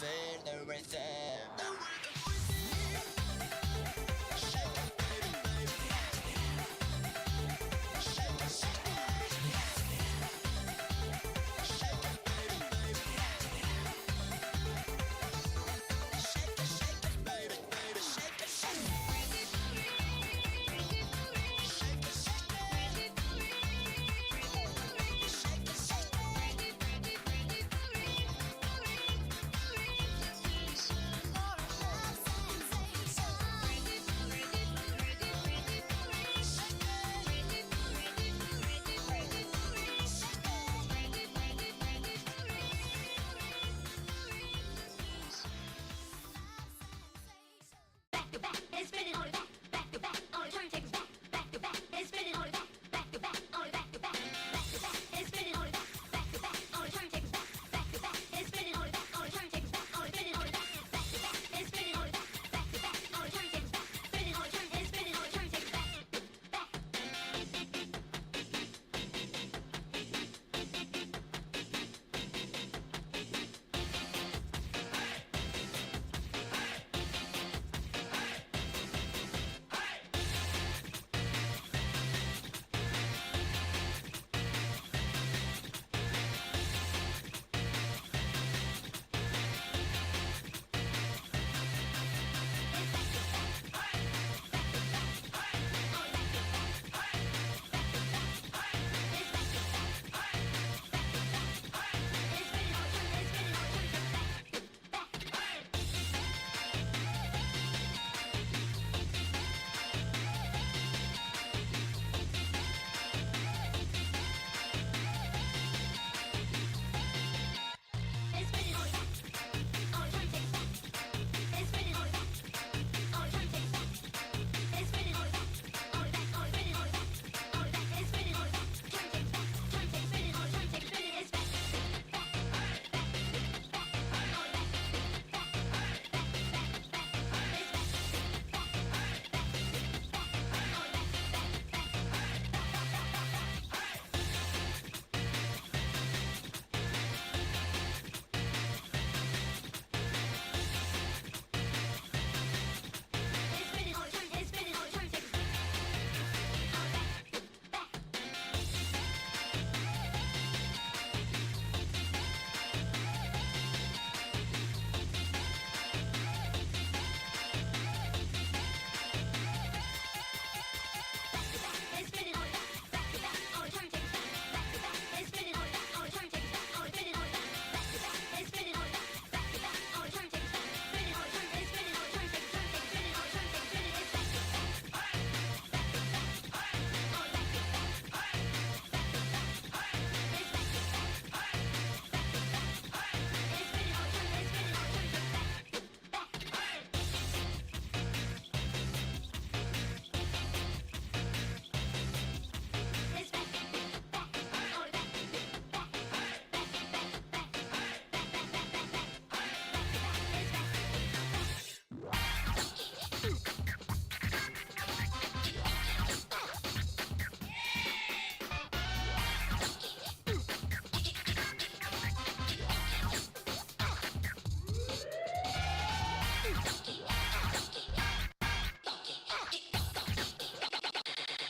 feel the rhythm.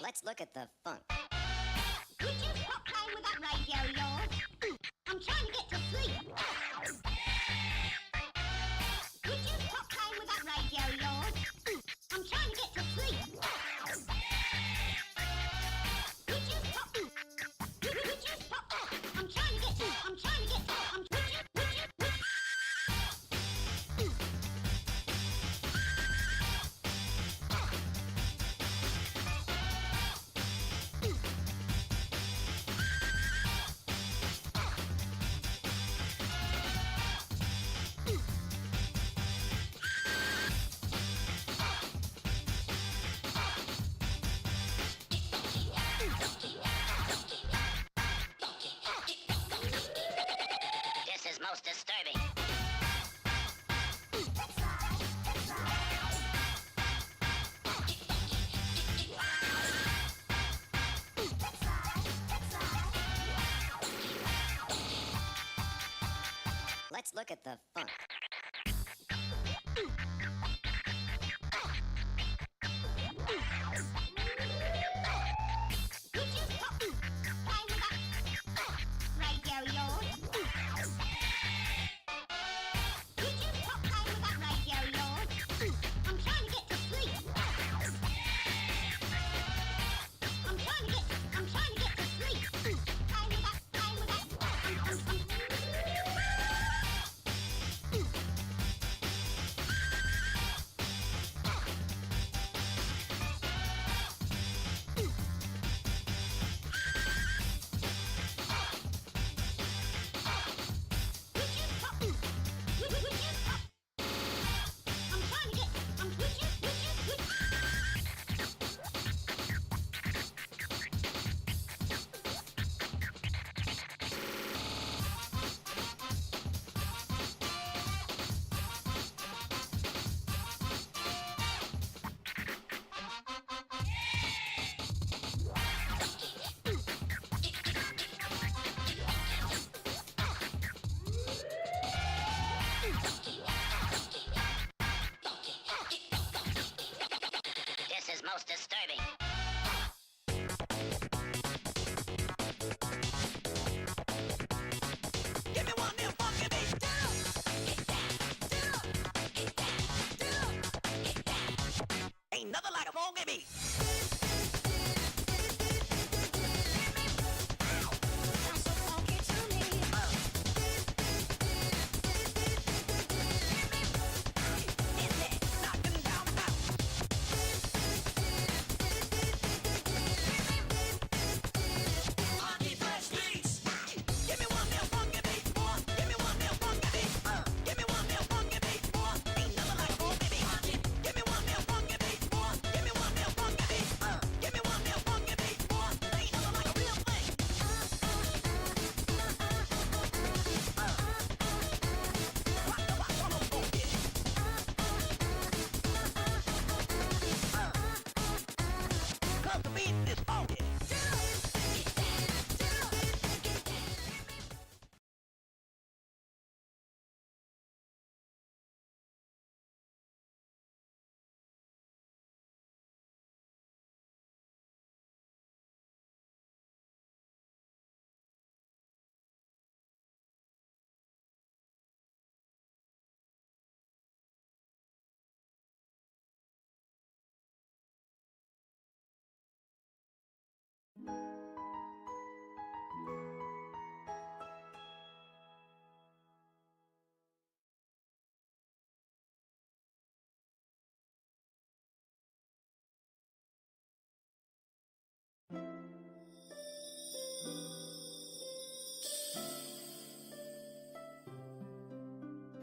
Let's look at the funk. Could you stop playing with that radio, yours? I'm trying to get to sleep. Could you stop playing with that radio, yours? I'm trying to get to sleep. Could you stop? Could you stop? I'm trying to get to. I'm trying to get to. Most disturbing. Let's look at the funk.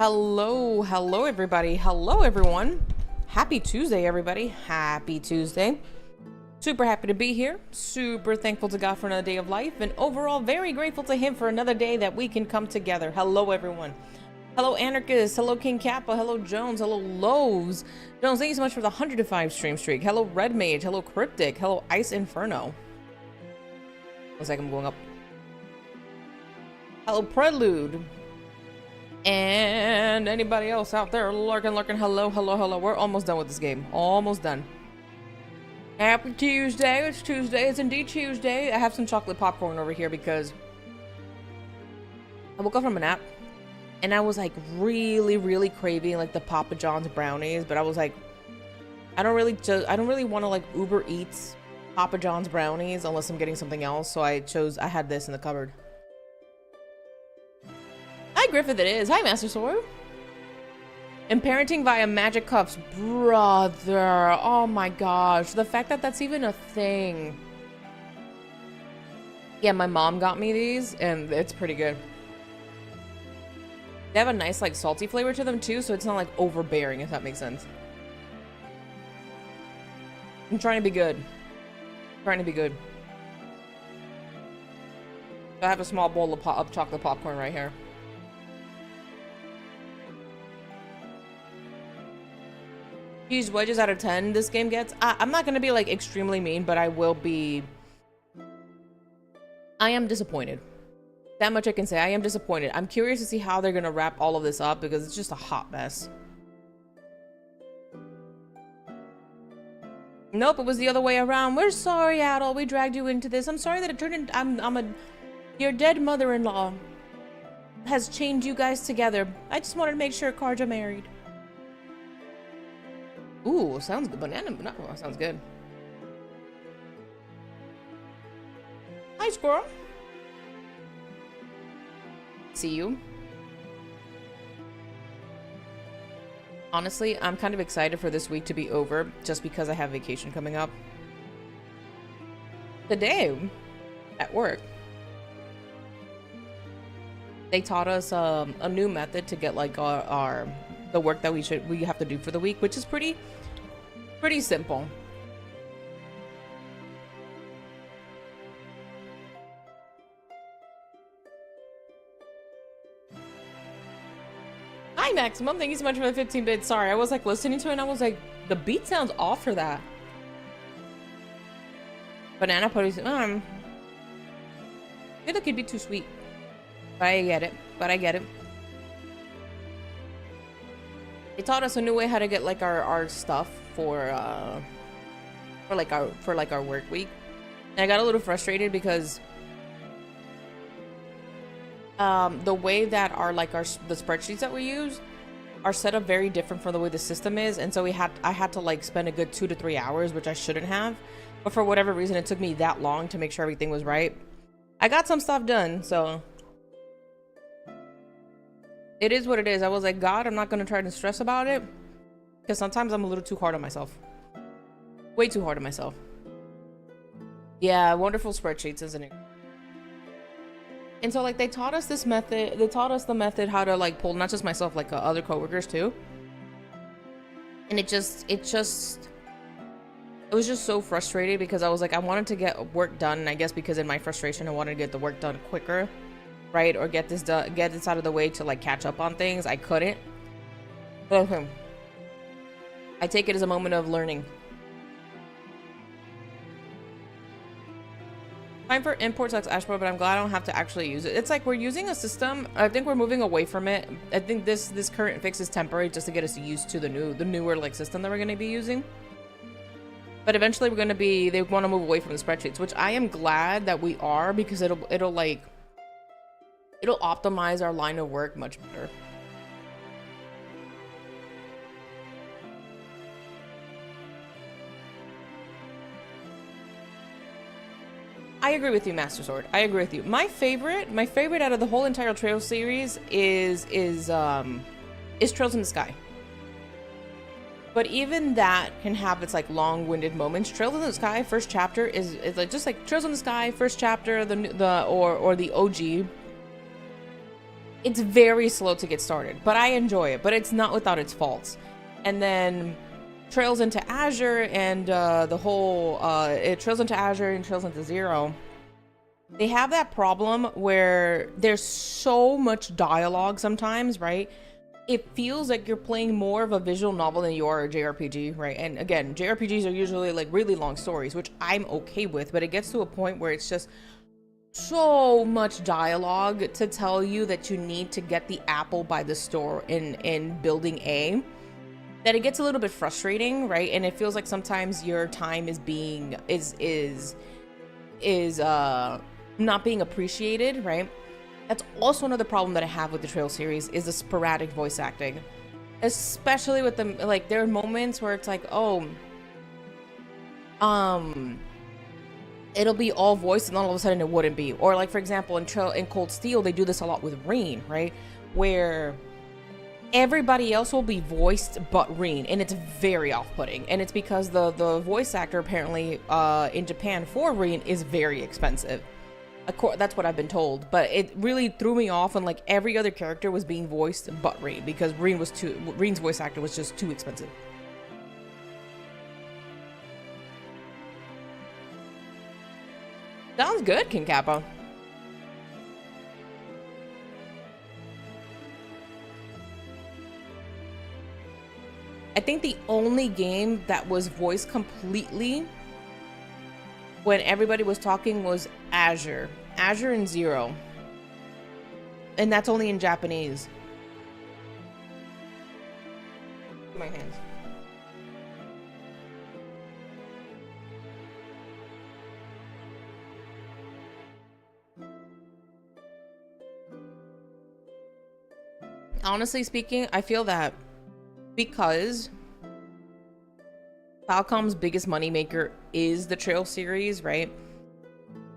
Hello everybody. Hello everyone. Happy Tuesday, everybody. Happy Tuesday. Super happy to be here. Super thankful to God for another day of life, and overall very grateful to Him for another day that we can come together. Hello everyone. Hello Anarchist. Hello King Kappa. Hello Jones. Hello Lowe's. Jones, thank you so much for the 105 stream streak. Hello Red Mage. Hello Cryptic. Hello Ice Inferno. 1 second, I'm going up. Hello Prelude. And anybody else out there lurking, hello. We're almost done with this game. Almost done. Happy Tuesday. It's Tuesday. It's indeed Tuesday. I have some chocolate popcorn over here because I woke up from a nap and I was like really craving like the Papa John's brownies, but I was like, I don't really want to like Uber Eats Papa John's brownies unless I'm getting something else. So I had this in the cupboard. Hi, Griffith, it is. Hi, Master Sword. And parenting via magic cups. Brother. Oh my gosh. The fact that that's even a thing. Yeah, my mom got me these, and it's pretty good. They have a nice, like, salty flavor to them, too, so it's not, like, overbearing, if that makes sense. I'm trying to be good. Trying to be good. I have a small bowl of chocolate popcorn right here. Cheese wedges out of 10 this game gets. I'm not gonna be like extremely mean, but I am disappointed. That much I can say. I am disappointed. I'm curious to see how they're gonna wrap all of this up because it's just a hot mess. Nope, it was the other way around. We're sorry, Adol. We dragged you into this. I'm sorry that it turned into your dead mother-in-law has chained you guys together. I just wanted to make sure Karja married. Ooh, sounds good. Banana, sounds good. Hi, squirrel. See you. Honestly, I'm kind of excited for this week to be over just because I have vacation coming up. Today, at work, they taught us a new method to get like the work that we have to do for the week, which is pretty simple. Hi Maximum, thank you so much for the 15 bits. Sorry, I was like listening to it and I was like, the beat sounds off for that. Banana pudding. I feel like it'd be too sweet. But I get it. They taught us a new way how to get like our stuff for our work week, and I got a little frustrated because the way that the spreadsheets that we use are set up very different from the way the system is, and so I had to like spend a good 2 to 3 hours, which I shouldn't have, but for whatever reason it took me that long to make sure everything was right. I got some stuff done, so it is what it is. I was like, God, I'm not going to try to stress about it. Because sometimes I'm a little too hard on myself. Way too hard on myself. Yeah, wonderful spreadsheets, isn't it? And so, like, they taught us this method. They taught us the method how to, like, pull, not just myself, like, other coworkers, too. And it was just so frustrating because I was like, I wanted to get work done. And I guess because in my frustration, I wanted to get the work done quicker. Right, or get this out of the way to like catch up on things. I couldn't. But I take it as a moment of learning. Time for import sucks Ashbro, but I'm glad I don't have to actually use it. It's like we're using a system. I think we're moving away from it. I think this current fix is temporary just to get us used to the newer like system that we're going to be using. But eventually they want to move away from the spreadsheets, which I am glad that we are, because it'll optimize our line of work much better. I agree with you, Master Sword. I agree with you. My favorite out of the whole entire Trails series is Trails in the Sky. But even that can have its like long-winded moments. Trails in the Sky first chapter is like just like Trails in the Sky first chapter, the OG. it's very slow to get started, but I enjoy it, but it's not without its faults. And then Trails into Azure and it Trails into Azure and Trails into Zero, they have that problem where there's so much dialogue sometimes, right? It feels like you're playing more of a visual novel than you are a JRPG, right? And again, JRPGs are usually like really long stories, which I'm okay with, but it gets to a point where it's just so much dialogue to tell you that you need to get the apple by the store in building A, that it gets a little bit frustrating, right? And it feels like sometimes your time is being not being appreciated, right? That's also another problem that I have with the Trail series, is the sporadic voice acting, especially with them. Like, there are moments where it's like, oh, it'll be all voiced and then all of a sudden it wouldn't be. Or like, for example, in Cold Steel, they do this a lot with Rain, right? Where everybody else will be voiced but Rain, and it's very off-putting. And it's because the voice actor apparently in Japan for Rain is very expensive. Of course, that's what I've been told, but it really threw me off when like every other character was being voiced but Rain, because Rain's voice actor was just too expensive. Sounds good, King Kappa. I think the only game that was voiced completely when everybody was talking was Azure and Zero. And that's only in Japanese. My hands. Honestly speaking, I feel that because Falcom's biggest moneymaker is the Trail series, right?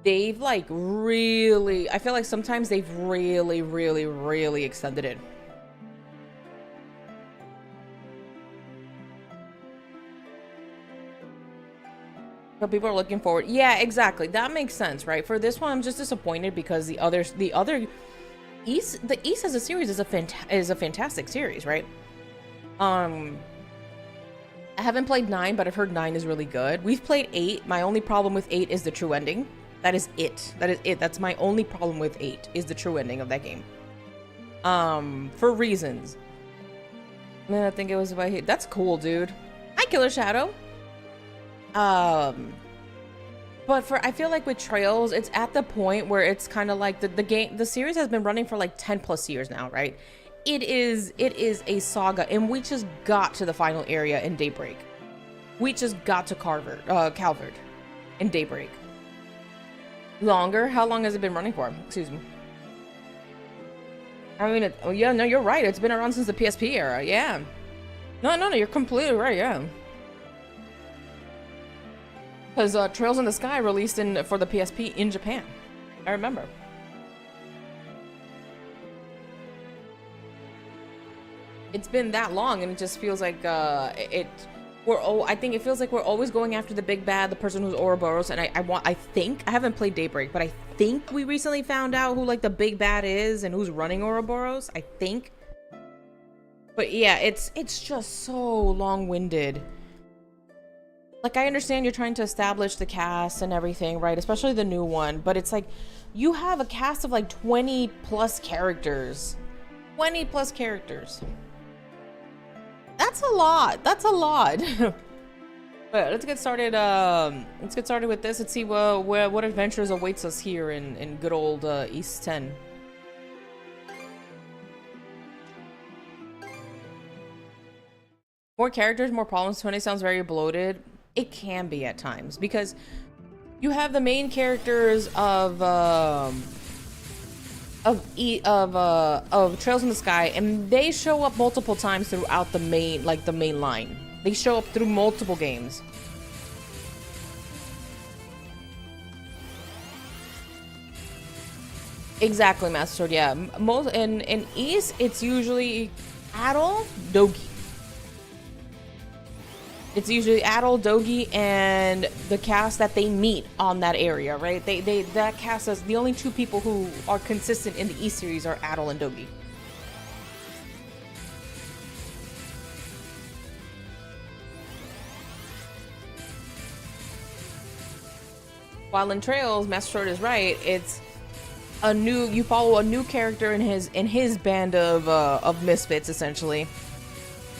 They've like really, I feel like sometimes they've really extended it. So people are looking forward. Yeah, exactly. That makes sense, right? For this one, I'm just disappointed because the other East as a series is a fantastic series, right? I haven't played 9, but I've heard 9 is really good. We've played 8. My only problem with 8 is the true ending. That is it. That's my only problem with 8, is the true ending of that game. For reasons. And then I think it was about here. That's cool, dude. Hi, Killer Shadow. But I feel like with Trails, it's at the point where it's kind of like the series has been running for like 10 plus years now, right? It is a saga, and we just got to the final area in Daybreak. We just got to Calvert in Daybreak. Longer? How long has it been running for? Excuse me. I mean, yeah, no, you're right. It's been around since the PSP era. Yeah. No, you're completely right. Yeah. Because Trails in the Sky released for the PSP in Japan. I remember. It's been that long, and it just feels like I think it feels like we're always going after the big bad, the person who's Ouroboros, and I think I haven't played Daybreak, but I think we recently found out who like the big bad is and who's running Ouroboros. I think. But yeah, it's just so long-winded. Like, I understand you're trying to establish the cast and everything, right? Especially the new one, but it's like you have a cast of like 20 plus characters. 20 plus characters. That's a lot. That's a lot. But let's get started. Let's get started with this. Let's see what adventures awaits us here in good old East 10. More characters, more problems. 20 sounds very bloated. It can be at times because you have the main characters of Trails in the Sky, and they show up multiple times throughout the main line. They show up through multiple games. Exactly, Master Sword. Yeah, most in East, it's usually Adol, Dogi. It's usually Adol, Dogi, and the cast that they meet on that area, right? That cast is the only two people who are consistent in the E series are Adol and Dogi. While in Trails, Master Sword is right. It's a new, you follow a new character in his band of misfits essentially.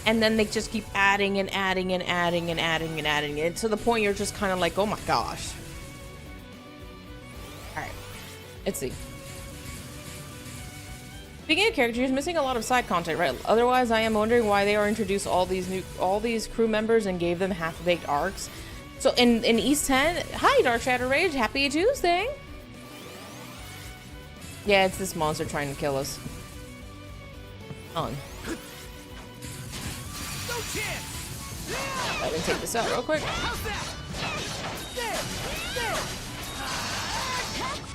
And then they just keep adding and adding and adding and adding and adding it to the point you're just kind of like, oh my gosh. All right, let's see. Speaking of characters, missing a lot of side content, right? Otherwise, I am wondering why they are introduced all these crew members and gave them half-baked arcs. So in East 10, hi Dark Shadow Rage, happy Tuesday. Yeah, it's this monster trying to kill us. On. Let me take this out real quick.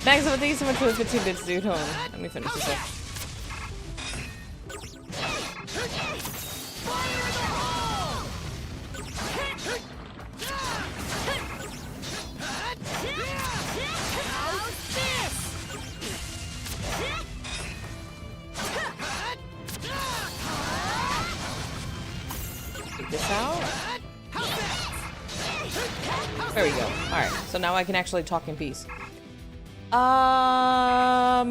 Maximum, thank you so much for the 15 bits, dude. Hold on. Let me finish this up. Take this out. There we go. Alright, so now I can actually talk in peace. I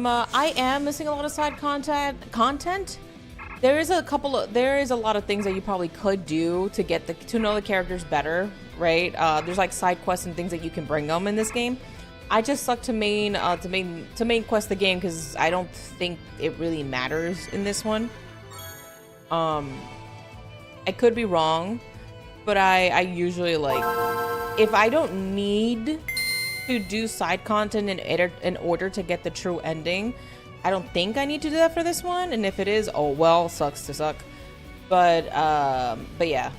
am missing a lot of side content. There is a lot of things that you probably could do to get to know the characters better, right? There's like side quests and things that you can bring them in this game. I just suck to main quest the game because I don't think it really matters in this one. I could be wrong, but I usually like, if I don't need to do side content in order to get the true ending, I don't think I need to do that for this one. And if it is, oh well, sucks to suck. But yeah,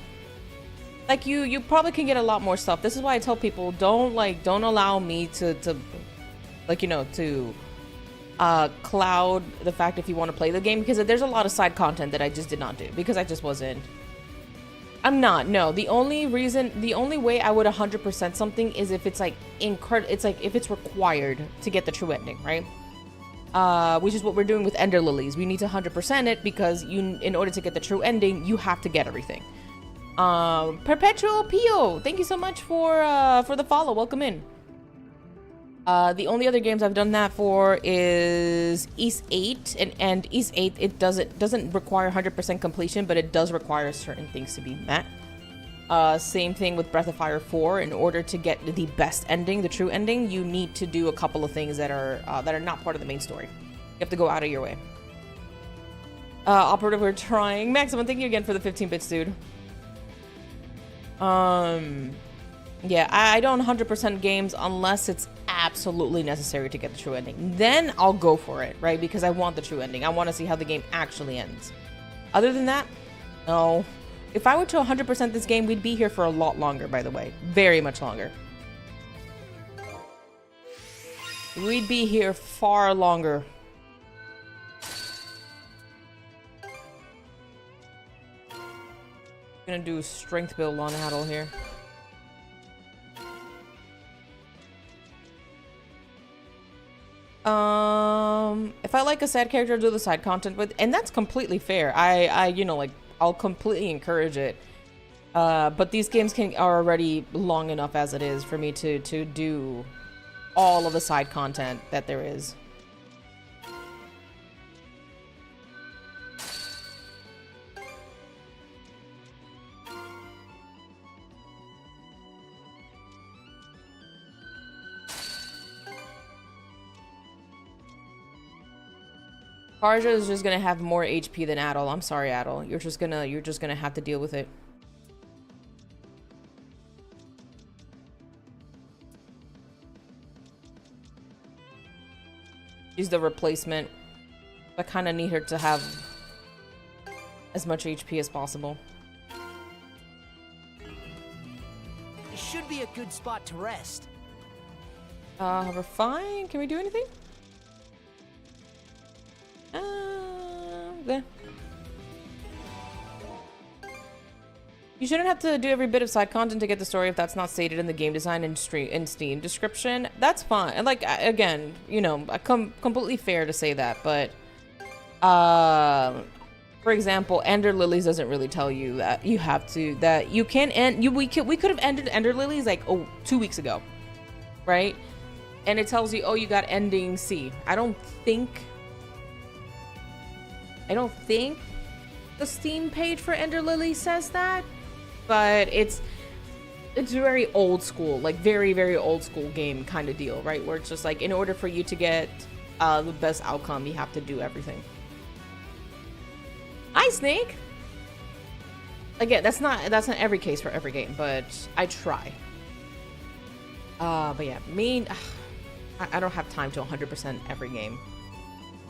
like you probably can get a lot more stuff. This is why I tell people don't allow me to like, you know, to cloud the fact if you want to play the game, because there's a lot of side content that I just did not do because I just wasn't. I'm not. No, the only way I would 100% something is if it's like it's like if it's required to get the true ending, right? Which is what we're doing with Ender Lilies. We need to 100% it because in order to get the true ending, you have to get everything. Perpetual Pio, thank you so much for the follow. Welcome in. The only other games I've done that for is East 8, and East 8, it doesn't require 100% completion, but it does require certain things to be met. Same thing with Breath of Fire 4. In order to get the best ending, the true ending, you need to do a couple of things that are not part of the main story. You have to go out of your way. Operative, we're trying. Maximum, thank you again for the 15 bits, dude. Yeah, I don't 100% games unless it's absolutely necessary to get the true ending. Then I'll go for it, right? Because I want the true ending. I want to see how the game actually ends. Other than that, no. If I were to 100% this game, we'd be here for a lot longer, by the way. Very much longer. We'd be here far longer. Gonna do a strength build on Adol here. If I like a sad character, I'll do the side content with, and that's completely fair. You know, like, I'll completely encourage it. But these games are already long enough as it is for me to do all of the side content that there is. Karja is just gonna have more HP than Adol. I'm sorry, Adol. You're just gonna have to deal with it. She's the replacement. I kind of need her to have as much HP as possible. It should be a good spot to rest. We're fine. Can we do anything? There. You shouldn't have to do every bit of side content to get the story if that's not stated in the game design and Steam description. That's fine. And like, again, you know, completely fair to say that, but for example, Ender Lilies doesn't really tell you that you have to, that you can end, we could have ended Ender Lilies like 2 weeks ago, right? And it tells you, oh, you got ending C. I don't think the Steam page for Ender Lily says that, but it's very old school, like very, very old school game kind of deal, right? Where it's just like, in order for you to get the best outcome, you have to do everything. Hi, Snake. Again, that's not every case for every game, but I try. But yeah, I don't have time to 100% every game.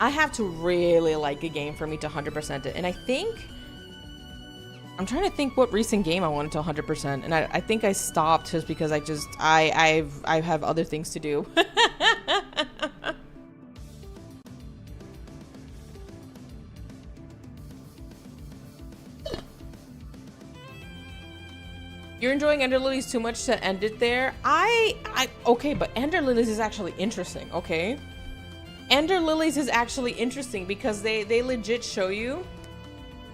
I have to really like a game for me to 100% it, and I think I'm trying to think what recent game I wanted to 100%, and I think I stopped just because I have other things to do. You're enjoying Ender Lilies too much to end it there. Okay, but Ender Lilies is actually interesting, okay? Ender Lilies is actually interesting because they legit show you.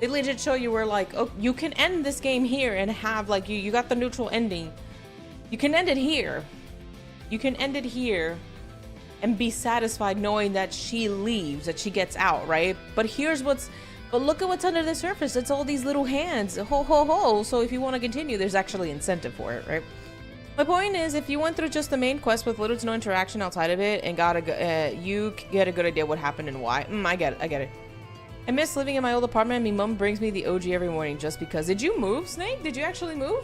They legit show you where, like, oh, you can end this game here and have, like, you got the neutral ending. You can end it here. You can end it here and be satisfied knowing that she leaves, that she gets out, right? But look at what's under the surface. It's all these little hands. Ho, ho, ho. So if you want to continue, there's actually incentive for it, right? My point is, if you went through just the main quest with little to no interaction outside of it and you get a good idea what happened and why. I get it. I miss living in my old apartment, and my mom brings me the OG every morning just because. Did you move, Snake? Did you actually move?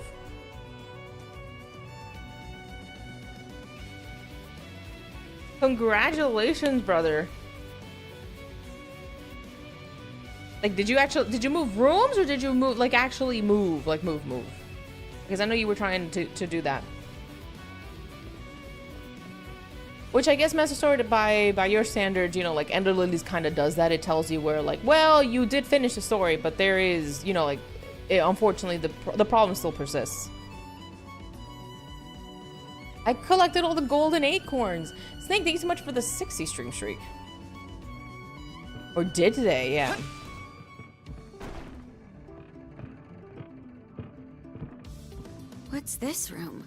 Congratulations, brother. Like, did you move rooms, or did you move, like, actually move? Like, move. Because I know you were trying to do that. Which I guess, Master Sword, by your standards, you know, like, Ender Lilies kind of does that. It tells you where, like, well, you did finish the story, but there is, you know, like, unfortunately, the problem still persists. I collected all the golden acorns. Snake, thank you so much for the 60 stream streak. Or did they? Yeah. What's this room?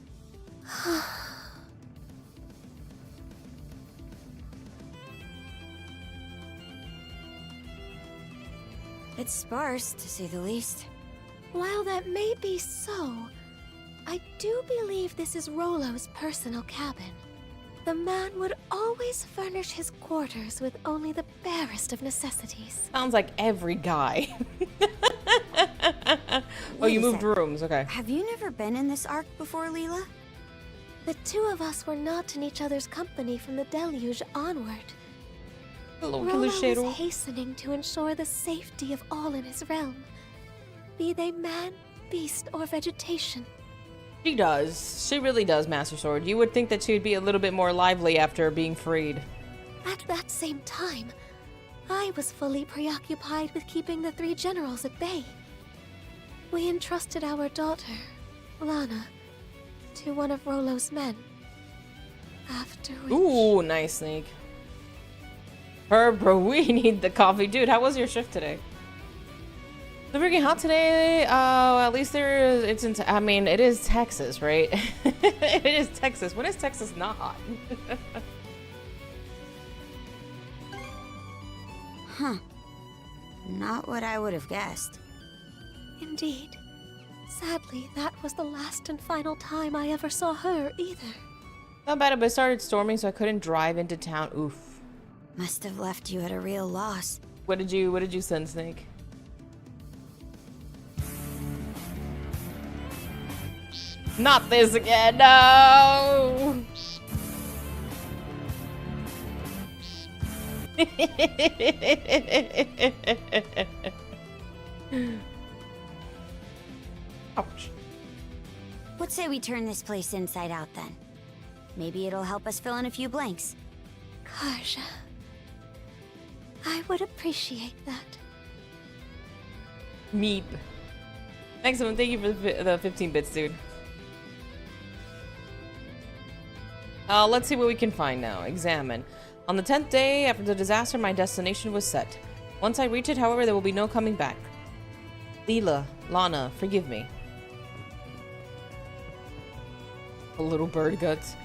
It's sparse, to say the least. While that may be so, I do believe this is Rollo's personal cabin. The man would always furnish his quarters with only the barest of necessities. Sounds like every guy. Oh, you moved rooms, okay. Have you never been in this arc before, Leela? The two of us were not in each other's company from the deluge onward. Hello, Rollo Kilushero. is hastening to ensure the safety of all in his realm, be they man, beast, or vegetation. She does. She really does, Master Sword. You would think that she would be a little bit more lively after being freed. At that same time, I was fully preoccupied with keeping the three generals at bay. We entrusted our daughter, Lana, to one of Rollo's men. After which... Ooh, nice, Snake. Bro, we need the coffee. Dude, how was your shift today? It's freaking hot today. At least it is Texas, right? It is Texas. When is Texas not hot? Huh. Not what I would have guessed. Indeed. Sadly, that was the last and final time I ever saw her either. Not bad, but it started storming, so I couldn't drive into town. Oof. Must have left you at a real loss. What did you send, Snake? Not this again, no! Ouch. What say we turn this place inside out then? Maybe it'll help us fill in a few blanks. Karja, I would appreciate that. Meep. Excellent. Thank you for the 15 bits, dude. Let's see what we can find now. Examine. On the 10th day after the disaster, my destination was set. Once I reach it, however, there will be no coming back. Lana, forgive me. A little bird guts.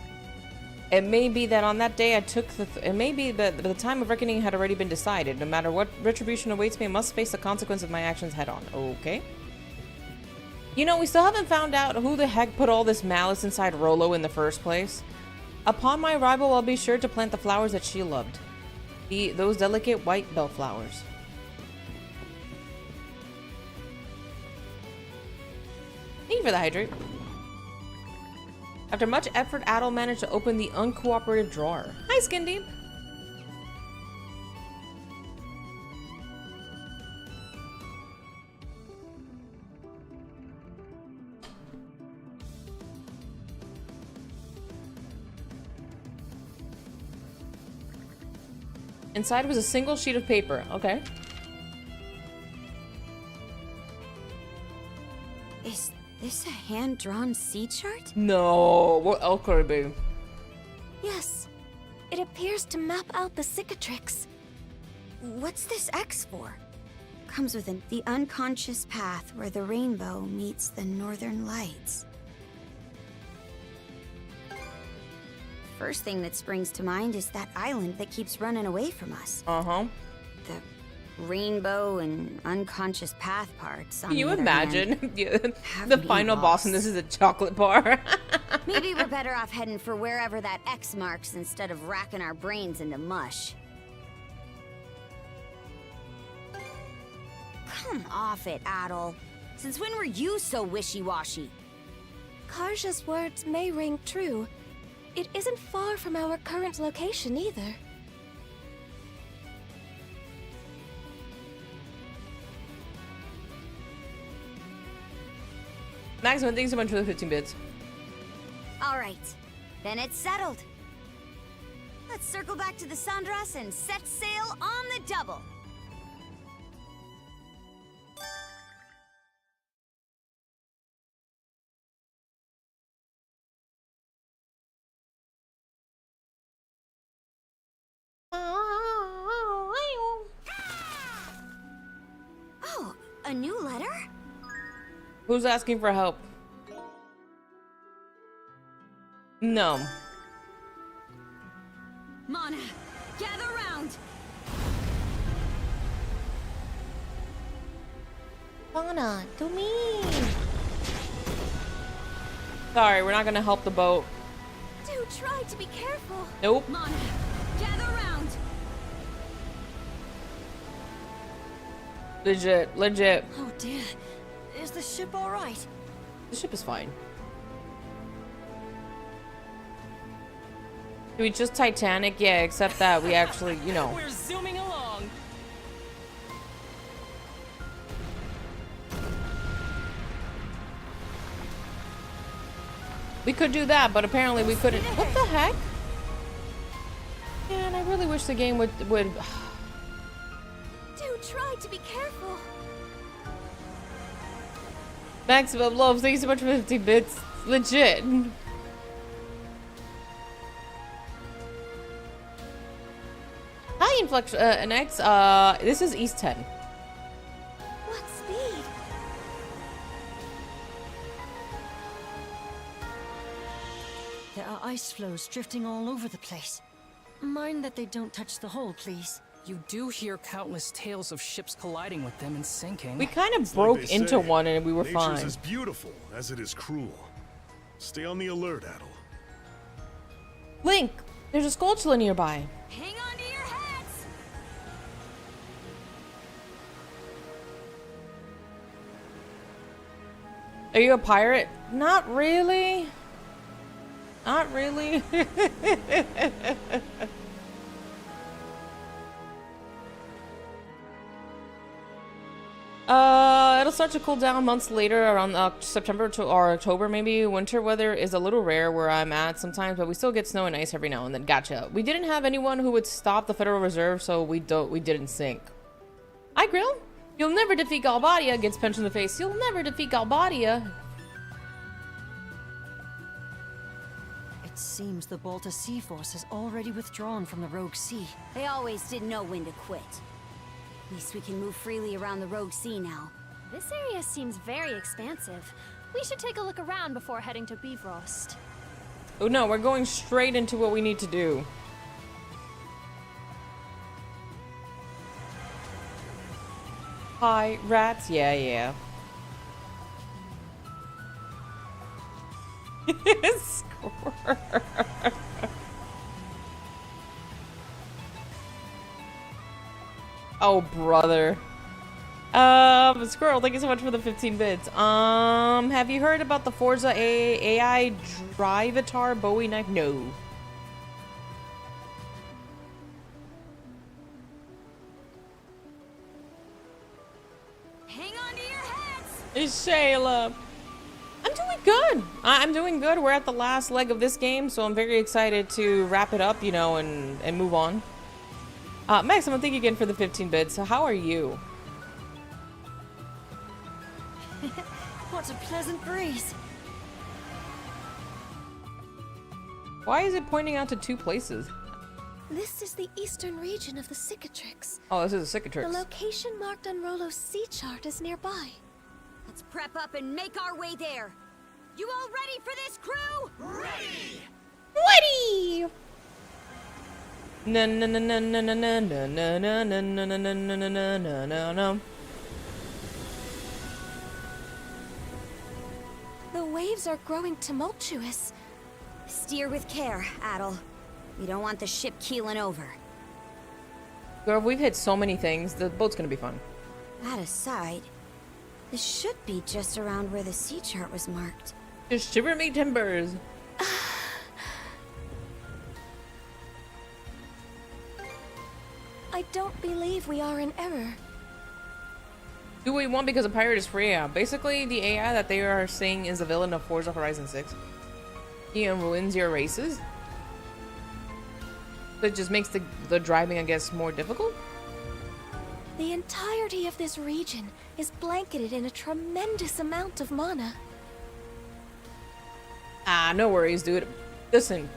It may be that on that day I took it may be that the time of reckoning had already been decided. No matter what retribution awaits me, I must face the consequence of my actions head on. Okay. You know, we still haven't found out who the heck put all this malice inside Rolo in the first place. Upon my arrival, I'll be sure to plant the flowers that she loved. Those delicate white bellflowers. Thank you for the hydrate. After much effort, Adol managed to open the uncooperative drawer. Hi, Skin Deep. Inside was a single sheet of paper. Okay. Is this a hand-drawn sea chart? No, what else could it be? Yes. It appears to map out the cicatrix. What's this X for? Comes with the unconscious path where the rainbow meets the northern lights. First thing that springs to mind is that island that keeps running away from us. Uh-huh. The rainbow and unconscious path parts. Can you imagine? The final boss and this is a chocolate bar. Maybe we're better off heading for wherever that X marks instead of racking our brains into mush. Come off it, Adol. Since when were you so wishy-washy? Karja's words may ring true. It isn't far from our current location either. Maximum, thanks so much for the 15 bits. All right, then it's settled. Let's circle back to the Sandras and set sail on the double. Oh, a new letter? Who's asking for help? No. Mana, gather round. Lana, to me. Sorry, we're not gonna help the boat. Do try to be careful. Nope. Mana, gather round. Legit. Oh dear, is the ship all right? The ship is fine. We just Titanic, yeah, except that we actually, you know. We're zooming along. We could do that, but apparently we couldn't. What the heck? Man, I really wish the game would. Do try to be careful. Maximum love, thank you so much for 50 bits. Legit. Hi, Influx, NX. This is East 10. What speed? There are ice floes drifting all over the place. Mind that they don't touch the hull, please. You do hear countless tales of ships colliding with them and sinking. We kind of Like broke they into say, one and we were nature's fine. as beautiful as it is cruel. Stay on the alert, Adol. Link, there's a Skulltula nearby. Hang on to your hats. Are you a pirate? Not really. Not really. It'll start to cool down months later, around September to or October maybe. Winter weather is a little rare where I'm at sometimes, but we still get snow and ice every now and then. Gotcha. We didn't have anyone who would stop the Federal Reserve, so we didn't sink. Hi, Grill. You'll never defeat Galbadia, gets punched in the face. You'll never defeat Galbadia. It seems the Balta Sea Force has already withdrawn from the Rogue Sea. They always did know when to quit. At least we can move freely around the Rogue Sea now. This area seems very expansive. We should take a look around before heading to Bifrost. Oh no, we're going straight into what we need to do. Hi, rats? Yeah, yeah. Squirt. Oh, brother. Squirrel, thank you so much for the 15 bits. Have you heard about the Forza AI Drivatar Bowie knife? No. Hang on to your heads! It's Shayla. I'm doing good. I'm doing good. We're at the last leg of this game, so I'm very excited to wrap it up, you know, and move on. Maximum, thank you again for the 15 bits. So how are you? What a pleasant breeze. Why is it pointing out to two places? This is the eastern region of the Cicatrix. Oh, this is a The cicatrix. location marked on Rolo's sea chart is nearby. Let's prep up and make our way there. You all ready for this, crew? Ready! No no no no no no no no no no no no no no no no no no. The waves are growing tumultuous. Steer with care, Adel. We don't want the ship keeling over. Girl, we've hit so many things. The boat's gonna be fun. That aside, this should be just around where the sea chart was marked. Just shiver me timbers. I don't believe we are in error. Do what you want because a pirate is free. Yeah. Basically, the AI that they are saying is the villain of Forza Horizon 6. He ruins your races. It just makes the driving, I guess, more difficult. The entirety of this region is blanketed in a tremendous amount of mana. Ah, no worries, dude. Listen,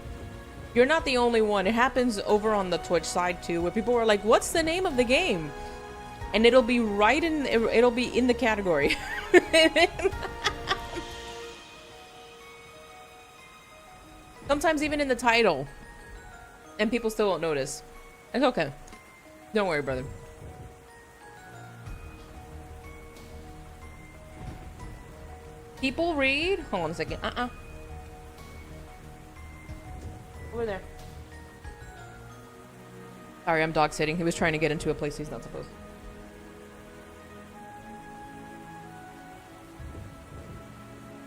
you're not the only one. It happens over on the Twitch side too, where people are like, "What's the name of the game?" And it'll be right in. It'll be in the category. Sometimes even in the title, and people still won't notice. It's okay. Don't worry, brother. People read. Hold on a second. Over there. Sorry, I'm dog sitting. He was trying to get into a place he's not supposed to.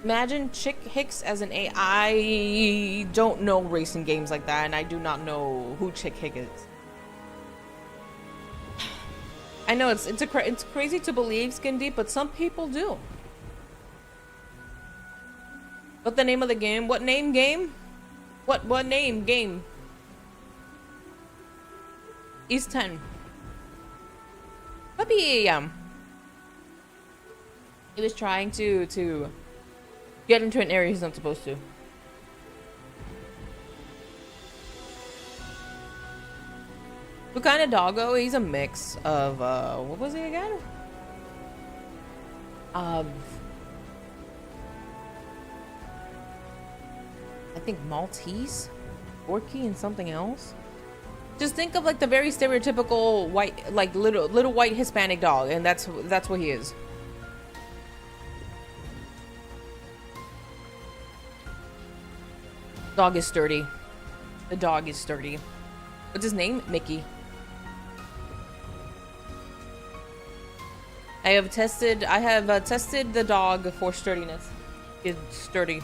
Imagine Chick Hicks as an AI. I don't know racing games like that, and I do not know who Chick Hicks is. I know it's crazy to believe, Skin Deep, but some people do. What the name of the game? What name game? What name game? East 10. Maybe he was trying to get into an area he's not supposed to. What kind of doggo? He's a mix of what was he again? I think Maltese, Orky, and something else. Just think of like the very stereotypical white, like little white Hispanic dog, and that's what he is. Dog is sturdy. The dog is sturdy. What's his name? Mickey. I have tested the dog for sturdiness. It's sturdy.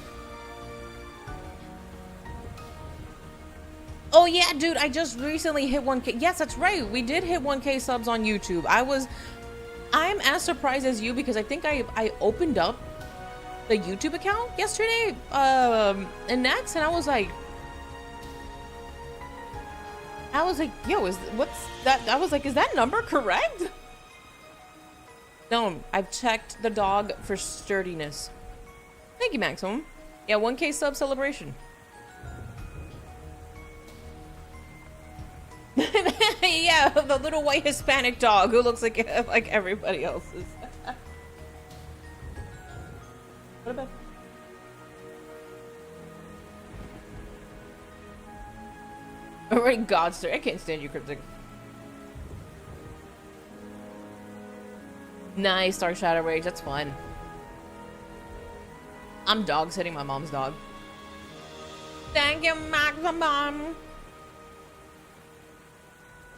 Oh yeah, dude, I just recently hit 1K. Yes, that's right. We did hit 1K subs on YouTube. I'm as surprised as you because I think I opened up the YouTube account yesterday, and next, and I was like, yo, what's that? I was like, is that number correct? No, I've checked the dog for sturdiness. Thank you, Maximum. Yeah, 1K sub celebration. Yeah, the little white Hispanic dog who looks like everybody else's. What about? Alright, Godster. I can't stand you, Cryptic. Nice, Dark Shadow Rage. That's fun. I'm dog sitting my mom's dog. Thank you, Maximum.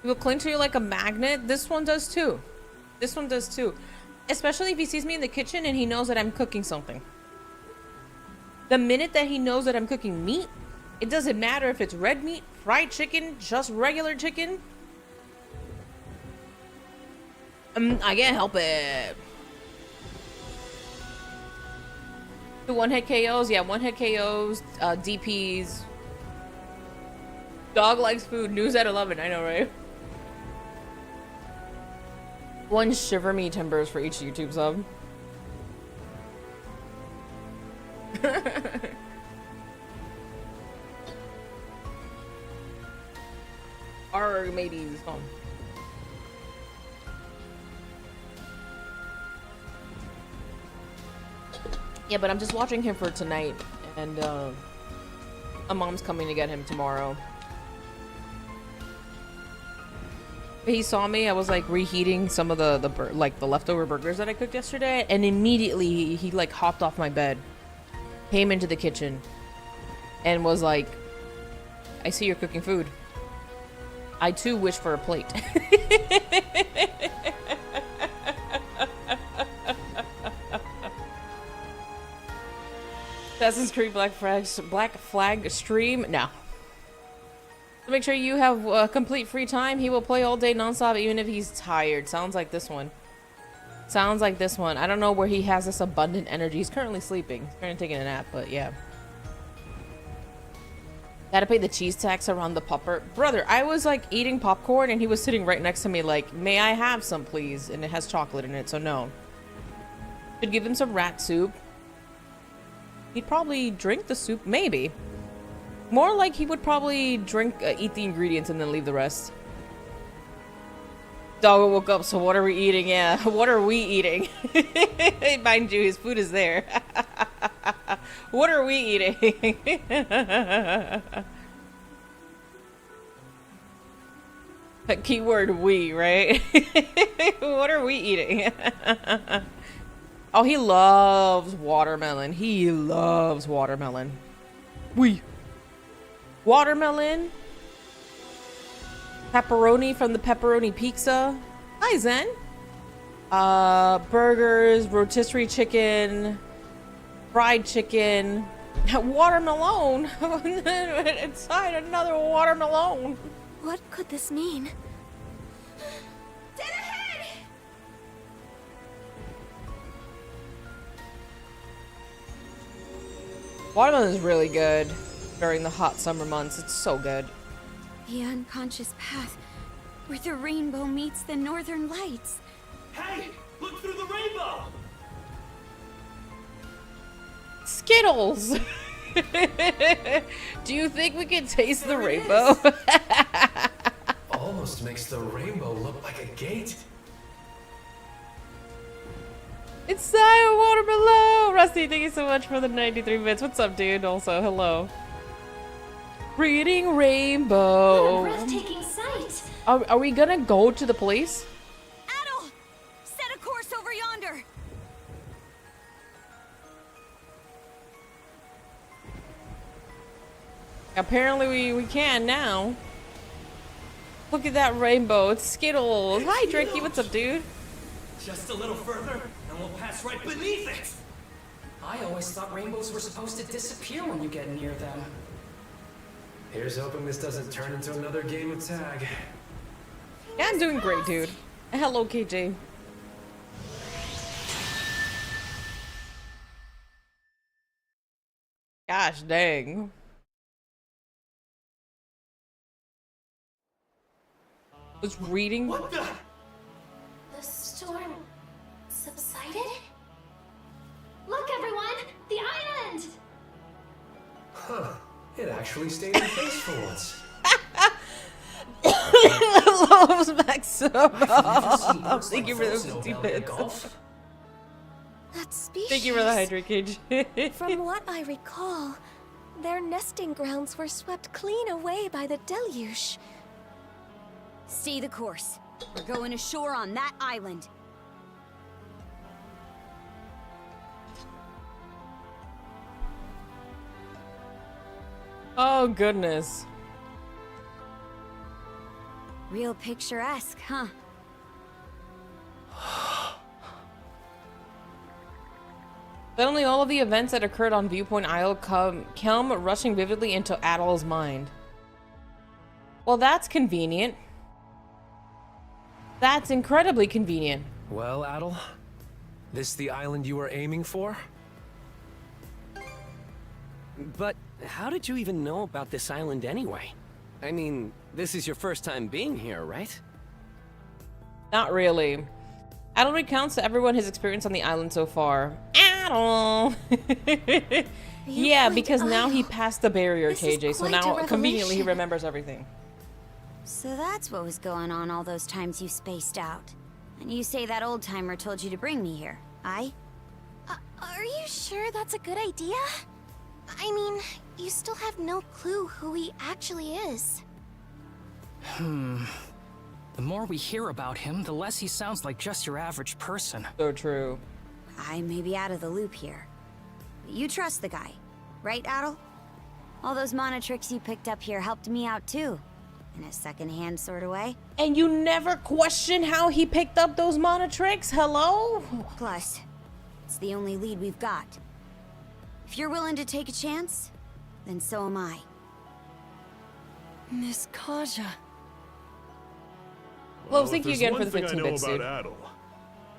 He will cling to you like a magnet. This one does too. This one does too. Especially if he sees me in the kitchen and he knows that I'm cooking something. The minute that he knows that I'm cooking meat, it doesn't matter if it's red meat, fried chicken, just regular chicken. I can't help it. The one hit KOs, yeah, one hit KOs, DPs. Dog likes food. News at 11. I know, right? One shiver me timbers for each YouTube sub. Or maybe this phone. Yeah, but I'm just watching him for tonight, and my mom's coming to get him tomorrow. He saw me. I was like reheating some of the leftover burgers that I cooked yesterday, and immediately he like hopped off my bed, came into the kitchen, and was like, "I see you're cooking food. I too wish for a plate." Assassin's Creed Black Flag stream? No. So make sure you have complete free time. He will play all day nonstop even if he's tired. Sounds like this one. Sounds like this one. I don't know where he has this abundant energy. He's currently sleeping. He's currently taking a nap, but yeah. Gotta pay the cheese tax around the pupper. Brother, I was like eating popcorn and he was sitting right next to me like, "May I have some, please?" And it has chocolate in it, so no. Should give him some rat soup. He'd probably drink the soup, maybe. More like he would probably drink, eat the ingredients and then leave the rest. Dog woke up, so what are we eating? Yeah, what are we eating? Mind you, his food is there. What are we eating? Keyword we, right? What are we eating? Oh, he loves watermelon. He loves watermelon. Watermelon. Pepperoni from the Pepperoni Pizza. Hi, Zen. Burgers, rotisserie chicken, fried chicken, watermelon. Inside another watermelon. What could this mean? Watermelon is really good during the hot summer months. It's so good. The unconscious path where the rainbow meets the northern lights. Hey! Look through the rainbow! Skittles! Do you think we can taste the rainbow? Almost makes the rainbow look like a gate. It's Sire Watermelon! Rusty, thank you so much for the 93 bits. What's up, dude? Also, hello. Reading rainbow. What a breathtaking sight! Are we gonna go to the place? Adel! Set a course over yonder! Apparently we can now. Look at that rainbow. It's Skittles. Hi, Drakey. What's up, dude? Just a little further, and we'll pass right beneath it! I always thought rainbows were supposed to disappear when you get near them. Here's hoping this doesn't turn into another game of tag. Yeah, I'm doing great, dude. Hello, KJ. Gosh dang. Was reading. What the? The storm subsided? Look, everyone! The island! Huh. It actually stayed in place for once. Loves Maxim. Thank you for those 50 bits. That species. Thank you for the hydrate cage. From what I recall, their nesting grounds were swept clean away by the deluge. Stay the course. We're going ashore on that island. Oh, goodness. Real picturesque, huh? Suddenly, all of the events that occurred on Viewpoint Isle come rushing vividly into Adol's mind. Well, that's convenient. That's incredibly convenient. Well, Adol, this the island you were aiming for? But how did you even know about this island anyway? I mean, this is your first time being here, right? Not really. Adol recounts to everyone his experience on the island so far. Adol! Yeah, because now he passed the barrier, KJ, so now conveniently he remembers everything. So that's what was going on all those times you spaced out. And you say that old-timer told you to bring me here, aye? Are you sure that's a good idea? I mean, you still have no clue who he actually is. The more we hear about him, the less he sounds like just your average person. So true. I may be out of the loop here. But you trust the guy, right, Adol? All those mana tricks you picked up here helped me out too. In a second-hand sort of way. And you never question how he picked up those mana tricks? Hello? Plus, it's the only lead we've got. If you're willing to take a chance, then so am I. Miss Kaja. Well, thank you if again there's for the one 15 thing I know bits, dude. about Adol,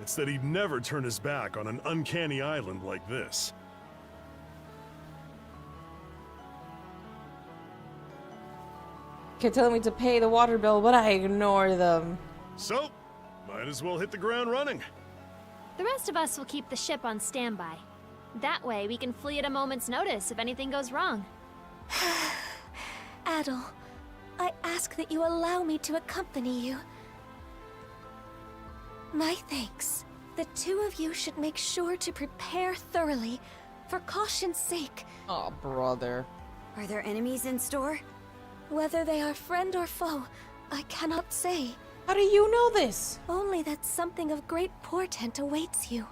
it's that he'd never turn his back on an uncanny island like this. Kept telling me to pay the water bill, but I ignore them. So, might as well hit the ground running. The rest of us will keep the ship on standby. That way, we can flee at a moment's notice if anything goes wrong. Adol, I ask that you allow me to accompany you. My thanks. The two of you should make sure to prepare thoroughly, for caution's sake. Oh, brother. Are there enemies in store? Whether they are friend or foe, I cannot say. How do you know this? Only that something of great portent awaits you.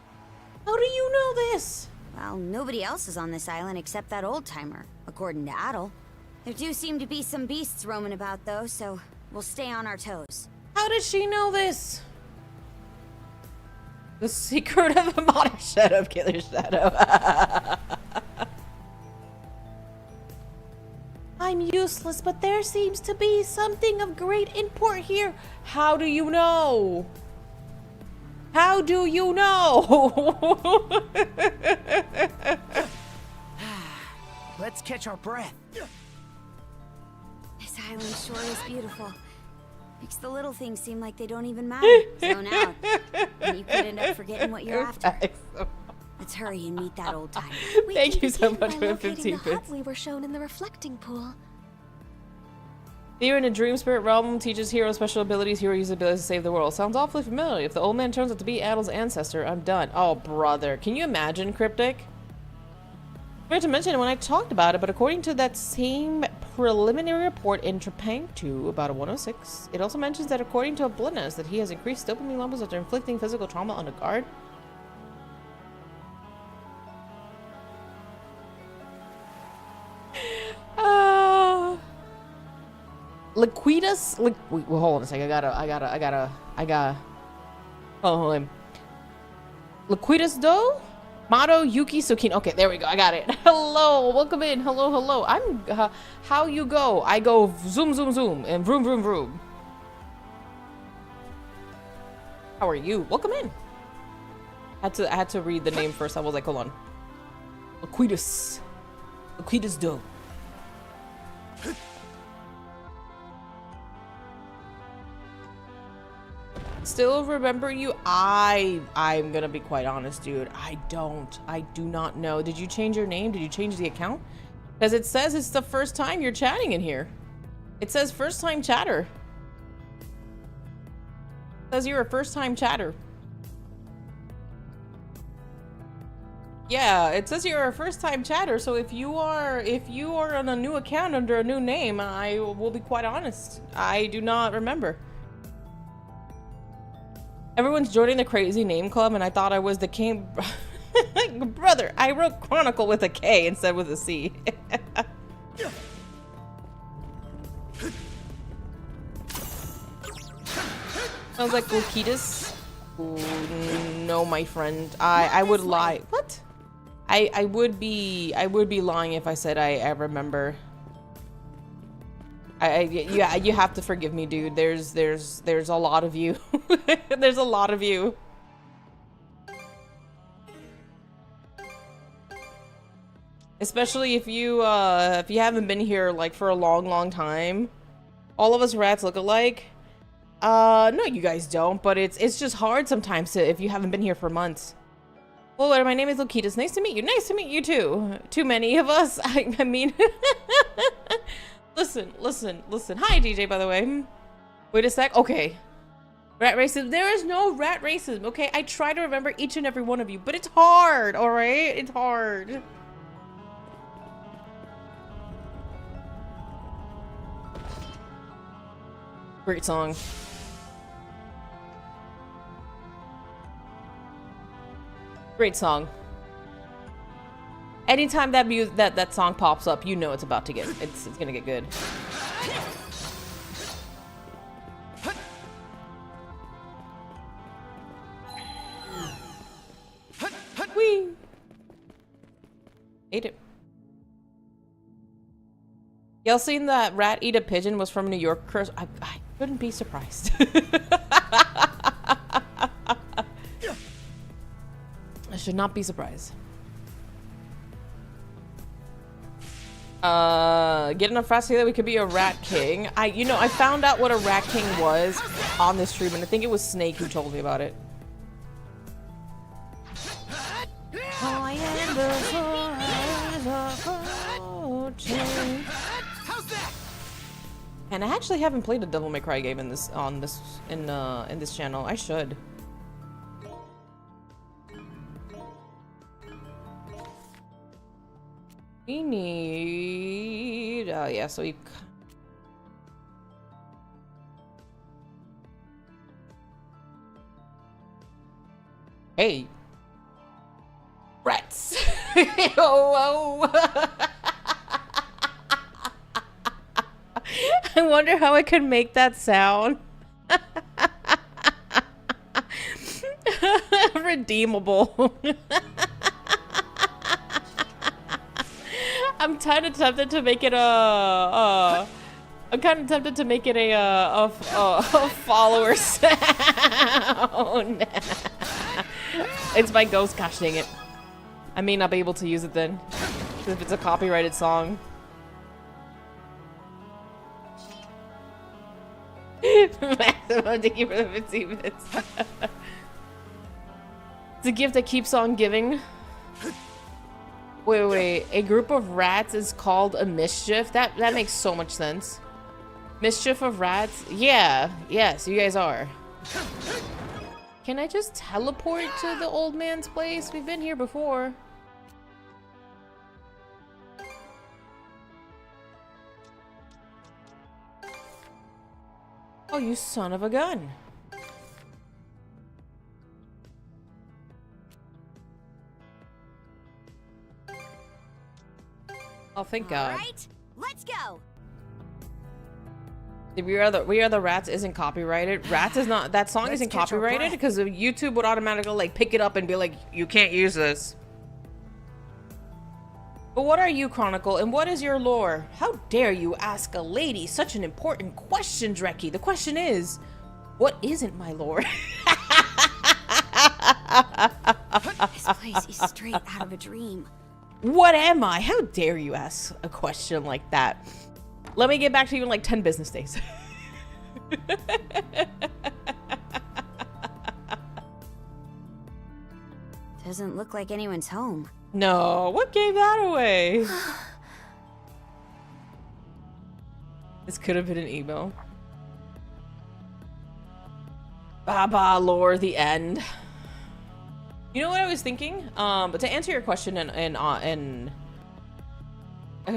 How do you know this? Well, nobody else is on this island except that old-timer, according to Adol. There do seem to be some beasts roaming about, though, so we'll stay on our toes. How did she know this? The secret of the modern Shadow Killer Shadow. I'm useless, but there seems to be something of great import here. How do you know? How do you know? Let's catch our breath. This island sure is beautiful. Makes the little things seem like they don't even matter. Zone out. And you could end up forgetting what you're after. Let's hurry and meet that old timer. Thank you so much for the locating 15 the hut bits. we were shown in the reflecting pool. Here in a dream spirit realm teaches heroes special abilities. Hero uses abilities to save the world. Sounds awfully familiar. If the old man turns out to be Adol's ancestor, I'm done. Oh, brother. Can you imagine, Cryptic? Forgot to mention it when I talked about it, but according to that same preliminary report in Trepang 2 about a 106, it also mentions that according to Oblinas that he has increased dopamine levels after inflicting physical trauma on a guard. Liquidus? Wait, hold on a second. I gotta. Hold on. Liquidus Do? Mato Yuki Tsukino. Okay, there we go. I got it. Hello, welcome in. Hello, hello. I'm. How you go? I go zoom, zoom, zoom, and vroom, vroom, vroom. How are you? Welcome in. I had to read the name first. I was like, hold on. Liquidus. Liquidus Do. Still remember you? I'm gonna be quite honest, dude. I do not know. Did you change your name? Did you change the account? Because it says it's the first time you're chatting in here. It says first time chatter. It says you're a first time chatter. Yeah, it says you're a first-time chatter, so if you are on a new account under a new name, I will be quite honest. I do not remember. Everyone's joining the crazy name club, and I thought I was the king. Brother, I wrote Chronicle with a K instead with a C. Sounds like Lukitas. No, my friend. I would lie. What? I would be lying if I said I remember. Yeah, you have to forgive me, dude. There's a lot of you. There's a lot of you. Especially if you haven't been here like for a long time. All of us rats look alike. No, you guys don't, but it's just hard sometimes if you haven't been here for months. Well, my name is Lukitas. Nice to meet you. Nice to meet you too. Too many of us. I mean, listen. Hi, DJ, by the way. Wait a sec. Okay. Rat racism. There is no rat racism, okay? I try to remember each and every one of you, but it's hard, all right? It's hard. Great song. Great song. Anytime that song pops up, you know it's about to get it's gonna get good. Whee! Ate it. Y'all seen that rat eat a pigeon was from New York? I couldn't be surprised. I should not be surprised. Get enough fast so that we could be a rat king. I found out what a rat king was on this stream, and I think it was Snake who told me about it. I am the and I actually haven't played a Devil May Cry game in this channel. I should. We need yeah, so we hey rats. Oh, I wonder how I could make that sound. Redeemable. I'm kind of tempted to make it a follower sound. It's my ghost, gosh dang it. I may not be able to use it then, if it's a copyrighted song. Maximum, thank you for the 15 minutes. It's a gift that keeps on giving. Wait. A group of rats is called a mischief? That makes so much sense. Mischief of rats? Yeah. Yes, you guys are. Can I just teleport to the old man's place? We've been here before. Oh, you son of a gun. Oh, thank God. All right, let's go. We Are the Rats isn't copyrighted. Rats is not. That song isn't copyrighted because YouTube would automatically like pick it up and be like, you can't use this. But what are you, Chronicle, and what is your lore? How dare you ask a lady such an important question, Dreki? The question is, what isn't my lore? This place is straight out of a dream. What am I? How dare you ask a question like that? Let me get back to you in like 10 business days. Doesn't look like anyone's home. No, what gave that away? This could have been an email. Baba lore, the end. You know what I was thinking? But to answer your question in a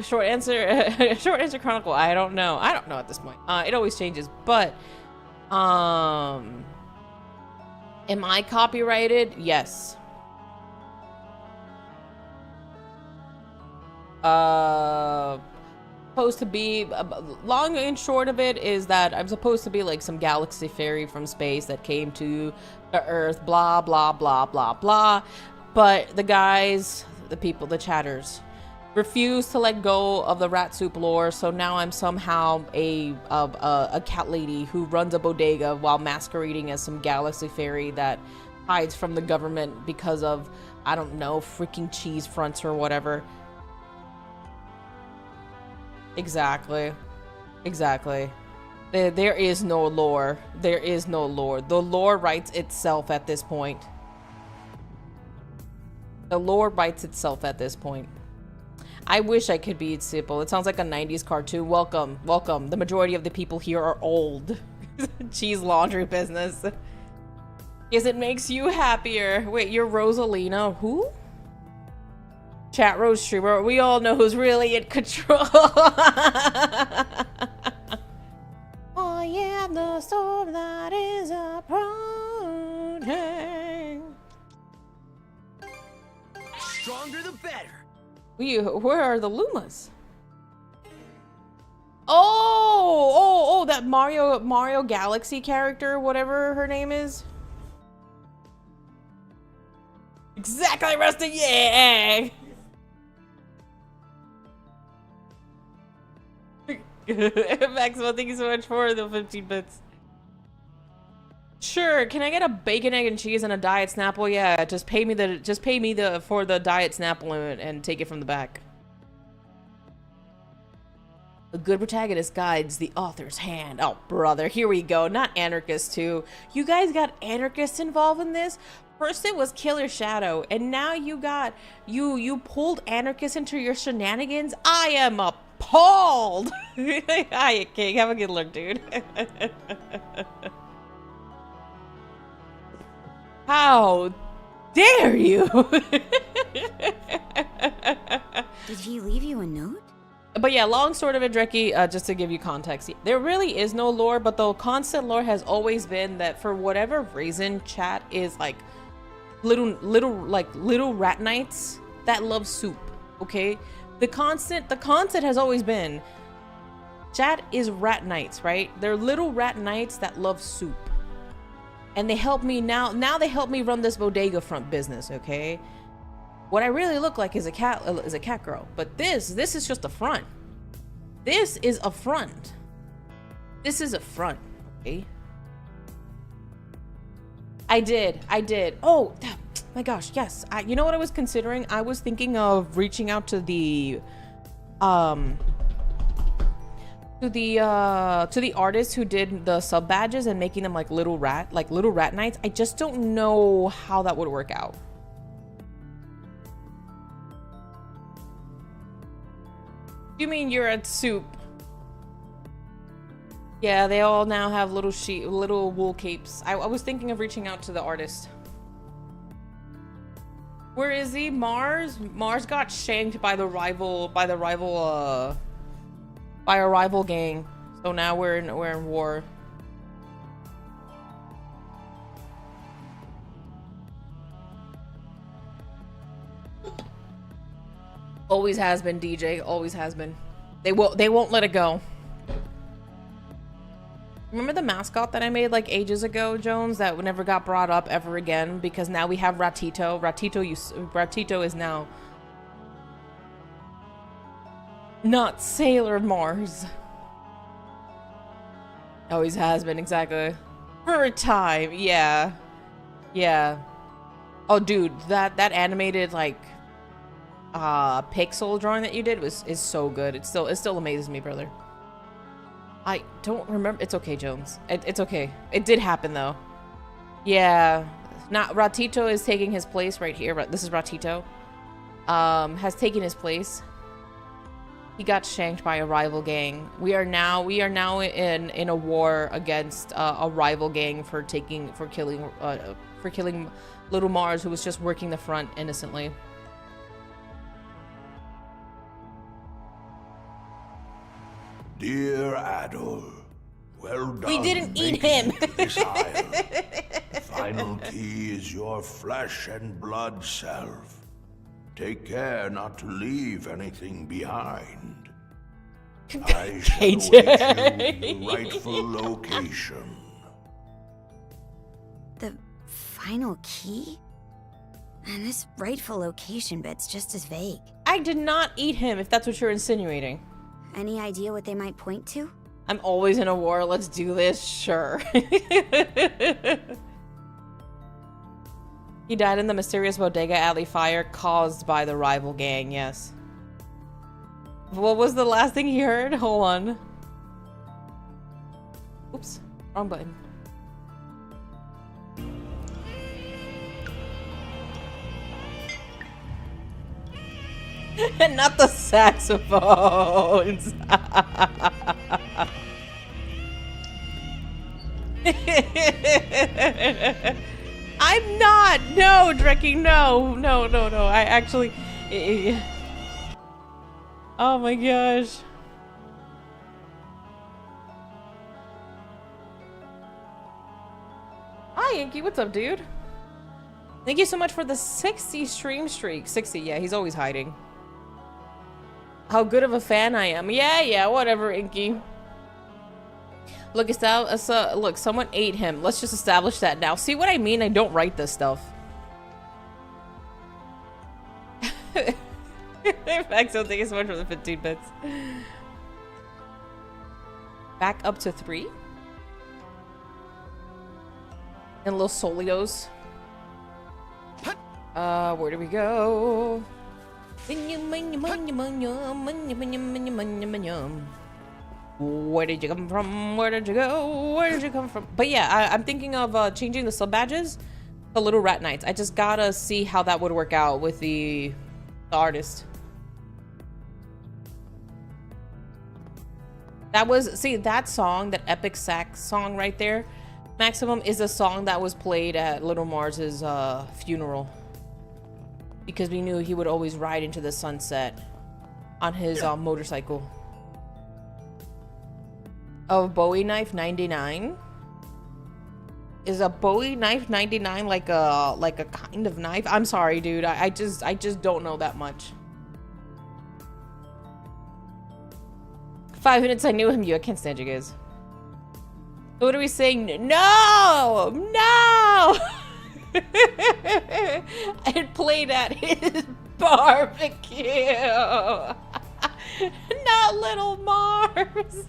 short answer chronicle, I don't know. I don't know at this point. It always changes, but am I copyrighted? Yes. Supposed to be, long and short of it is that I'm supposed to be like some galaxy fairy from space that came to the Earth, blah blah blah blah blah. But the guys, the people, the chatters, refuse to let go of the rat soup lore, so now I'm somehow a cat lady who runs a bodega while masquerading as some galaxy fairy that hides from the government because of, I don't know, freaking cheese fronts or whatever. Exactly. There is no lore. There is no lore. The lore writes itself at this point. The lore writes itself at this point. I wish I could be simple. It sounds like a 90s cartoon. Welcome. The majority of the people here are old. Cheese laundry business. Yes, it makes you happier. Wait, you're Rosalina. Who? Chat Rose streamer. We all know who's really in control. I am the storm that is approaching. Stronger the better. Where are the Lumas? Oh, that Mario Galaxy character, whatever her name is. Exactly, Rusty. Yeah. Maxwell, thank you so much for the 15 bits. Sure, can I get a bacon, egg, and cheese and a diet Snapple? Yeah, just pay me for the diet Snapple and take it from the back. A good protagonist guides the author's hand. Oh, brother, here we go. Not anarchists too. You guys got anarchists involved in this? First it was Killer Shadow, and now you got you pulled anarchists into your shenanigans. I am appalled. Hi, King. Have a good look, dude. How dare you? Did he leave you a note? But yeah, long sword of Idreki, just to give you context, there really is no lore, but the constant lore has always been that for whatever reason, chat is like little rat knights that love soup. Okay, the constant has always been chat is rat knights, right? They're little rat knights that love soup, and they help me now they help me run this bodega front business. Okay, what I really look like is a cat girl, but this is just a front. This is a front. This is a front. Okay, I did. Oh, my gosh, yes. You know what I was considering? I was thinking of reaching out to the artists who did the sub badges and making them like little rat knights. I just don't know how that would work out. You mean you're at soup? Yeah, they all now have little wool capes. I was thinking of reaching out to the artist. Where is he? Mars got shanked by a rival gang. So now we're in war. Always has been, DJ. Always has been. They won't let it go. Remember the mascot that I made like ages ago, Jones, that never got brought up ever again because now we have Ratito. Ratito is now not Sailor Mars. Always has been, exactly. For a time, yeah. Oh, dude, that animated like pixel drawing that you did is so good. It still amazes me, brother. I don't remember. It's okay, Jones. It's okay. It did happen though. Yeah. Now, Ratito is taking his place right here. This is Ratito. Has taken his place. He got shanked by a rival gang. We are now in a war against a rival gang for killing little Mars, who was just working the front innocently. Dear Adol, well done. We didn't eat him. The final key is your flesh and blood self. Take care not to leave anything behind. I shall await you in the rightful location. The final key? And this rightful location bit's just as vague. I did not eat him, if that's what you're insinuating. Any idea what they might point to? I'm always in a war. Let's do this. Sure. He died in the mysterious Bodega Alley fire caused by the rival gang, yes. What was the last thing he heard? Hold on. Oops. Wrong button. And not the saxophones. I'm not. No, Drekking. No. I actually. Oh my gosh. Hi, Inky. What's up, dude? Thank you so much for the 60 stream streak. 60. Yeah, he's always hiding. How good of a fan I am. Yeah, whatever, Inky. Look, look, someone ate him. Let's just establish that now. See what I mean? I don't write this stuff. Maxo, thank you so much for the 15 bits. Back up to 3. And little Solios. Where do we go? Where did you come from? Where did you go? Where did you come from? But yeah, I'm thinking of changing the sub badges to Little Rat Knights. I just gotta see how that would work out with the artist. That was, see, that song, that epic sax song right there, Maximum, is a song that was played at Little Mars's funeral. Because we knew he would always ride into the sunset on his motorcycle. A Bowie knife 99? Is a Bowie knife 99 like a kind of knife? I'm sorry, dude. I just don't know that much. 5 minutes I knew him. I can't stand you guys. So what are we saying? No! No! I played at his barbecue. Not Little Mars.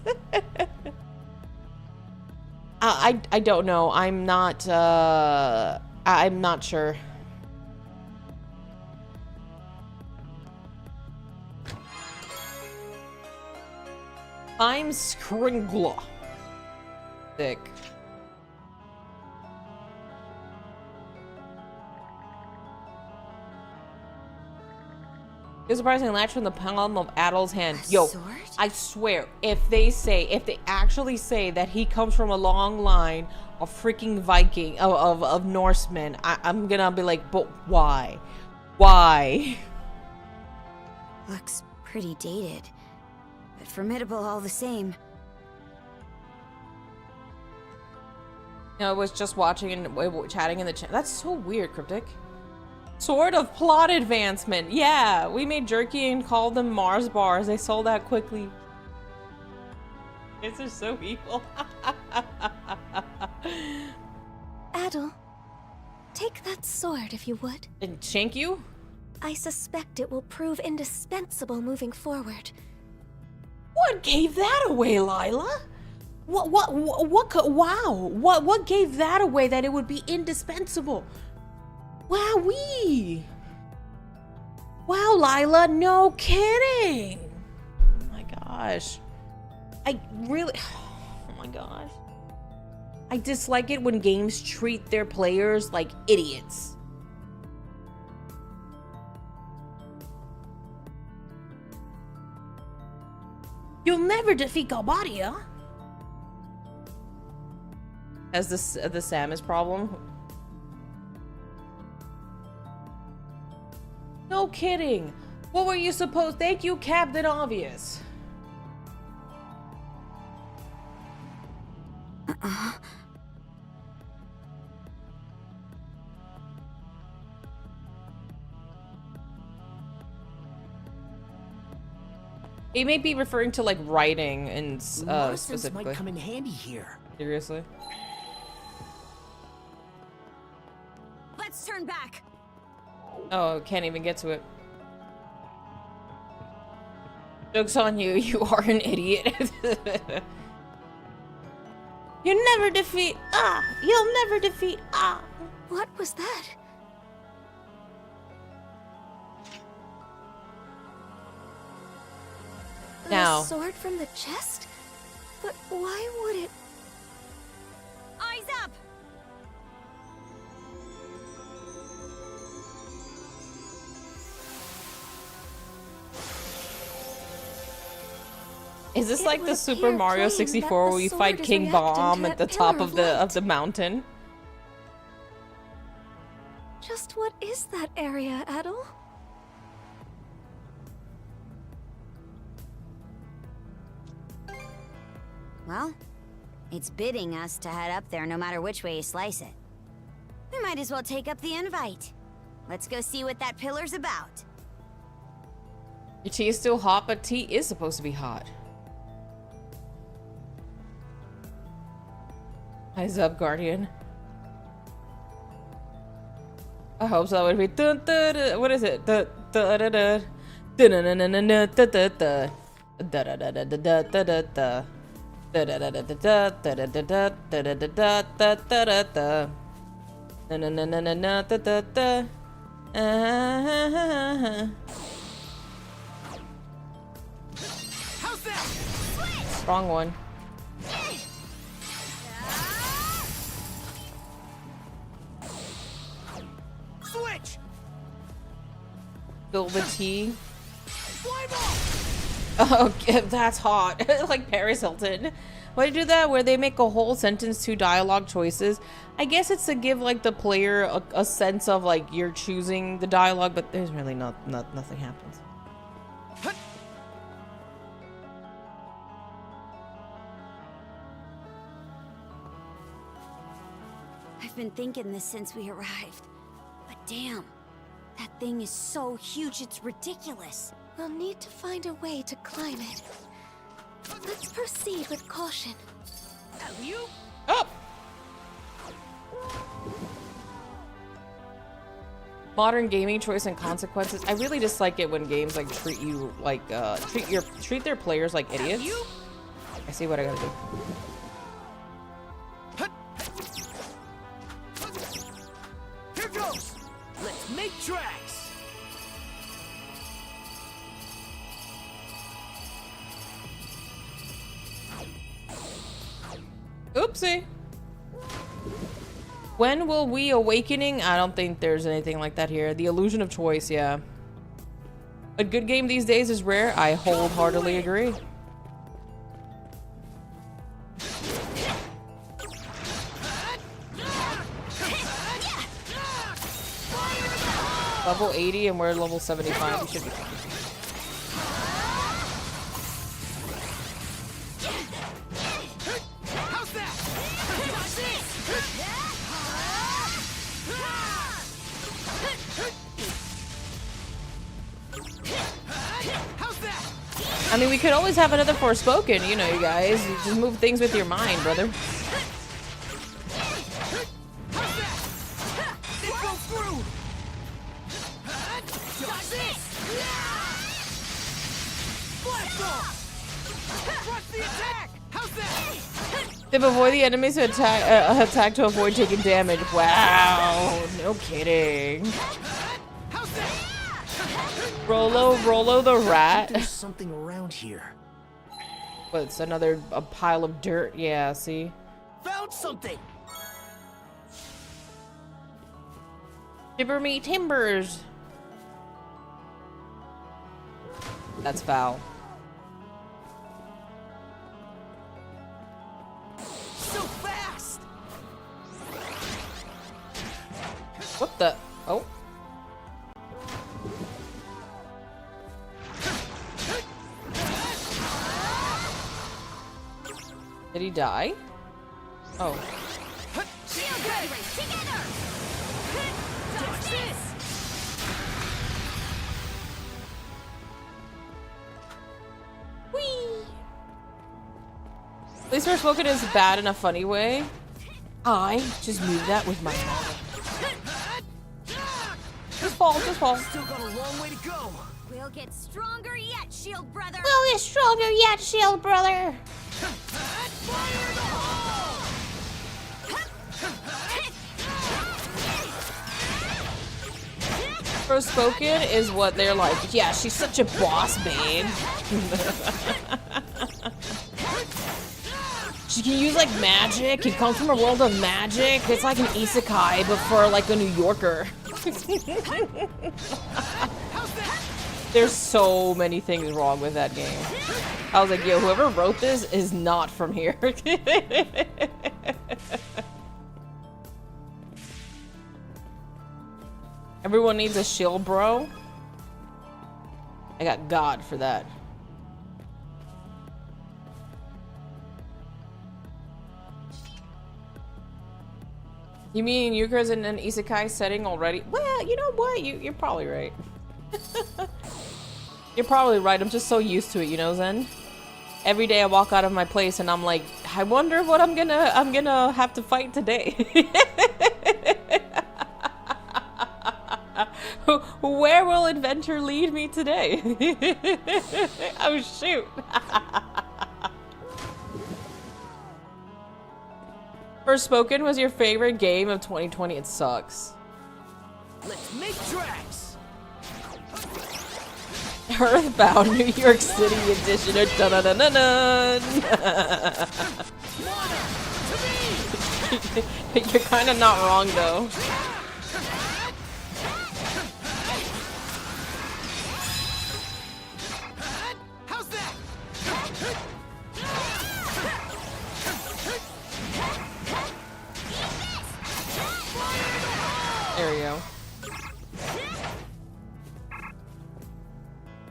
I don't know. I'm not sure. I'm Skringla. Sick. You're surprisingly latched from the palm of Adol's hand. Yo, sword? I swear, if they actually say that he comes from a long line of freaking Viking, of Norsemen, I'm gonna be like, but why? Why? Looks pretty dated, but formidable all the same. I was just watching and chatting in the chat. That's so weird, Cryptic. Sword of plot advancement. Yeah, we made jerky and called them Mars bars. They sold out quickly. This is so evil. Adol, take that sword if you would. And shank you? I suspect it will prove indispensable moving forward. What gave that away, Lila? What gave that away that it would be indispensable? Wowee! Wow, Lila, no kidding! Oh my gosh. I really... Oh my gosh. I dislike it when games treat their players like idiots. You'll never defeat Galbadia. As the Samus problem. No kidding. What were you supposed? Thank you, Captain Obvious. He may be referring to like writing and specifically. Might come in handy here. Seriously? Let's turn back. Oh, can't even get to it. Joke's on you, you are an idiot. You never defeat you'll never defeat What was that? Now. A sword from the chest? But why would it... Eyes up! Is this like the Super Mario 64 where you fight King Bomb at the top of the mountain? Just what is that area, Adol? Well, it's bidding us to head up there no matter which way you slice it. We might as well take up the invite. Let's go see what that pillar's about. Your tea is still hot, but tea is supposed to be hot. Eyes up, Guardian. I hope so. It would be dun, dun, dun, what is it? Dun, dun, dun, dun, dun, dun, dun, dun, dun, dun, dun, dun, dun, dun, dun, dun, dun, dun. Wrong one. Switch. Spill the tea. Oh, that's hot. Like Paris Hilton. Why do that? Where they make a whole sentence to dialogue choices. I guess it's to give like the player a sense of like you're choosing the dialogue, but there's really nothing happens. I've been thinking this since we arrived. But damn, that thing is so huge it's ridiculous. We'll need to find a way to climb it. Let's proceed with caution. Up! Modern gaming choice and consequences. I really dislike it when games like treat you like treat their players like idiots. I see what I gotta do. Here goes. Let's make tracks. Oopsie. When will we awakening? I don't think there's anything like that here. The illusion of choice, yeah. A good game these days is rare. I wholeheartedly agree. Level 80 and we're level 75. We should be fine. I mean, we could always have another Forspoken, you know, you guys. You just move things with your mind, brother. They've avoided the enemies to attack to avoid taking damage. Wow, no kidding. Rolo the rat. There's something around here. What's another pile of dirt? Yeah, see? found something! Shiver me timbers. That's foul. So fast! What the? Oh. Did he die? Oh. At least Forspoken is bad in a funny way. I just moved that with my mouth. Just fall, just fall. Still got a long way to go. We'll get stronger yet, Shield Brother. We'll get stronger yet, Shield Brother. Fire in the hole! Forspoken is what they're like. Yeah, she's such a boss, babe. She can use like magic. He comes from a world of magic. It's like an isekai, but for like a New Yorker. There's so many things wrong with that game. I was like, yo, whoever wrote this is not from here. Everyone needs a shield, bro. I got God for that. You mean Yuka's in an isekai setting already? Well, you know what? You're probably right. You're probably right. I'm just so used to it, you know, Zen? Every day I walk out of my place and I'm like, I wonder what I'm gonna have to fight today. Where will adventure lead me today? Oh shoot. Forspoken was your favorite game of 2020. It sucks. Let's make tracks. Earthbound New York City edition. Dun dun dun dun dun. You're kind of not wrong though. How's that? There we go.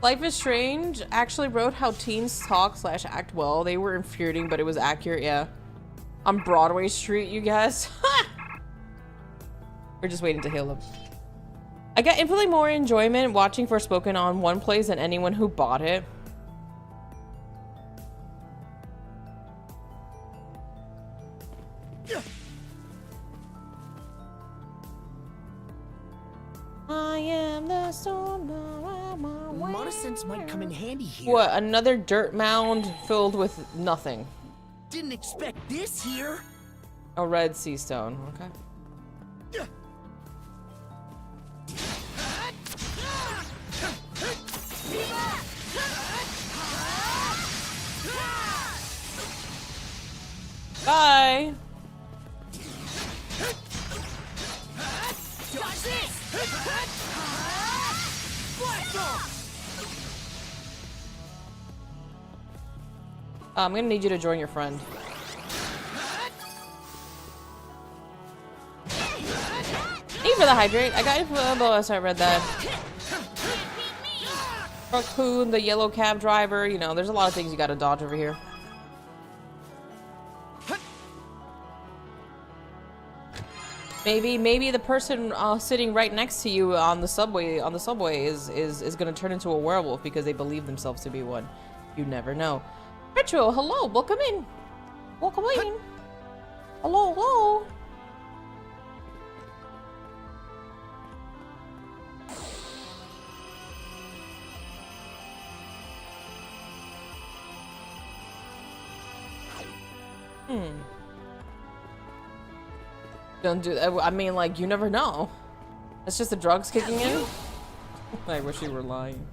Life is Strange actually wrote how teens talk / act well. They were infuriating, but it was accurate, yeah. On Broadway Street, you guys. We're just waiting to heal them. I got infinitely more enjoyment watching Forspoken on one place than anyone who bought it. I am the storm. Monosense might come in handy here. What? Another dirt mound filled with nothing. Didn't expect this here. A red sea stone. Okay. Bye. I'm gonna need you to join your friend. Thank you for the hydrate. I got it for the bonus. I read that. Raccoon, the yellow cab driver. You know, there's a lot of things you gotta dodge over here. Maybe the person sitting right next to you on the subway is gonna turn into a werewolf because they believe themselves to be one. You never know. Ritual, hello, welcome in. Welcome in. Hello, hello. Don't do that. I mean, like, you never know. It's just the drugs kicking in. I wish you were lying.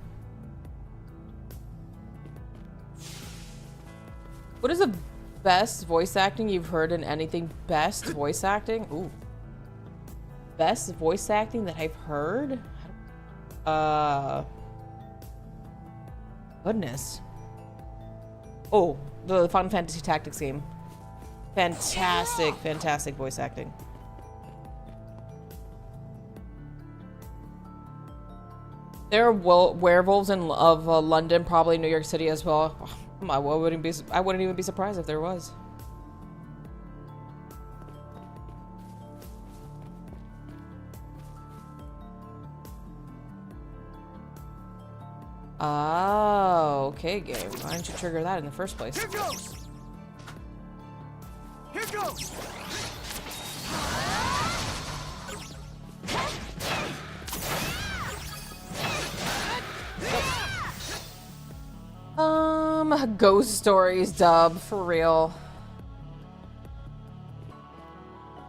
What is a Best voice acting you've heard in anything. Best voice acting? Ooh. Best voice acting that I've heard? Goodness. Oh, the Final Fantasy Tactics game. Fantastic, fantastic voice acting. There are werewolves in London, probably New York City as well. I wouldn't even be surprised if there was. Oh, okay, game. Why didn't you trigger that in the first place? Here goes! Here goes! Ghost Stories dub, for real.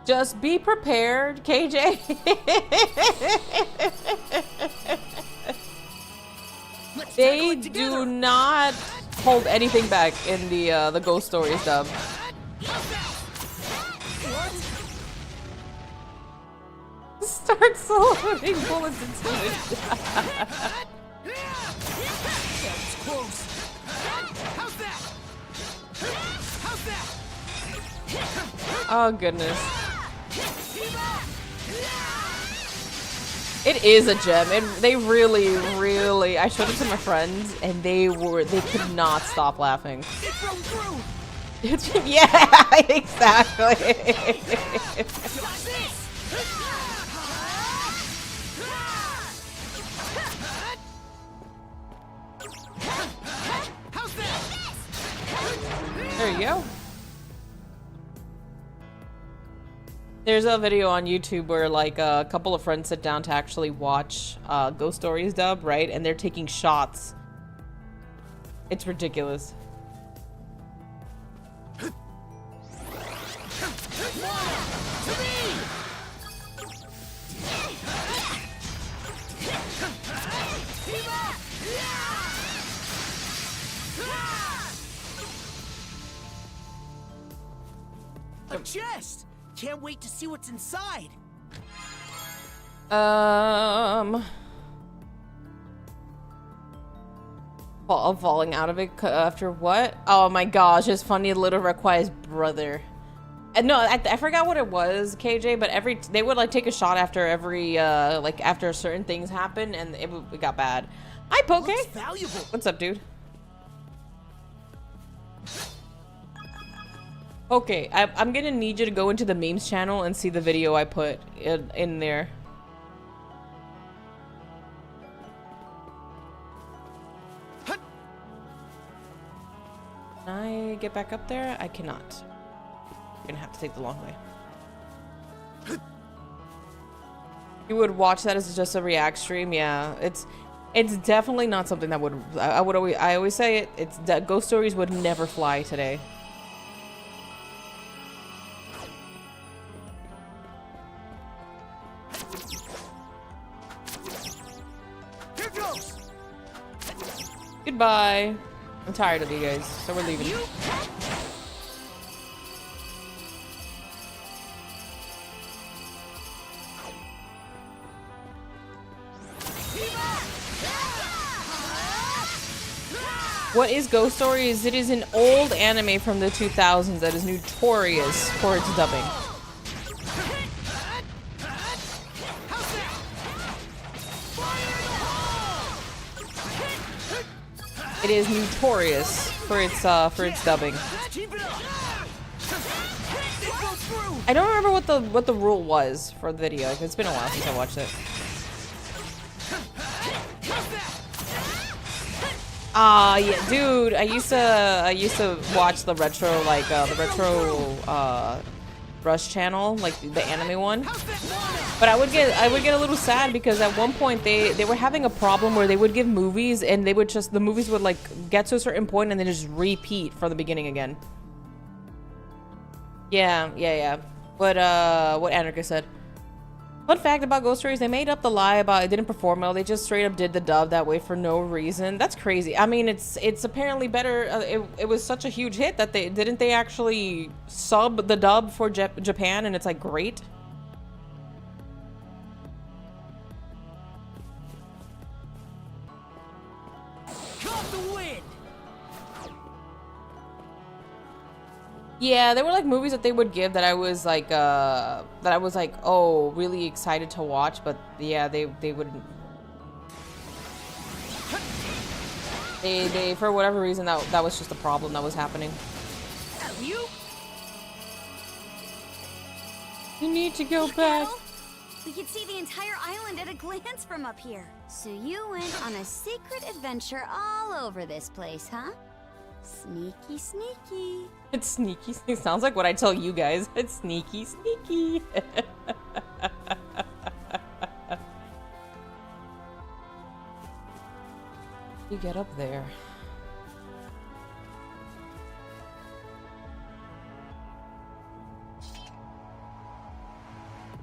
Just be prepared, KJ. They do not hold anything back in the Ghost Stories dub. Start loading bullets into it. Oh goodness. It is a gem. They really I showed it to my friends and they could not stop laughing. Yeah, exactly. There you go. There's a video on YouTube where like a couple of friends sit down to actually watch Ghost Stories dub, right? And they're taking shots. It's ridiculous. A chest! Can't wait to see what's inside. Falling out of it after what? Oh my gosh, his funny little requires brother. And no, I forgot what it was, KJ, but they would like take a shot after every like after certain things happen and it got bad. Hi Poke. What's up, dude? Okay, I'm gonna need you to go into the memes channel and see the video I put in there. Can I get back up there? I cannot. You're gonna have to take the long way. You would watch that as just a react stream? Yeah, it's definitely not something that would I always say it. It's that Ghost Stories would never fly today. Goodbye. I'm tired of you guys, so we're leaving. What is Ghost Stories? It is an old anime from the 2000s that is notorious for its dubbing. It is notorious for its dubbing. I don't remember what the rule was for the video. It's been a while since I watched it. Yeah, dude. I used to watch the retro the retro Rush channel, like the anime one. But I would get a little sad because at one point they were having a problem where they would give movies and they would the movies would like get to a certain point and then just repeat from the beginning again. Yeah. What Anarchist said. Fun fact about Ghost Stories, they made up the lie about it didn't perform well. They just straight up did the dub that way for no reason. That's crazy. I mean, it's apparently better. It was such a huge hit that they actually sub the dub for Japan, and it's like great. Caught the wind. Yeah, there were like movies that they would give that I was like oh, really excited to watch, but yeah, they wouldn't. They for whatever reason that was just a problem that was happening. You need to go back. We could see the entire island at a glance from up here. So you went on a secret adventure all over this place, huh? Sneaky, sneaky. It's sneaky. It sounds like what I tell you guys. It's sneaky, sneaky. You get up there.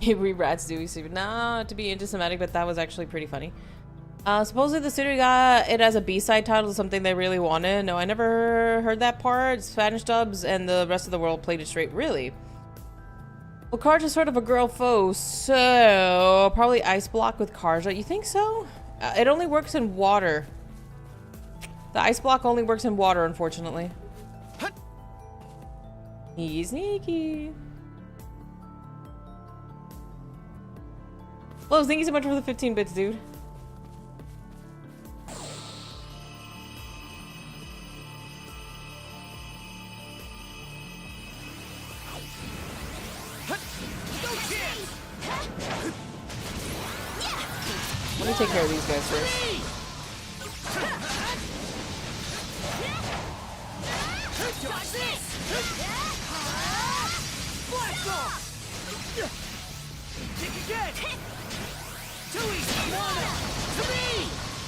Re-rats Dewey Stupid. Not to be anti-Semitic, but that was actually pretty funny. Supposedly the studio got it as a B-side title, something they really wanted. No, I never heard that part. Spanish dubs and the rest of the world played it straight. Really? Well, Karja's sort of a girl foe, so probably Ice Block with Karja. You think so? It only works in water. The Ice Block only works in water, unfortunately. Sneaky, sneaky. Flo, thank you so much for the 15 bits, dude. Let me take care of these guys first.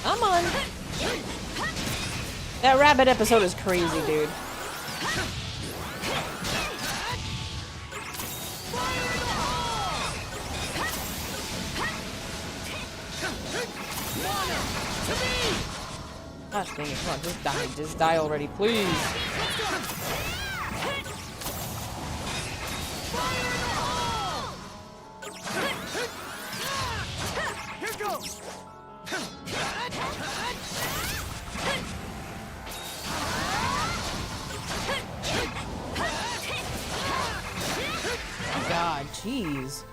Come on. That rabbit episode is crazy, dude. Gosh dang it, come on, just die. Just die already, please. Here goes. God, jeez.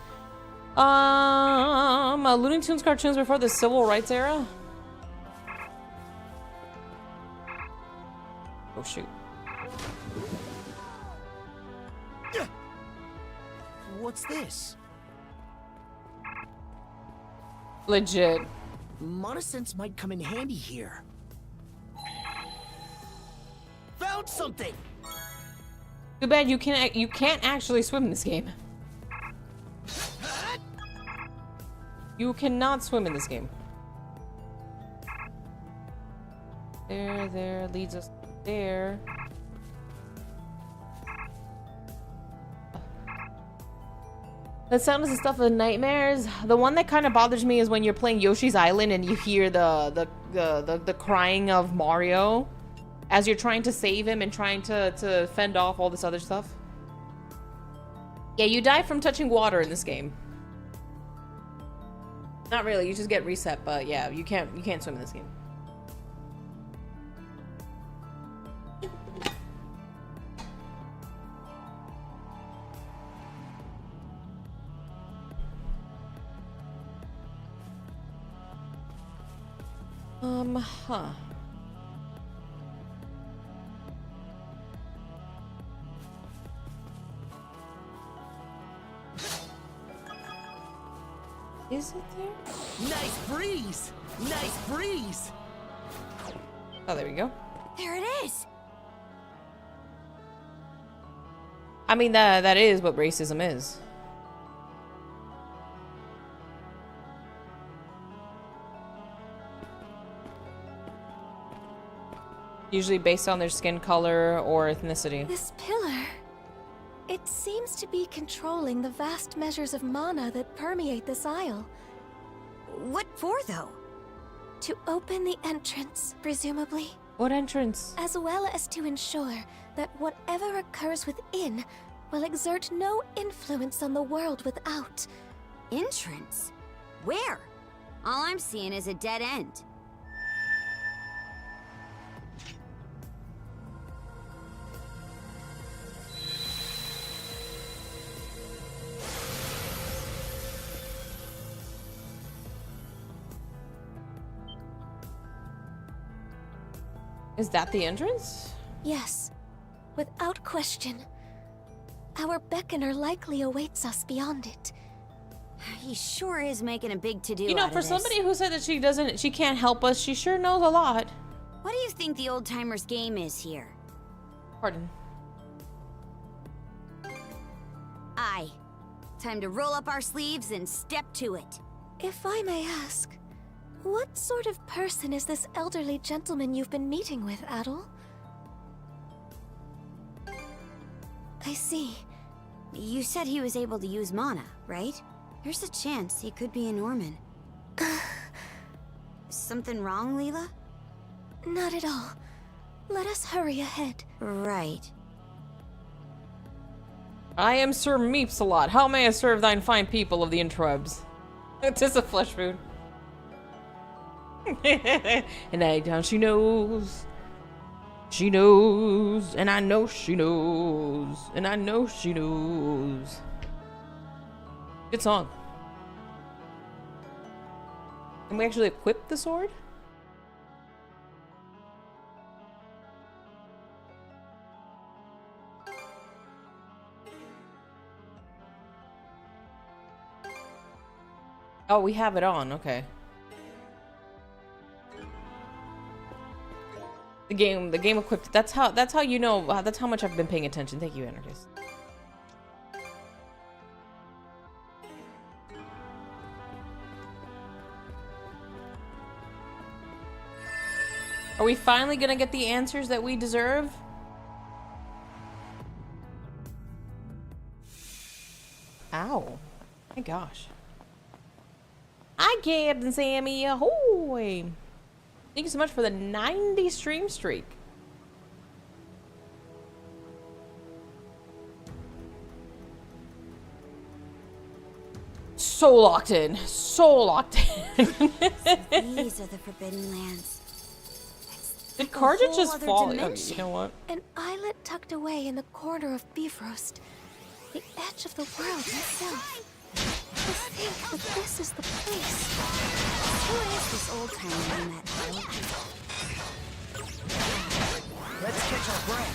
Looney Tunes cartoons before the civil rights era? Oh shoot. What's this? Legit. Monosense might come in handy here. Found something. Too bad you can't actually swim in this game. You cannot swim in this game. There leads us there. That sound is the stuff of nightmares. The one that kind of bothers me is when you're playing Yoshi's Island and you hear the crying of Mario as you're trying to save him and trying to fend off all this other stuff. Yeah, you die from touching water in this game. Not really, you just get reset, but yeah, you can't swim in this game. Huh. Is it there? Nice breeze! Nice breeze! Oh, there we go. There it is! I mean, that is what racism is. Usually based on their skin color or ethnicity. This pillar... It seems to be controlling the vast measures of mana that permeate this isle. What for, though? To open the entrance, presumably. What entrance? As well as to ensure that whatever occurs within will exert no influence on the world without. Entrance? Where? All I'm seeing is a dead end. Is that the entrance? Yes, without question. Our beckoner likely awaits us beyond it. He sure is making a big to-do. You know, for somebody who said that she can't help us, she sure knows a lot. What do you think the old-timers' game is here? Pardon. Aye. Time to roll up our sleeves and step to it. If I may ask, what sort of person is this elderly gentleman you've been meeting with, Adol? I see. You said he was able to use mana, right? There's a chance he could be a Norman. Something wrong, Leela? Not at all. Let us hurry ahead. Right. I am Sir Meepsalot. How may I serve thine fine people of the Intrubs? Tis a flesh food. And I down she knows. She knows. And I know she knows. And I know she knows. Good song. Can we actually equip the sword? Oh, we have it on. Okay. The game equipped. That's how you know. That's how much I've been paying attention. Thank you, Anarchist. Are we finally gonna get the answers that we deserve? Ow. My gosh. Hi, Captain Sammy. Ahoy. Thank you so much for the 90 stream streak. So locked in. So locked in. These are the Forbidden Lands. Did Carja just fall? Dimension. You know what? An islet tucked away in the corner of Bifrost. The edge of the world itself. To think that this is the place. Who is this old timer on that island? Let's catch our breath.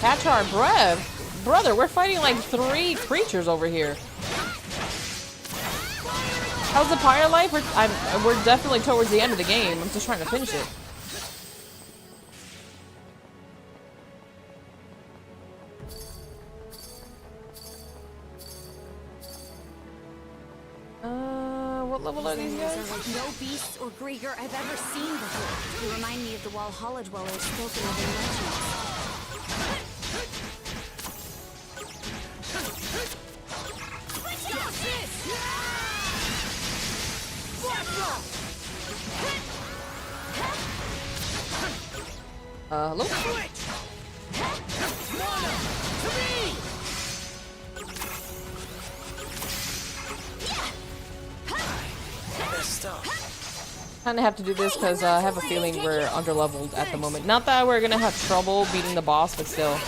Catch our breath? Brother, we're fighting like 3 creatures over here. How's the pirate life? We're definitely towards the end of the game. I'm just trying to finish it. What level are these guys? Are like no beasts or Grieger I've ever seen before. They remind me of the Walhalla dwellers spoken of in legends. Hello? Kind of have to do this because I have a feeling we're underleveled at the moment. Not that we're gonna have trouble beating the boss, but still.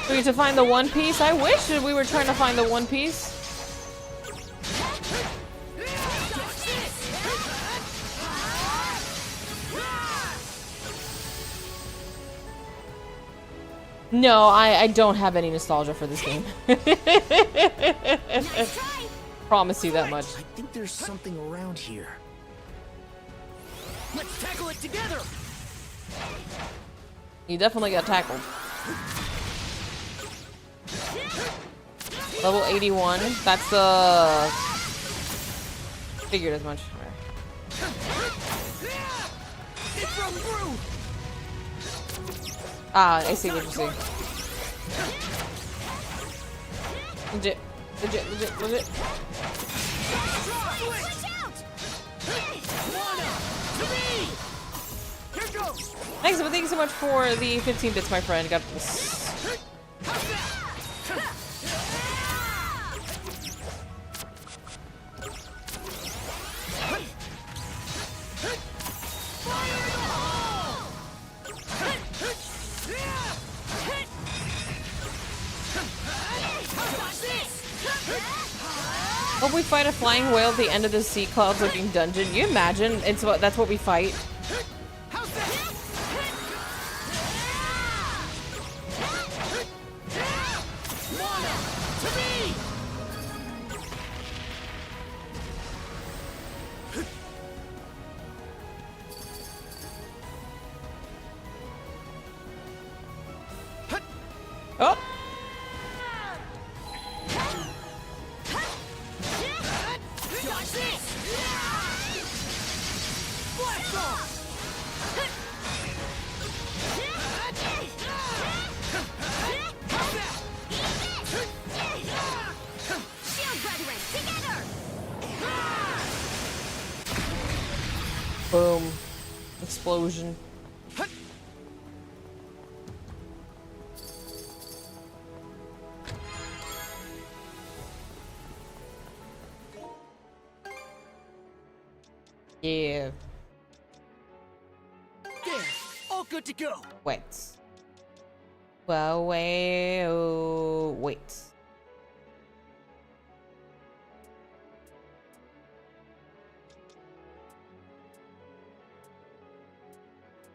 We need to find the One Piece. I wish that we were trying to find the One Piece. No, I don't have any nostalgia for this game. Promise you that much. I think there's something around here. Let's tackle it together. You definitely got tackled. Level 81. That's the... Figured as much. Ah, I see what you see. Legit. Legit, legit, legit. Thanks, but thank you so much for the 15 bits, my friend. Got this. Hope we fight a flying whale at the end of the sea clouds looking dungeon. You imagine? That's what we fight. Oh! Boom. Explosion. Yeah. There, all good to go. Wait. Well, wait. Oh, wait.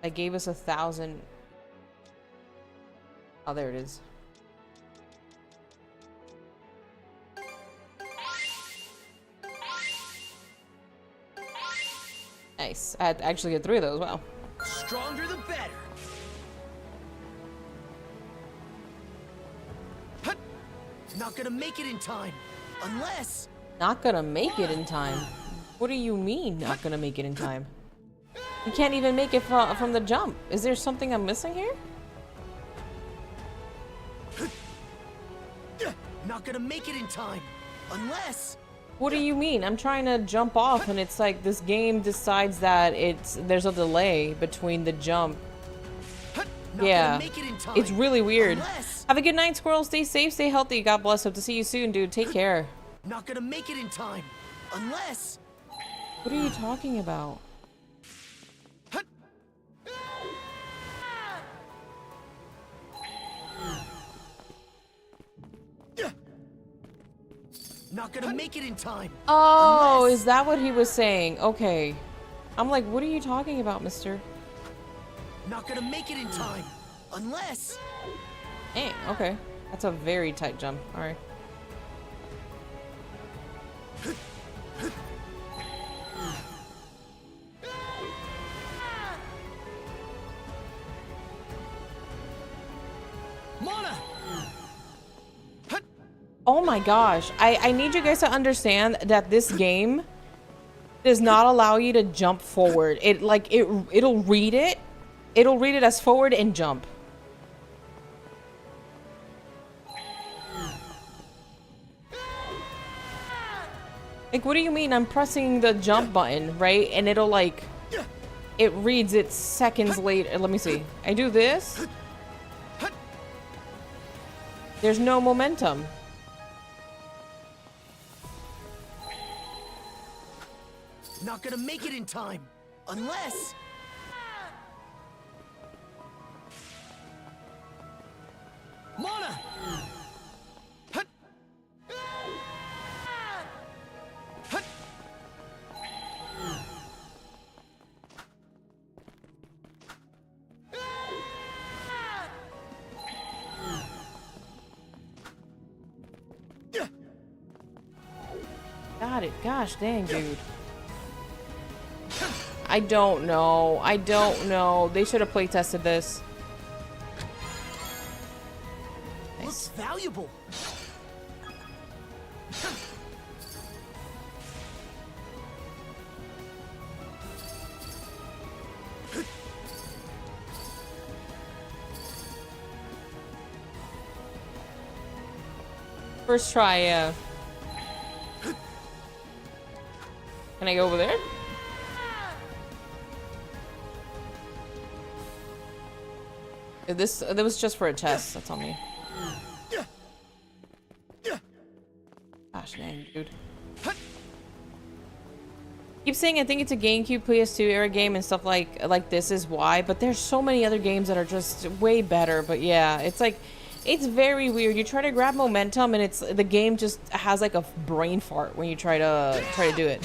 I gave us 1,000. Oh, there it is. Nice. I had to actually get 3 of those. Wow. Stronger the better. Hut. Not gonna make it in time, unless. Not gonna make it in time. What do you mean, not gonna make it in time? You can't even make it from the jump. Is there something I'm missing here? Not gonna make it in time, unless. What do you mean? I'm trying to jump off and it's like this game decides that there's a delay between the jump. Yeah, it's really weird. Have a good night, squirrel. Stay safe, stay healthy. God bless. Hope to see you soon, dude. Take care. Not gonna make it in time, unless. What are you talking about? Not gonna make it in time. Oh, is that what he was saying? Okay. I'm like, what are you talking about, mister? Not gonna make it in time, unless. Dang, okay. That's a very tight jump. Alright. Mana! Oh my gosh. I need you guys to understand that this game does not allow you to jump forward. It'll read it. It'll read it as forward and jump. Like, what do you mean? I'm pressing the jump button, right? And it'll like, it reads it seconds later. Let me see. I do this. There's no momentum. Not gonna make it in time, unless. Mana! Hut. Hut. Got it. Gosh dang, dude. I don't know. I don't know. They should have play tested this. Okay. Looks valuable. First try, yeah. Can I go over there? That was just for a test, that's on me. Gosh dang, dude. Keep saying I think it's a GameCube PS2 era game and stuff like this is why, but there's so many other games that are just way better. But yeah, it's like, it's very weird. You try to grab momentum and the game just has like a brain fart when you try to do it.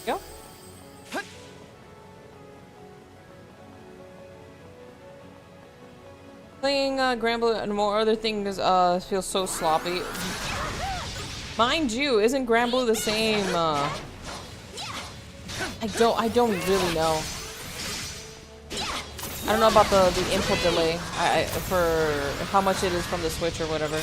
Go. Playing Granblue and more other things feels so sloppy. Mind you, isn't Granblue the same? I don't really know. I don't know about the input delay. For how much it is from the Switch or whatever.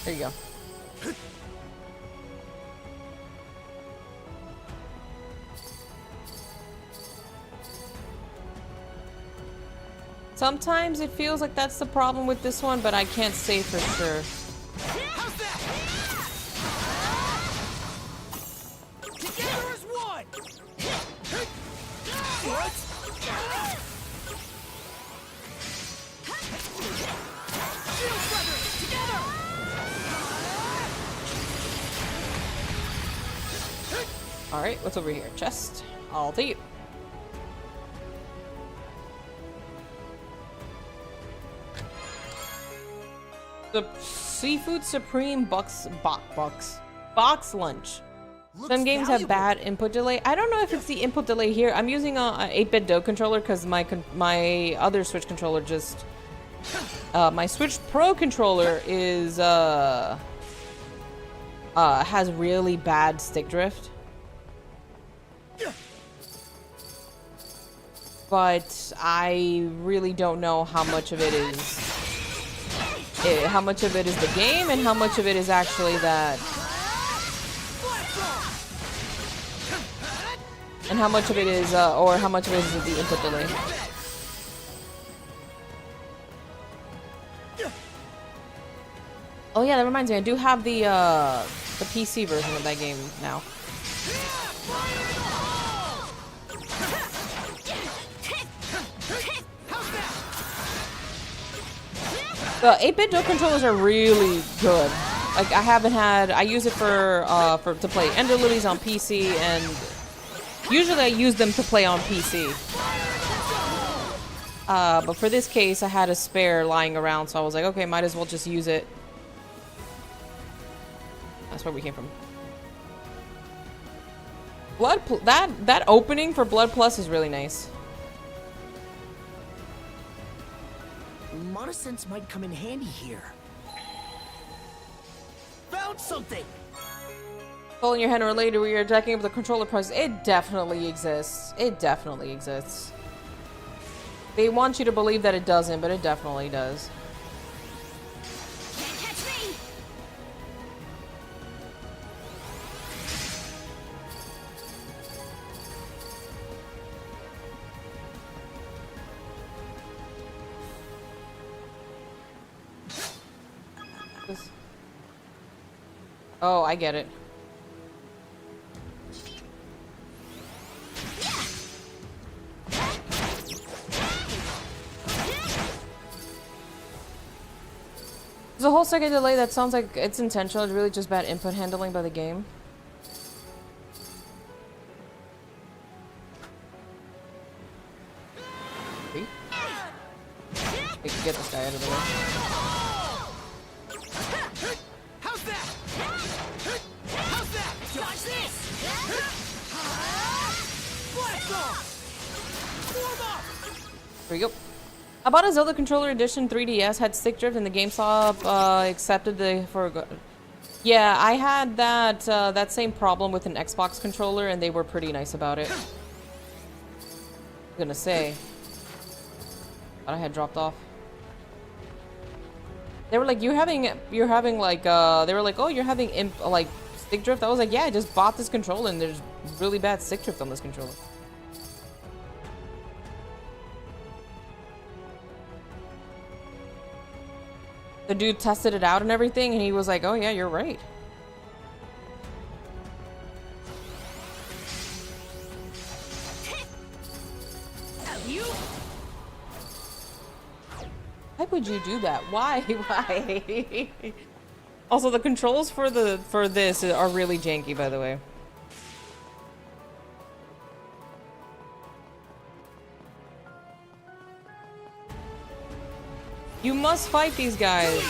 There you go. Sometimes it feels like that's the problem with this one, but I can't say for sure. Together as one. All right, what's over here? Chest. I'll take it. The Seafood Supreme box lunch. Some games have bad input delay. I don't know if it's the input delay here. I'm using a 8-bit Do controller because my other Switch controller just my Switch Pro controller is has really bad stick drift. But I really don't know how much of it is the game and how much of it is actually that, and how much of it is or how much of it is the input delay. Oh yeah, that reminds me, I do have the PC version of that game now. The 8-bit Do controllers are really good. Like I use it to play Ender Lilies on PC, and usually I use them to play on PC. But for this case, I had a spare lying around, so I was like, okay, might as well just use it. That's where we came from. That opening for Blood Plus is really nice. Monosense might come in handy here. Found something! Holding your hand related where you're attacking with the controller press. It definitely exists. It definitely exists. They want you to believe that it doesn't, but it definitely does. Can't catch me! Oh, I get it. There's a whole second delay that sounds like it's intentional. It's really just bad input handling by the game. See? We can get this guy out of the way. How's that? How's that? Dodge this! There we go. I bought a Zelda Controller Edition 3DS, had stick drift, and the GameStop accepted the Yeah, I had that that same problem with an Xbox controller, and they were pretty nice about it. I'm gonna say, thought I had dropped off. They were like, you're having like they were like, oh, you're having like stick drift. I was like, yeah, I just bought this controller, and there's really bad stick drift on this controller. The dude tested it out and everything, and he was like, oh yeah, you're right. Why would you do that? Why? Why? Also, the controls for this are really janky, by the way. You must fight these guys.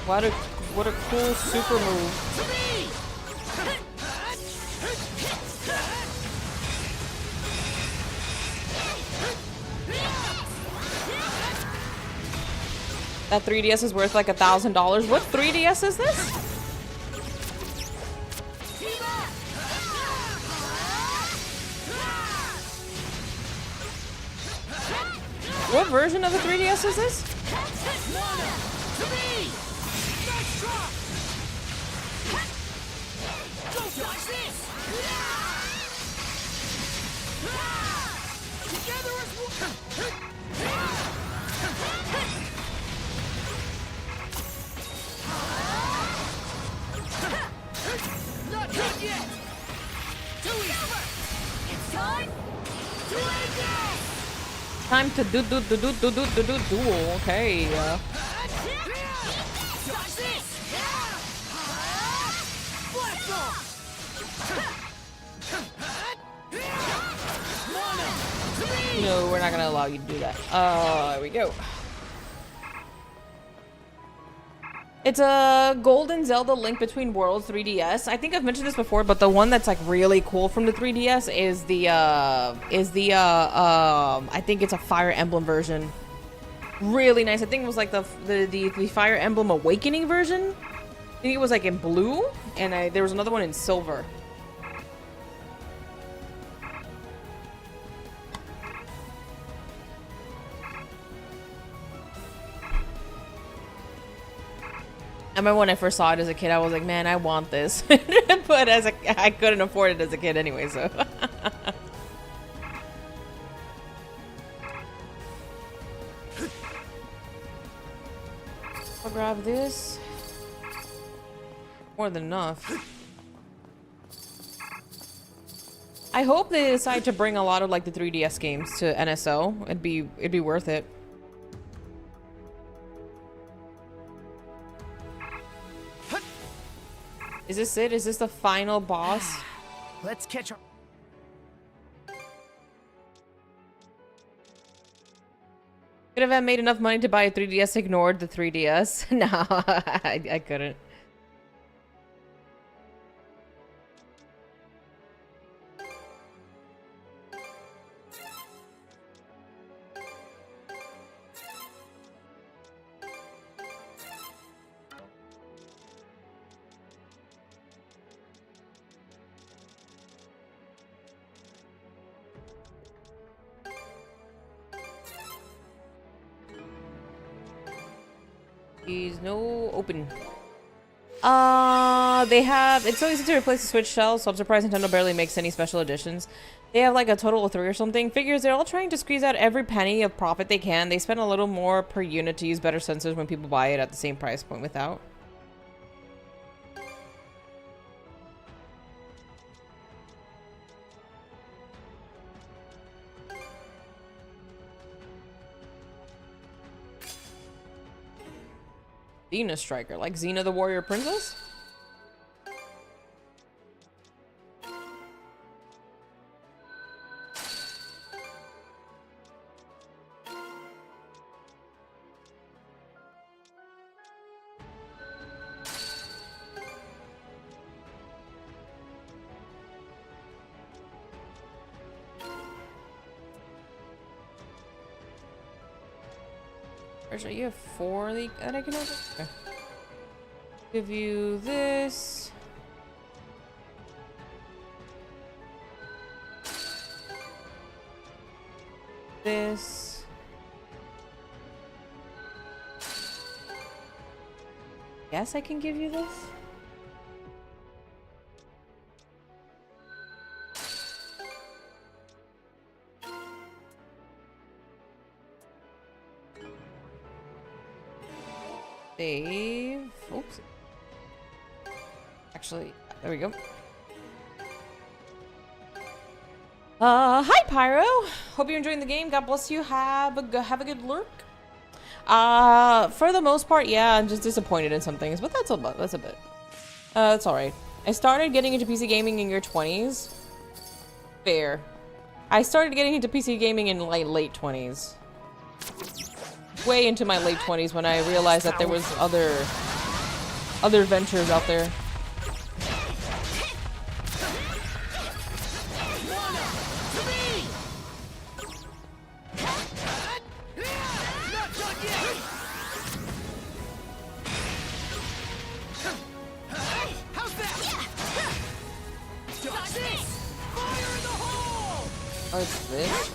What a cool super move. That 3DS is worth like $1,000. What 3DS is this? What version of the 3DS is this? Not done yet. It's time to end this. Time to do. Okay. No, we're not gonna allow you to do that. There we go. It's a Golden Zelda Link Between Worlds 3DS. I think I've mentioned this before, but the one that's like really cool from the 3DS is the I think it's a Fire Emblem version. Really nice. I think it was like the Fire Emblem Awakening version. I think it was like in blue, and there was another one in silver. I remember when I first saw it as a kid, I was like, man, I want this. But I couldn't afford it as a kid anyway, so. I'll grab this. More than enough. I hope they decide to bring a lot of like the 3DS games to NSO. It'd be worth it. Is this it? Is this the final boss? Let's catch our... Could have made enough money to buy a 3DS, ignored the 3DS. No, I couldn't. Please, no open. They have, it's so easy to replace the Switch shell, so I'm surprised Nintendo barely makes any special editions. They have like a total of 3 or something. Figures they're all trying to squeeze out every penny of profit they can. They spend a little more per unit to use better sensors when people buy it at the same price point without. Xena Striker, like Xena the Warrior Princess? Actually, you have 4 that I can open? Okay. Give you this. This. Yes, I can give you this. Save. Oops. Actually, there we go. Hi Pyro. Hope you're enjoying the game. God bless you. Have a good lurk. For the most part, yeah, I'm just disappointed in some things, but that's a bit. That's all right. I started getting into PC gaming in your 20s. Fair. I started getting into PC gaming in like late 20s. Way into my late 20s when I realized that there was other ventures out there. Oh, it's this?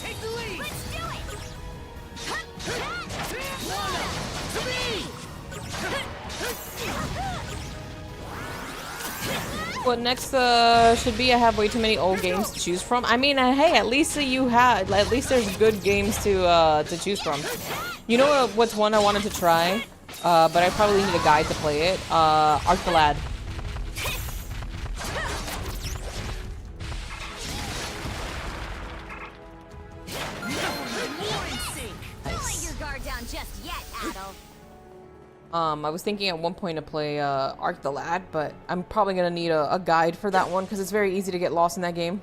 Take the lead! Let's do it! What next should be? I have way too many old games to choose from. I mean, hey, at least there's good games to choose from. You know what's one I wanted to try, but I probably need a guide to play it. Arc the Lad. I was thinking at one point to play Arc the Lad, but I'm probably gonna need a guide for that one because it's very easy to get lost in that game.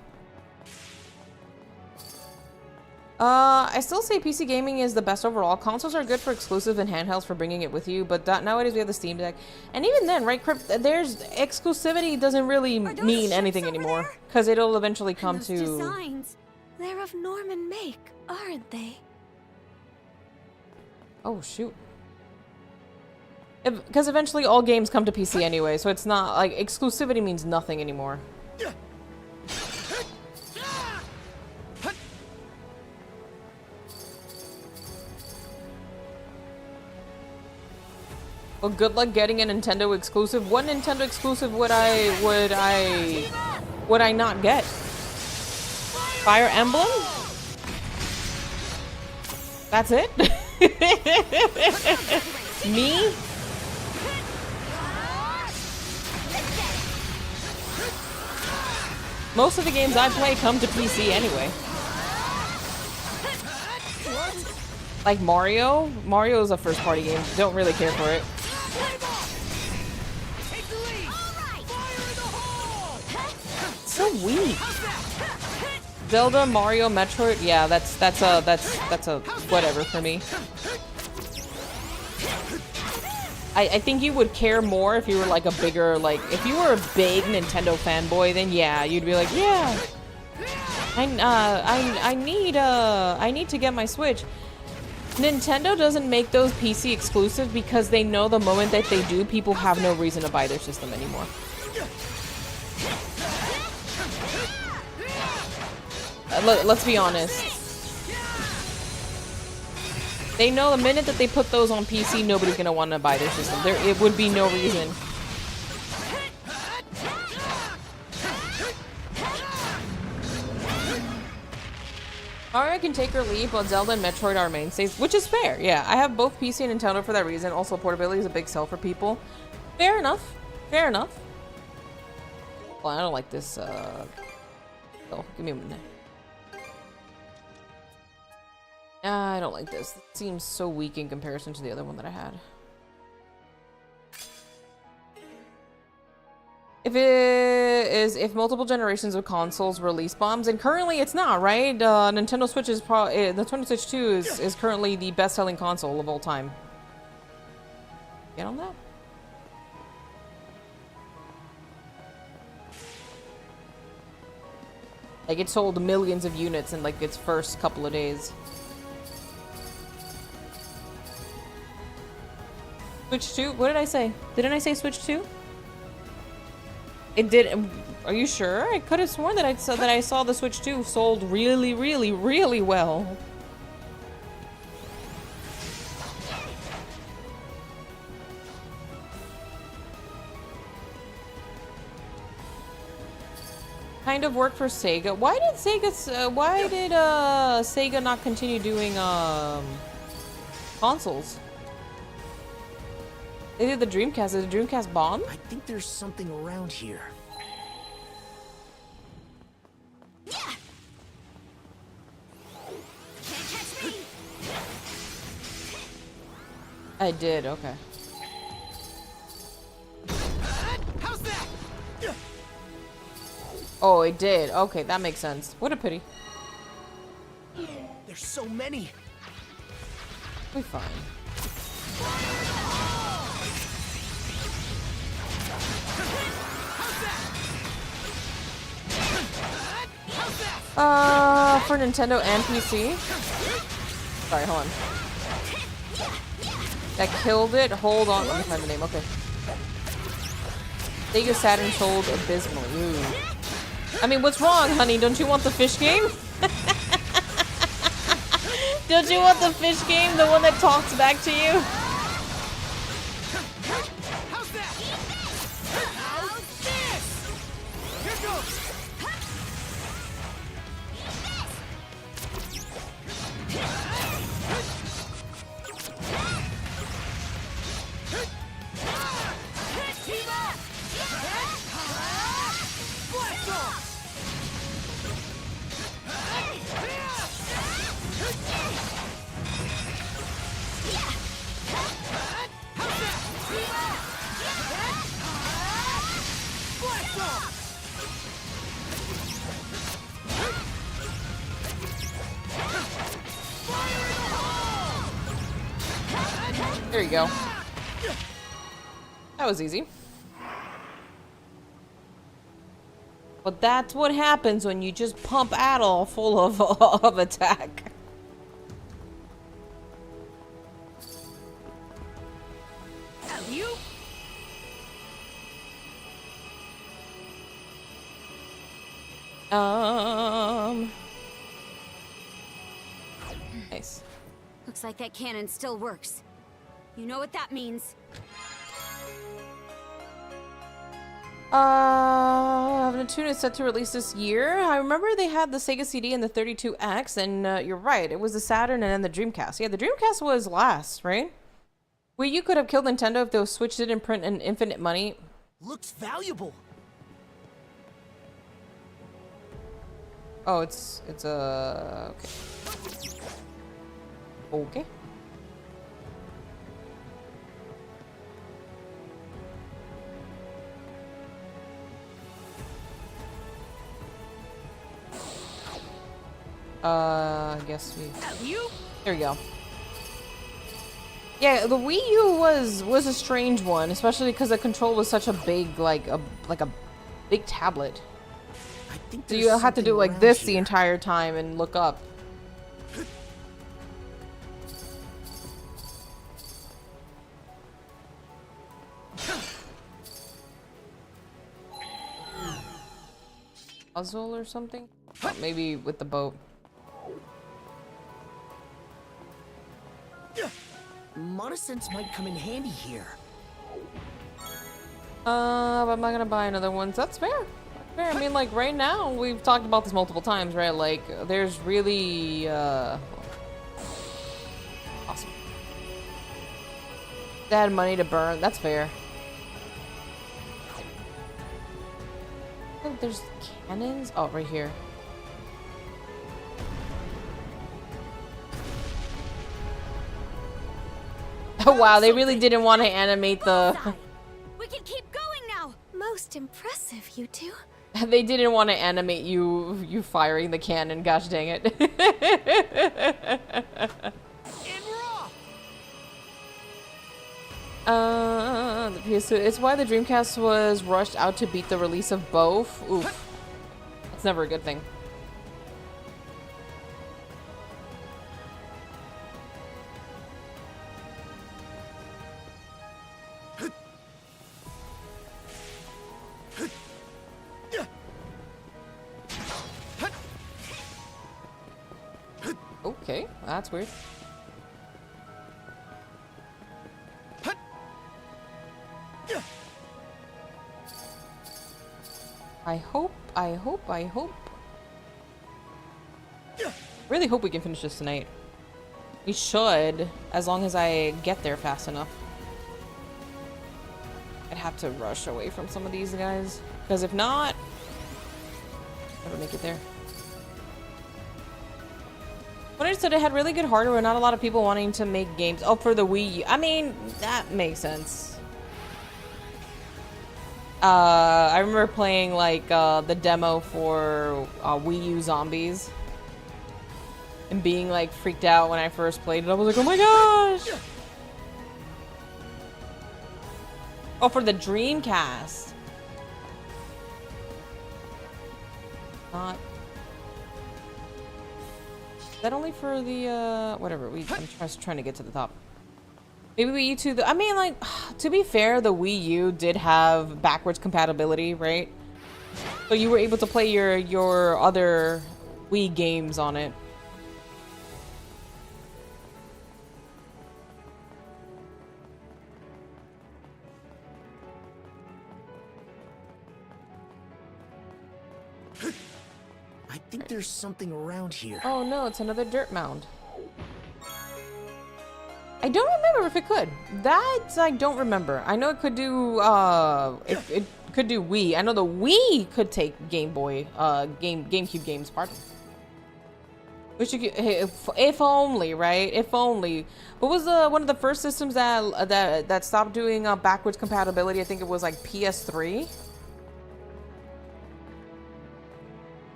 I still say PC gaming is the best overall. Consoles are good for exclusive and handhelds for bringing it with you, but nowadays we have the Steam Deck. And even then, right, there's exclusivity doesn't really mean anything anymore because it'll eventually come to... Designs, they're of Norman make, aren't they? Oh, shoot. Because eventually all games come to PC anyway, so it's not like exclusivity means nothing anymore. Well, good luck getting a Nintendo exclusive. What Nintendo exclusive would I not get? Fire Emblem? That's it? Me? Most of the games I play come to PC anyway. Like Mario? Mario is a first party game. Don't really care for it. So weak. Zelda, Mario, Metroid, yeah, that's a whatever for me. I think you would care more if you were like a bigger, like, if you were a big Nintendo fanboy, then yeah, you'd be like, yeah, I need to get my Switch. Nintendo doesn't make those PC exclusive because they know the moment that they do, people have no reason to buy their system anymore. Let's be honest. They know the minute that they put those on PC, nobody's gonna want to buy their system. It would be no reason. Mario can take or leave, but Zelda and Metroid are mainstays, which is fair. Yeah, I have both PC and Nintendo for that reason. Also, portability is a big sell for people. Fair enough. Fair enough. Well, I don't like this. Oh, give me a minute. I don't like this. It seems so weak in comparison to the other one that I had. If is if multiple generations of consoles release bombs, and currently it's not, right? Nintendo Switch is the Nintendo Switch 2 is currently the best-selling console of all time. Get on that? Like, it sold millions of units in, like, its first couple of days. Switch 2? What did I say? Didn't I say Switch 2? It did. Are you sure? I could have sworn that I saw the Switch 2 sold really, really, really well. Kind of worked for Sega. Why did Sega not continue doing consoles? They did the Dreamcast. Did the Dreamcast bomb? I think there's something around here. I did, okay. How's that? Oh, it did. Okay, that makes sense. What a pity. There's so many. We're fine. For Nintendo and PC. Sorry, hold on. That killed it. Hold on. Let me find the name. Okay. Sega Saturn sold abysmally. Ooh. I mean, what's wrong, honey? Don't you want the fish game? Don't you want the fish game? The one that talks back to you? How's that? How's this? Here goes. There you go. That was easy. But that's what happens when you just pump Adol full of attack. You? Nice. Looks like that cannon still works. You know what that means. The tune is set to release this year. I remember they had the Sega CD and the 32X, and you're right, it was the Saturn and then the Dreamcast. Yeah, the Dreamcast was last, right? Well, you could have killed Nintendo if those Switch didn't print an infinite money. Looks valuable. Oh, it's okay. Okay. I guess we... There we go. Yeah, the Wii U was a strange one, especially because the control was such a big, like a big tablet. I think so you have to do like this the entire time and look up. Puzzle or something? Oh, maybe with the boat. Monosense might come in handy here. But I'm not gonna buy another one, so that's fair. Fair. I mean, like, right now, we've talked about this multiple times, right? Like, there's really, awesome. They had money to burn, that's fair. Oh, there's cannons? Oh, right here. Oh wow, they really didn't want to animate the... We can keep going now. Most impressive, you two. They didn't want to animate you firing the cannon, gosh dang it. The PS2, it's why the Dreamcast was rushed out to beat the release of both. Oof. That's never a good thing. Okay, that's weird. I hope. Really hope we can finish this tonight. We should, as long as I get there fast enough. I'd have to rush away from some of these guys, because if not, I'll never make it there. When I said it had really good hardware, not a lot of people wanting to make games. Oh, for the Wii U. I mean, that makes sense. I remember playing like the demo for Wii U Zombies and being like freaked out when I first played it. I was like, oh my gosh! Oh, for the Dreamcast. Not. Is that only for the whatever? I'm just trying to get to the top. Maybe Wii U 2. I mean, like, to be fair, the Wii U did have backwards compatibility, right? So you were able to play your other Wii games on it. I think there's something around here. Oh no, it's another dirt mound. I don't remember if it could. That I don't remember. I know it could do it could do Wii. I know the Wii could take Game Boy GameCube games, pardon. Which you could, if only, right? If only. What was one of the first systems that stopped doing backwards compatibility? I think it was like PS3.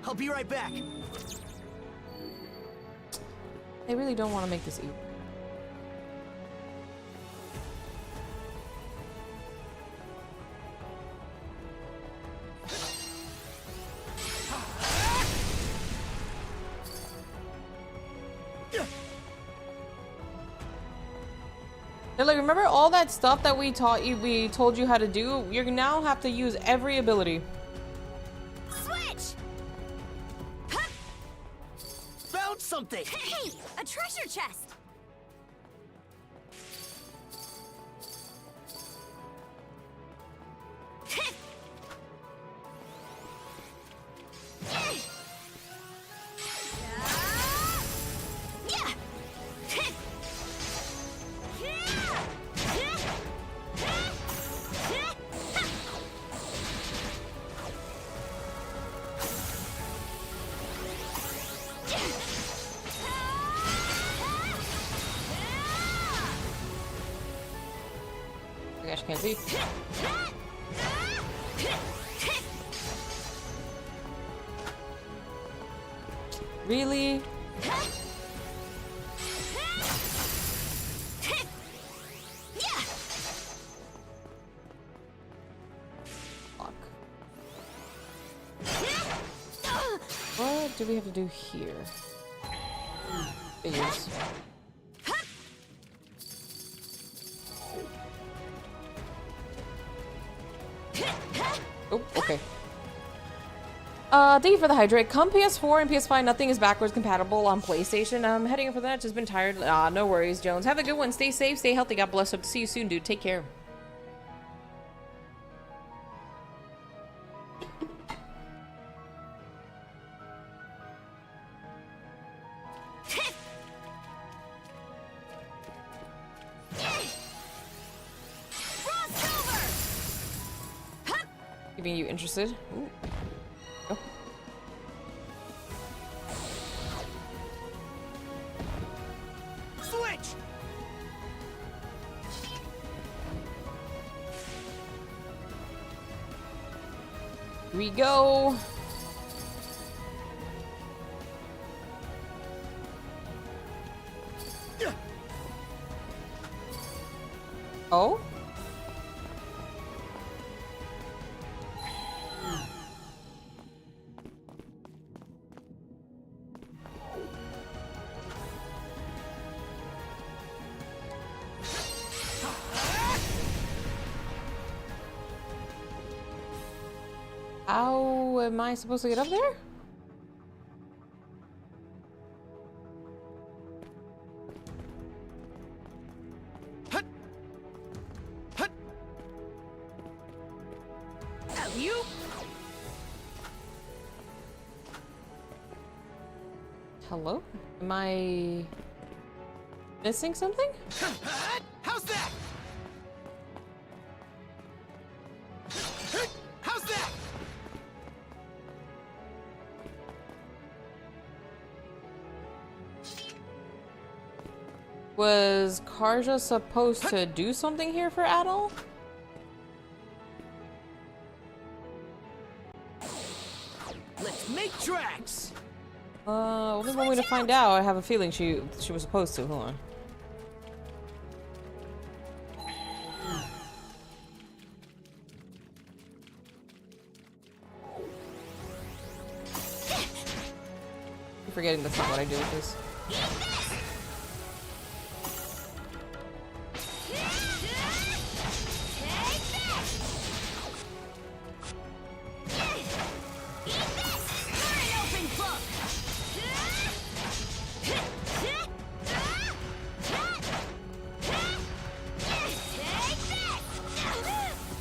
I'll be right back. They really don't want to make this easy. They're like, remember all that stuff that we told you how to do? You now have to use every ability. Switch! Found something! Hey! A treasure chest! Gosh, can't see. Really? Fuck. What do we have to do here? Figures. Oh, okay. Thank you for the hydrate. Come PS4 and PS5, nothing is backwards compatible on PlayStation. I'm heading in for that. Just been tired. No worries, Jones. Have a good one. Stay safe, stay healthy. God bless. Hope to see you soon, dude. Take care. Keeping you interested. Ooh. Oh. Switch! Here we go. Oh? How am I supposed to get up there? You? Hello? Am I missing something? How's that? How's that? Was Karja supposed to do something here for Adol? Let's make tracks. Only one way to find out. I have a feeling she was supposed to. Hold on. I'm forgetting that's not what I do with this.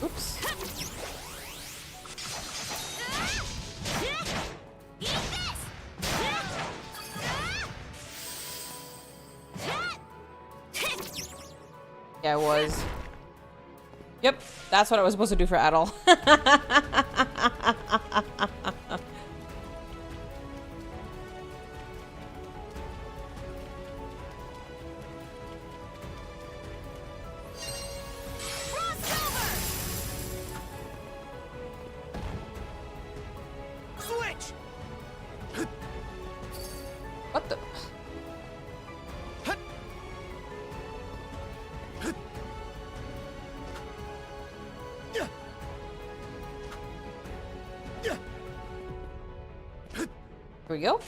Oops. Yeah, I was. Yep, that's what I was supposed to do for Adol. Switch. What the? Here we go.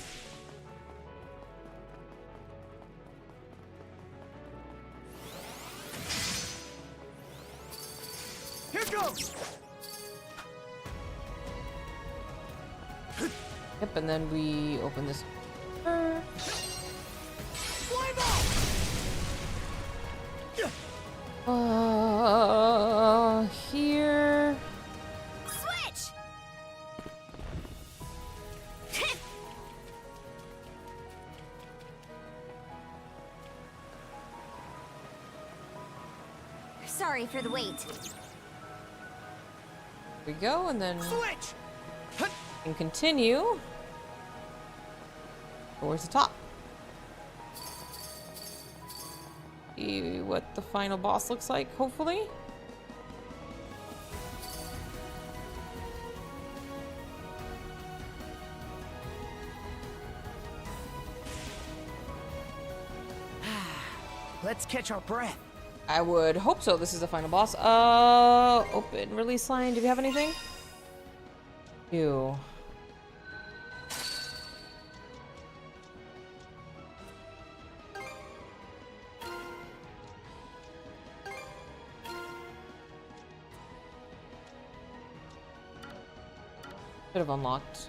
Here goes. Yep, and then we open this. Here. Switch! Sorry for the wait. Here we go, and then Switch. and continue towards the top. See what the final boss looks like, hopefully. Let's catch our breath. I would hope so. This is the final boss. Open release line. Do we have anything? Ew. Should have unlocked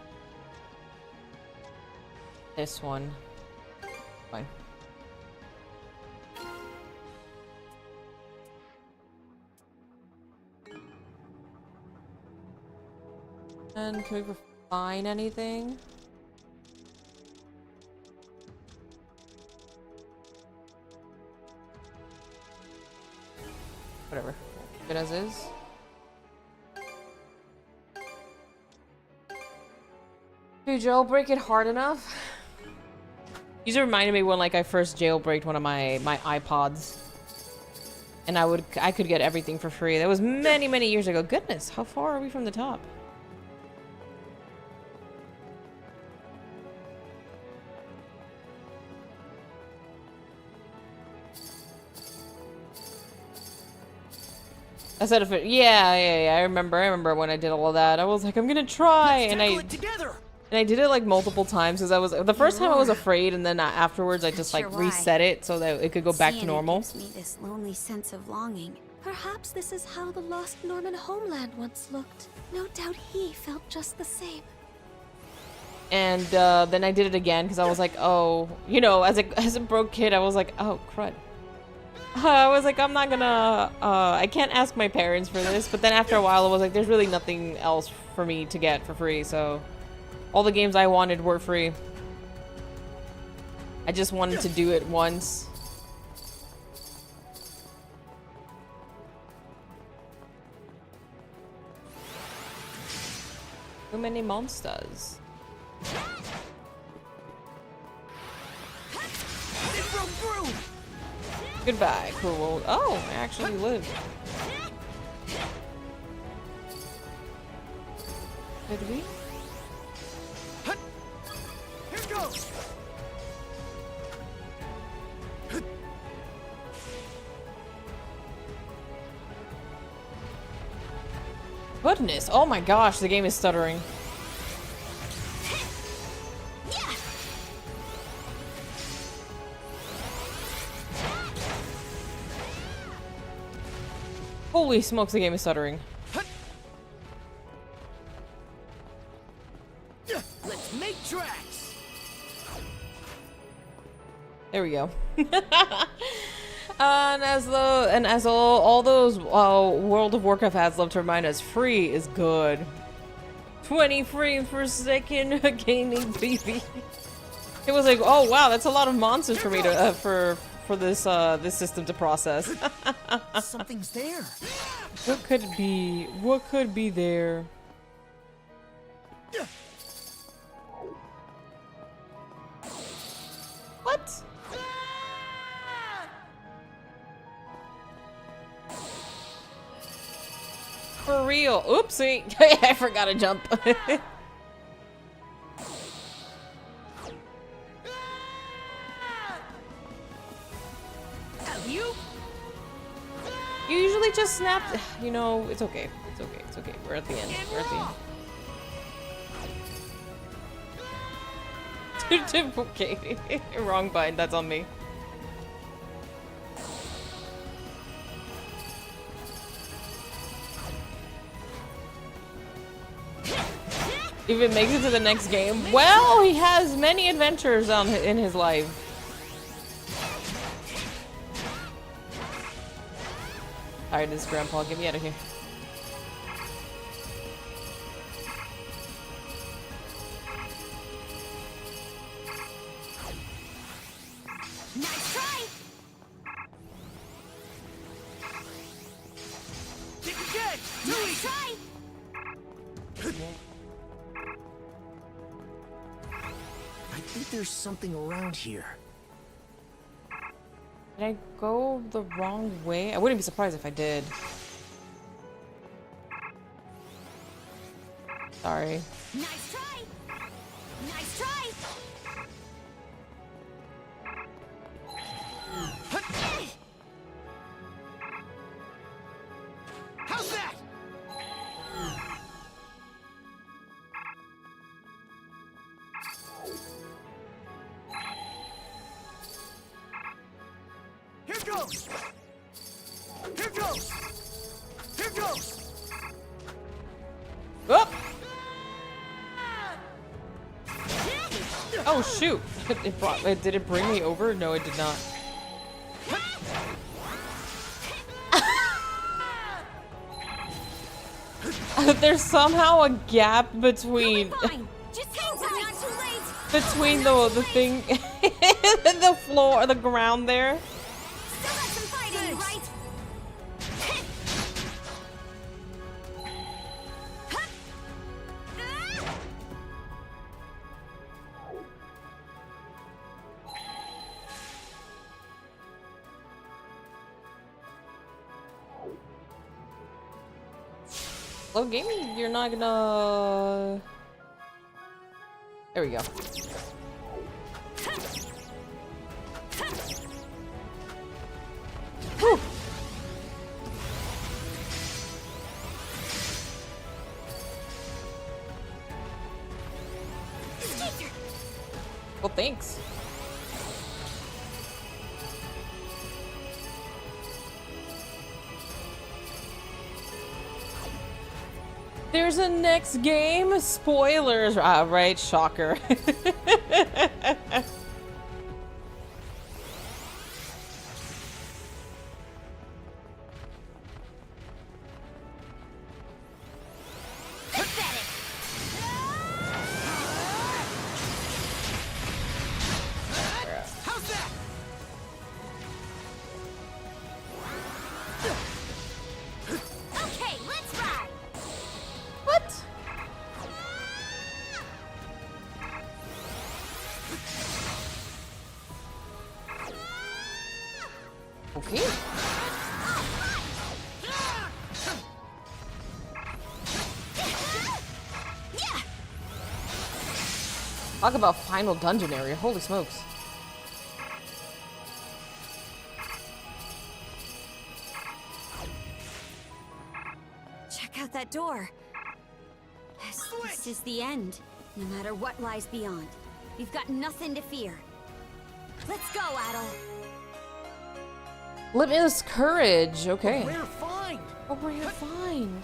this one. Fine. And can we refine anything? Whatever. Good as is. Do jailbreak it hard enough? These reminded me when like I first jailbreaked one of my iPods. And I could get everything for free. That was many years ago. Goodness, how far are we from the top? I said if it, yeah. I remember when I did all of that. I was like, I'm gonna try, and I did it like multiple times because I was the first time I was afraid, and then afterwards I just like reset it so that it could go back to normal. Gives me this lonely sense of longing. Perhaps this is how the lost Norman homeland once looked. No doubt he felt just the same. And then I did it again because I was like, oh, you know, as a broke kid, I was like, oh crud. I was like, I'm not gonna, I can't ask my parents for this. But then after a while, I was like, there's really nothing else for me to get for free. So all the games I wanted were free. I just wanted to do it once. Too many monsters. Goodbye, cruel. Oh, I actually lived. Did we? Here goes. Goodness, oh my gosh, the game is stuttering. Holy smokes, the game is stuttering. Let's make tracks. There we go. And as all those World of Warcraft ads love to remind us, free is good. 20 frames per second gaming baby. It was like, oh wow, that's a lot of monsters for me to for this this system to process. Something's there. What could it be? What could be there? What? For real. Oopsie. I forgot to jump. You usually just snap. You know, it's okay. It's okay. It's okay. We're at the end. We're at the end. Okay. Wrong button. That's on me. If it makes it to the next game, well, he has many adventures in his life. Alright, this grandpa, get me out of here. Nice try. Think again. Nice try. I think there's something around here. Did I go the wrong way? I wouldn't be surprised if I did. Sorry. Nice try. Nice try. How's that? Here goes! Here goes! Here goes! Whoop! Oh shoot! Did it bring me over? No, it did not. There's somehow a gap between between the thing the floor, the ground there. Slow gaming, you're not gonna... There we go. Whew. thanks. There's a next game. Spoilers. Ah, right. Shocker. Okay. Talk about final dungeon area. Holy smokes. Check out that door. This is the end. No matter what lies beyond. You've got nothing to fear. Let's go, Adel. Limitless courage. Okay. A rare find. A rare find.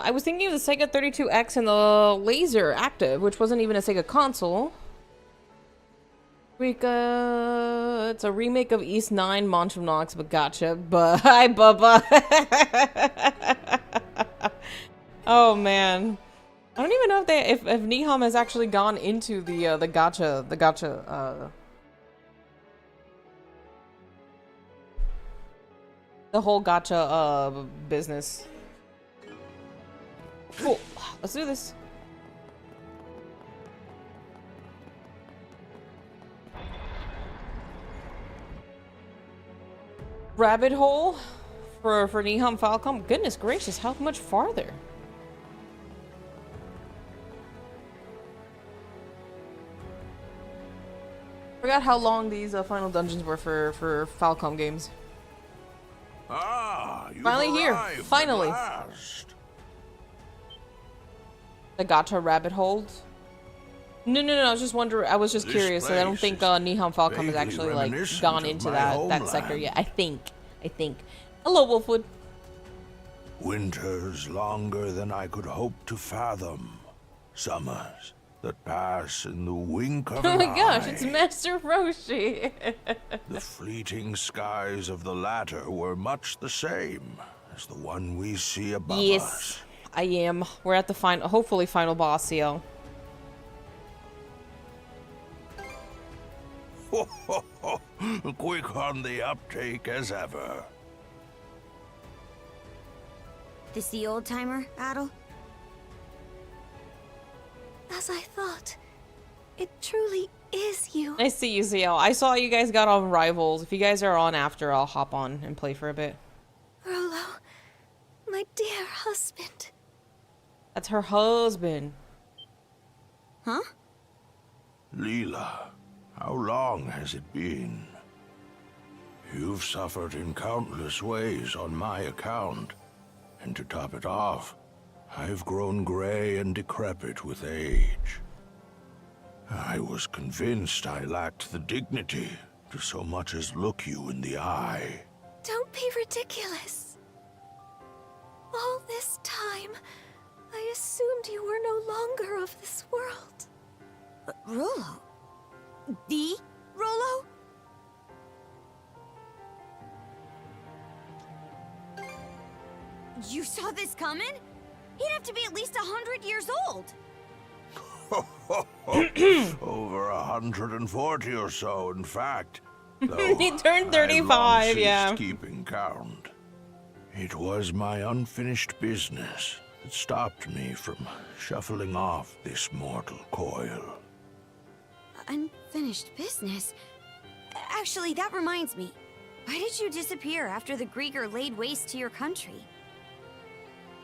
I was thinking of the Sega 32X and the laser active, which wasn't even a Sega console. It's a remake of East 9 Montronox, but gotcha. Bye, Bubba. Oh man, I don't even know if Niham has actually gone into the gacha the whole gacha business. Cool. Let's do this. Rabbit hole for Niham Falcom. Goodness gracious, how much farther? Forgot how long these final dungeons were for Falcom games. Ah, you Finally here. Finally. The gacha rabbit hole. No, I was just wondering. I was just curious. I don't think Niham Falcom has actually like gone into that sector yet. I think. Hello, Wolfwood. Winters longer than I could hope to fathom. Summers that pass in the wink of an eye. Oh my gosh, it's Master Roshi. The fleeting skies of the latter were much the same as the one we see above us. Yes, I am. We're at the final, hopefully final boss, CL. Quick on the uptake as ever. This the old timer, Adel? As I thought, it truly is you. Nice to you, CL. I saw you guys got on Rivals. If you guys are on after, I'll hop on and play for a bit. Rollo, my dear husband. That's her husband. Huh? Leela, how long has it been? You've suffered in countless ways on my account. And to top it off, I've grown gray and decrepit with age. I was convinced I lacked the dignity to so much as look you in the eye. Don't be ridiculous. All this time, I assumed you were no longer of this world. Rollo? The Rollo? You saw this coming? He'd have to be at least 100 years old. Over 140 or so, in fact. He turned 35, yeah. Keeping count. It was my unfinished business that stopped me from shuffling off this mortal coil. Unfinished business? Actually, that reminds me. Why did you disappear after the Grieger laid waste to your country?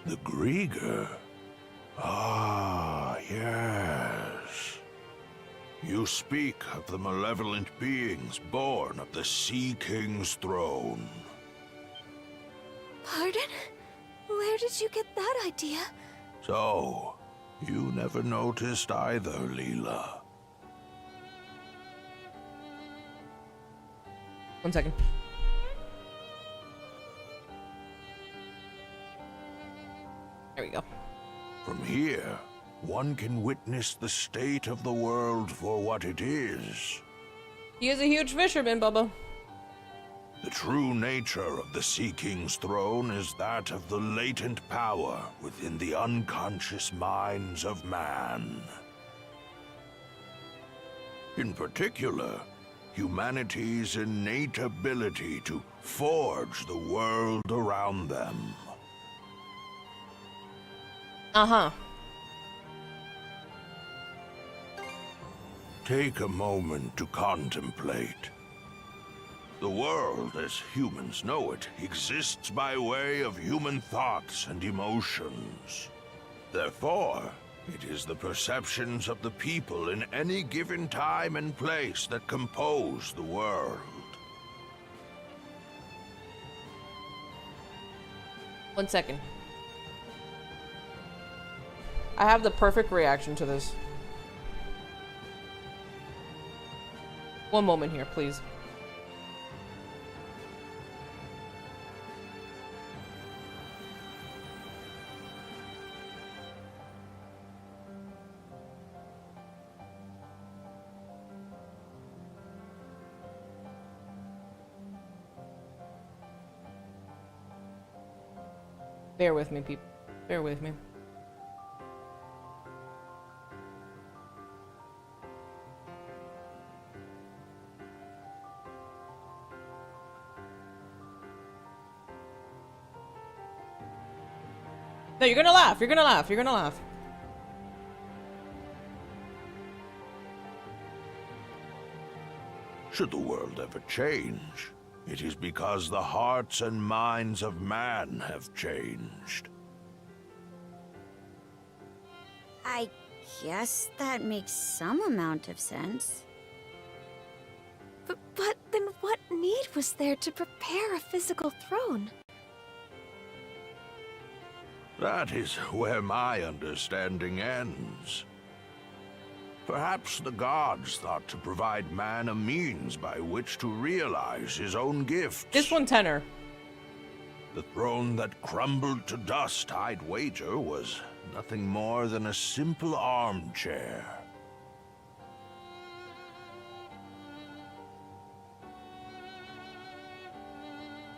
The Grieger? Ah, yes. You speak of the malevolent beings born of the Sea King's throne. Pardon? Where did you get that idea? So, you never noticed either, Leela. 1 second. There we go. From here, one can witness the state of the world for what it is. He is a huge fisherman, Bubba. The true nature of the Sea King's throne is that of the latent power within the unconscious minds of man. In particular, humanity's innate ability to forge the world around them. Uh-huh. Take a moment to contemplate. The world, as humans know it, exists by way of human thoughts and emotions. Therefore, it is the perceptions of the people in any given time and place that compose the world. 1 second. I have the perfect reaction to this. 1 moment here, please. Bear with me, people. Bear with me. No, you're gonna laugh. You're gonna laugh. You're gonna laugh. Should the world ever change, it is because the hearts and minds of man have changed. I guess that makes some amount of sense. But then what need was there to prepare a physical throne? That is where my understanding ends. Perhaps the gods thought to provide man a means by which to realize his own gifts. This one tenor. The throne that crumbled to dust, I'd wager, was nothing more than a simple armchair.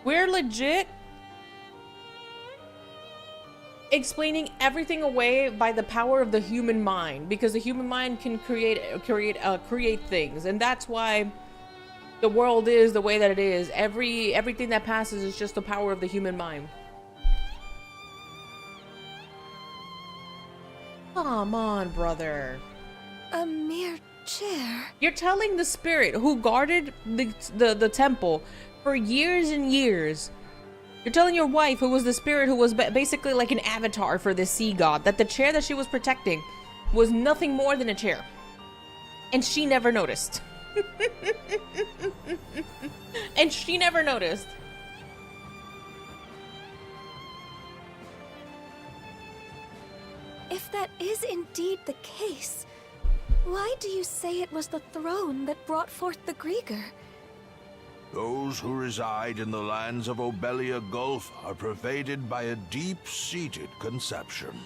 We're legit explaining everything away by the power of the human mind, because the human mind can create things, and that's why the world is the way that it is. Everything that passes is just the power of the human mind. Come on, brother. A mere chair. You're telling the spirit who guarded the temple for years and years. You're telling your wife, who was the spirit who was basically like an avatar for this sea god, that the chair that she was protecting was nothing more than a chair. And she never noticed. And she never noticed. If that is indeed the case, why do you say it was the throne that brought forth the Grieger? Those who reside in the lands of Obelia Gulf are pervaded by a deep-seated conception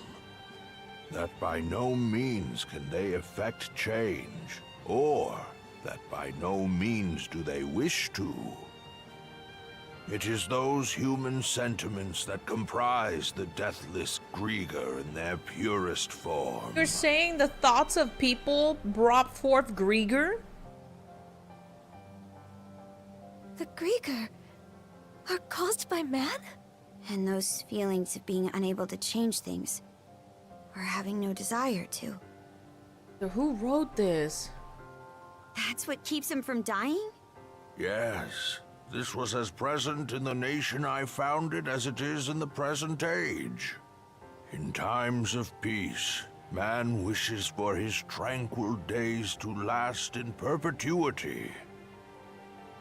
that by no means can they effect change, or that by no means do they wish to. It is those human sentiments that comprise the deathless Grieger in their purest form. You're saying the thoughts of people brought forth Grieger? The Grieger are caused by man? And those feelings of being unable to change things, or having no desire to. So who wrote this? That's what keeps him from dying? Yes, this was as present in the nation I founded as it is in the present age. In times of peace, man wishes for his tranquil days to last in perpetuity.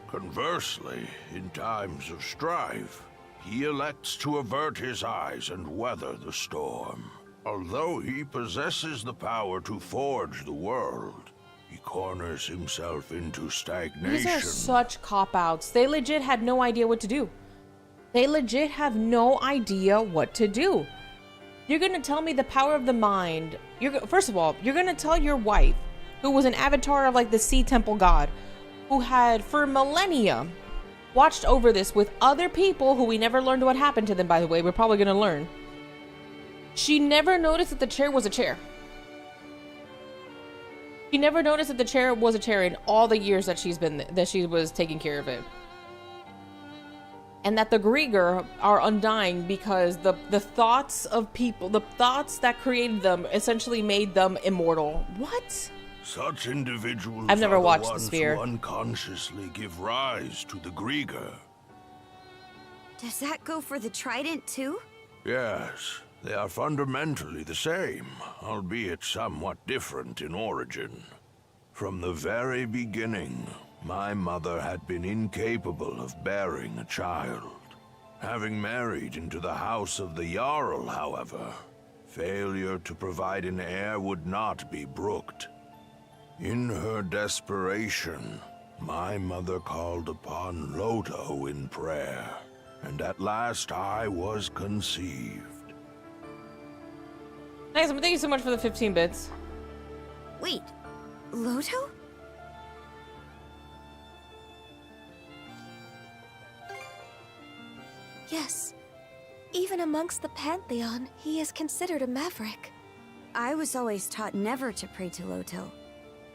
Conversely, in times of strife, he elects to avert his eyes and weather the storm. Although he possesses the power to forge the world, he corners himself into stagnation. These are such cop-outs. They legit had no idea what to do. They legit have no idea what to do. You're gonna tell me the power of the mind. First of all, you're gonna tell your wife, who was an avatar of like the Sea Temple God, who had for millennia watched over this with other people who we never learned what happened to them, by the way. We're probably gonna learn. She never noticed that the chair was a chair. She never noticed that the chair was a chair in all the years that she was taking care of it. And that the Grieger are undying because the thoughts of people, the thoughts that created them, essentially made them immortal. What? Such individuals I've never are watched the The ones Sphere. who unconsciously give rise to the Grieger. Does that go for the Trident too? Yes, they are fundamentally the same, albeit somewhat different in origin. From the very beginning, my mother had been incapable of bearing a child. Having married into the house of the Jarl, however, failure to provide an heir would not be brooked. In her desperation, my mother called upon Loto in prayer, and at last I was conceived. Nice, thank you so much for the 15 bits. Wait, Loto? Yes. Even amongst the Pantheon, he is considered a maverick. I was always taught never to pray to Loto.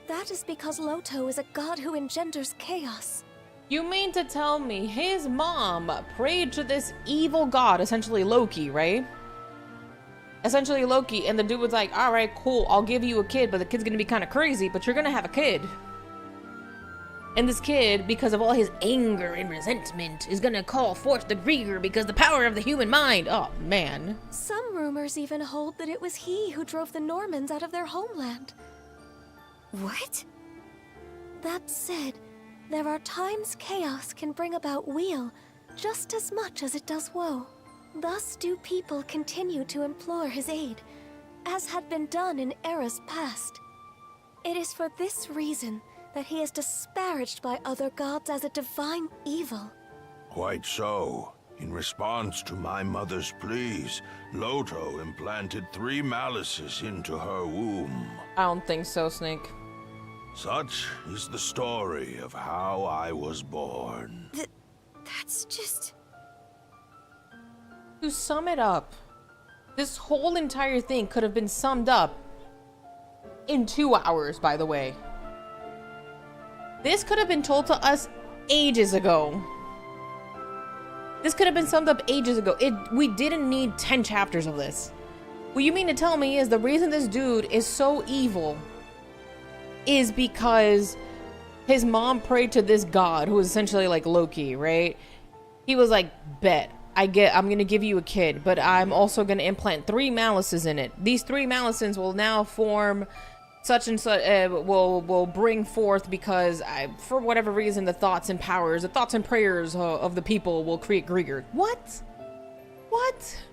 That is because Loto is a god who engenders chaos. You mean to tell me his mom prayed to this evil god, essentially Loki, right? Essentially Loki, and the dude was like, all right, cool, I'll give you a kid, but the kid's gonna be kind of crazy, but you're gonna have a kid. And this kid, because of all his anger and resentment, is gonna call forth the Grieger because the power of the human mind. Oh, man. Some rumors even hold that it was he who drove the Normans out of their homeland. What? That said, there are times chaos can bring about weal just as much as it does woe. Thus do people continue to implore his aid, as had been done in eras past. It is for this reason that he is disparaged by other gods as a divine evil. Quite so. In response to my mother's pleas, Loto implanted 3 malices into her womb. I don't think so, Snake. Such is the story of how I was born. That's just... To sum it up, this whole entire thing could have been summed up in 2 hours, by the way. This could have been told to us ages ago. This could have been summed up ages ago. We didn't need 10 chapters of this. What you mean to tell me is the reason this dude is so evil is because his mom prayed to this god who is essentially like Loki, right? He was like, bet, I'm gonna give you a kid, but I'm also gonna implant 3 malices in it. These 3 malices will now form such and such, will bring forth because for whatever reason, the thoughts and powers, the thoughts and prayers of the people will create Grieger. What? What?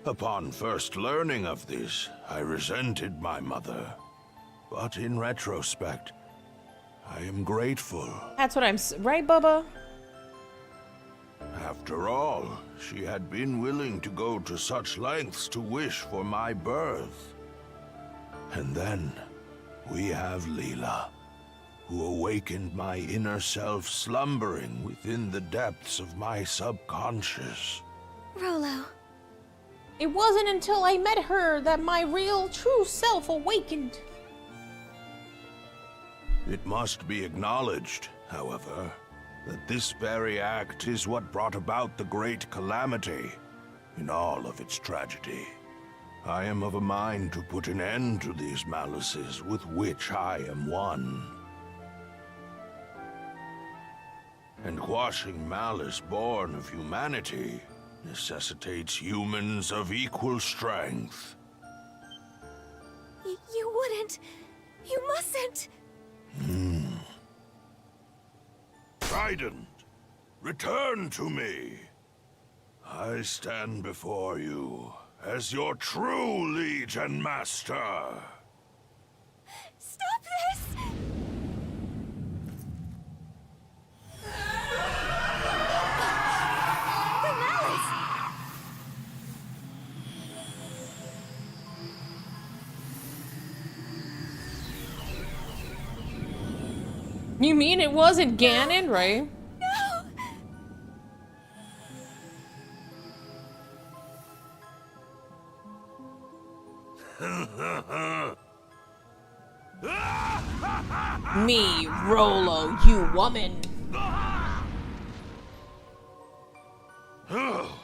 Upon first learning of this, I resented my mother. But in retrospect, I am grateful. That's what right, Bubba? After all, she had been willing to go to such lengths to wish for my birth. And then, we have Leela, who awakened my inner self slumbering within the depths of my subconscious. Rolo. It wasn't until I met her that my real, true self awakened. It must be acknowledged, however, that this very act is what brought about the great calamity in all of its tragedy. I am of a mind to put an end to these malices with which I am one. And quashing malice born of humanity necessitates humans of equal strength. You wouldn't. You mustn't. Trident, return to me. I stand before you as your true liege and master. Stop this! The malice! You mean it wasn't Ganon, right? Me, Rolo, you woman. Oh,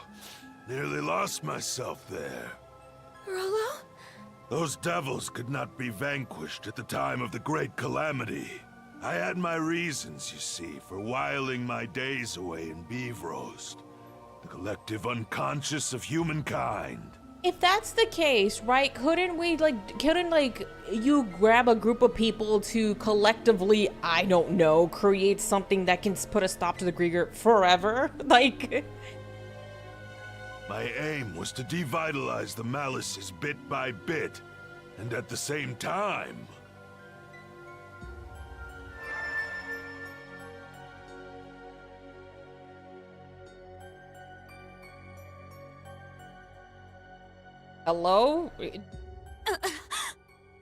nearly lost myself there. Rolo? Those devils could not be vanquished at the time of the Great Calamity. I had my reasons, you see, for whiling my days away in Beevrost, the collective unconscious of humankind. If that's the case, right, couldn't you grab a group of people to collectively, I don't know, create something that can put a stop to the Grieger forever? Like... My aim was to devitalize the malices bit by bit, and at the same time... Hello?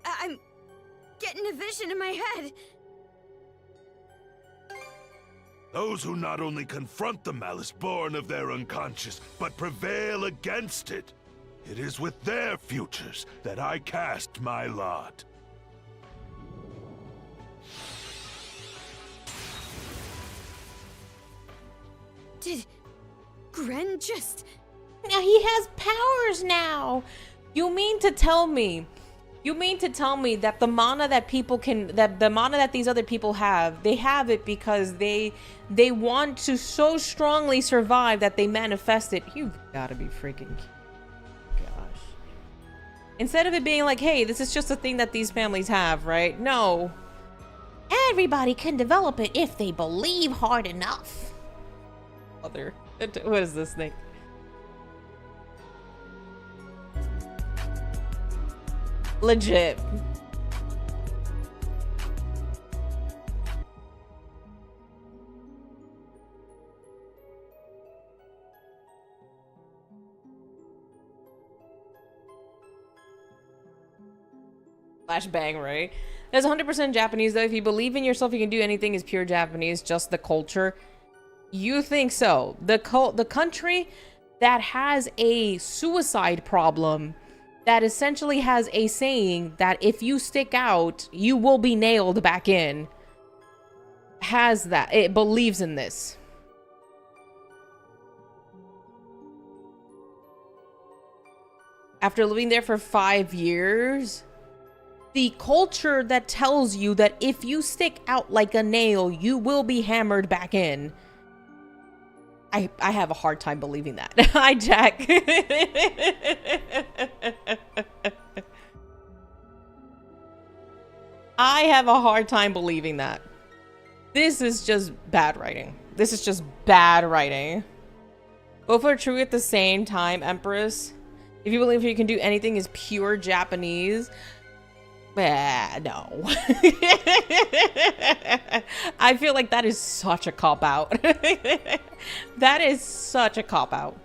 I'm getting a vision in my head. Those who not only confront the malice born of their unconscious, but prevail against it. It is with their futures that I cast my lot. Did Gren just... Now he has powers now. You mean to tell me that the mana that people can, that the mana that these other people have, they have it because they want to so strongly survive that they manifest it. You've got to be freaking gosh. Instead of it being like, hey, this is just a thing that these families have, right? No. Everybody can develop it if they believe hard enough. What is this thing? Legit. Flashbang, right? That's 100% Japanese, though. If you believe in yourself, you can do anything is pure Japanese, just the culture. You think so? The country that has a suicide problem, that essentially has a saying that if you stick out, you will be nailed back in, has that. It believes in this. After living there for 5 years, the culture that tells you that if you stick out like a nail, you will be hammered back in. I have a hard time believing that. Hi, Jack. I have a hard time believing that. This is just bad writing. This is just bad writing. Both are true at the same time, Empress. If you believe you can do anything is pure Japanese. No. I feel like that is such a cop-out. That is such a cop-out.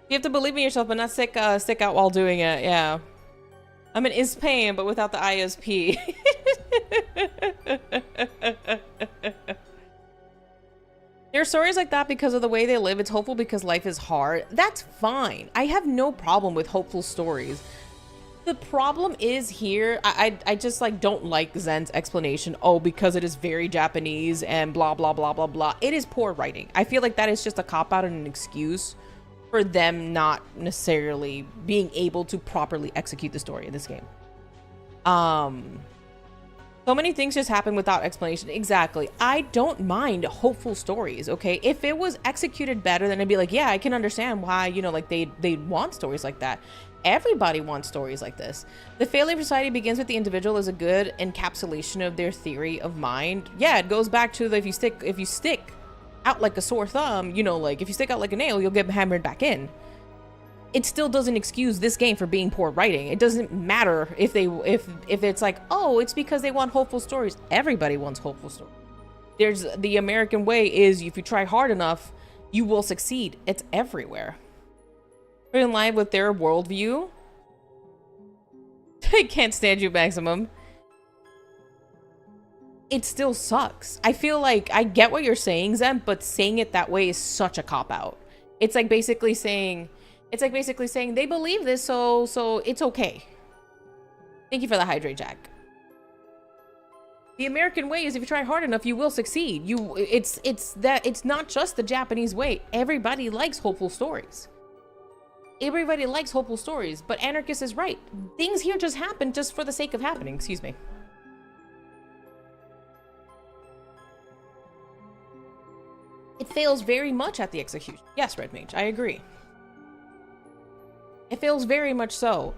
You have to believe in yourself, but not stick out while doing it. Yeah. I mean, it's pain, but without the ISP. There are stories like that because of the way they live. It's hopeful because life is hard. That's fine. I have no problem with hopeful stories. The problem is here, I just like don't like Zen's explanation. Oh, because it is very Japanese and blah blah blah blah blah. It is poor writing. I feel like that is just a cop out and an excuse for them not necessarily being able to properly execute the story in this game. So many things just happen without explanation. Exactly. I don't mind hopeful stories, okay? If it was executed better, then I'd be like, yeah, I can understand why, you know, like they want stories like that. Everybody wants stories like this. The failure of society begins with the individual is a good encapsulation of their theory of mind. Yeah, it goes back to the, if you stick out like a sore thumb, you know, like if you stick out like a nail, you'll get hammered back in. It still doesn't excuse this game for being poor writing. It doesn't matter if it's like, oh, it's because they want hopeful stories. Everybody wants hopeful stories. There's the American way is if you try hard enough, you will succeed. It's everywhere. In line with their worldview. I can't stand you, Maximum. It still sucks. I feel like I get what you're saying, Zen, but saying it that way is such a cop-out. It's like basically saying they believe this, so it's okay. Thank you for the hydrate, Jack. The American way is if you try hard enough, you will succeed. It's not just the Japanese way. Everybody likes hopeful stories. Everybody likes hopeful stories, but Anarchist is right. Things here just happen just for the sake of happening. Excuse me. It fails very much at the execution. Yes, Red Mage, I agree. It fails very much so.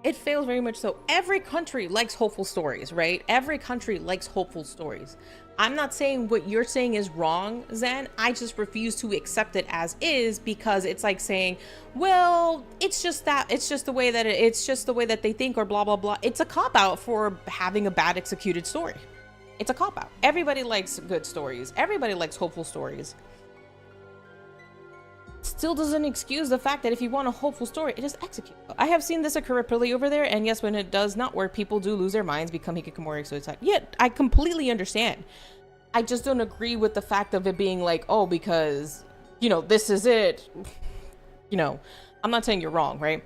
It fails very much so. Every country likes hopeful stories, right? Every country likes hopeful stories. I'm not saying what you're saying is wrong, Zen. I just refuse to accept it as is because it's like saying, well, it's just the way that they think or blah, blah, blah. It's a cop-out for having a bad executed story. It's a cop-out. Everybody likes good stories. Everybody likes hopeful stories. Still doesn't excuse the fact that if you want a hopeful story, it is execute. I have seen this occur repeatedly over there, and yes, when it does not work, people do lose their minds, become hikikomori, so it's like, yeah, I completely understand. I just don't agree with the fact of it being like, oh, because, you know, this is it. You know, I'm not saying you're wrong, right?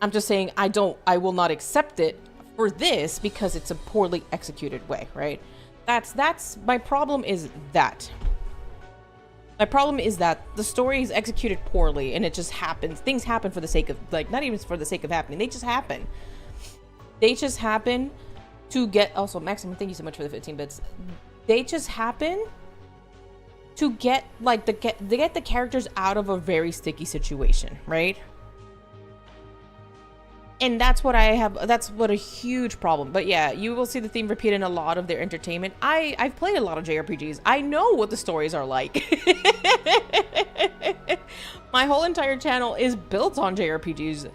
I'm just saying I will not accept it for this because it's a poorly executed way, right? That's my problem is that. My problem is that the story is executed poorly and it just happens. Things happen for the sake of, like, not even for the sake of happening. They just happen. They just happen to get, also, Maximum, thank you so much for the 15 bits. They just happen to get, like, they get the characters out of a very sticky situation, right? And that's what a huge problem. But yeah, you will see the theme repeated in a lot of their entertainment. I've played a lot of JRPGs. I know what the stories are like. My whole entire channel is built on JRPGs.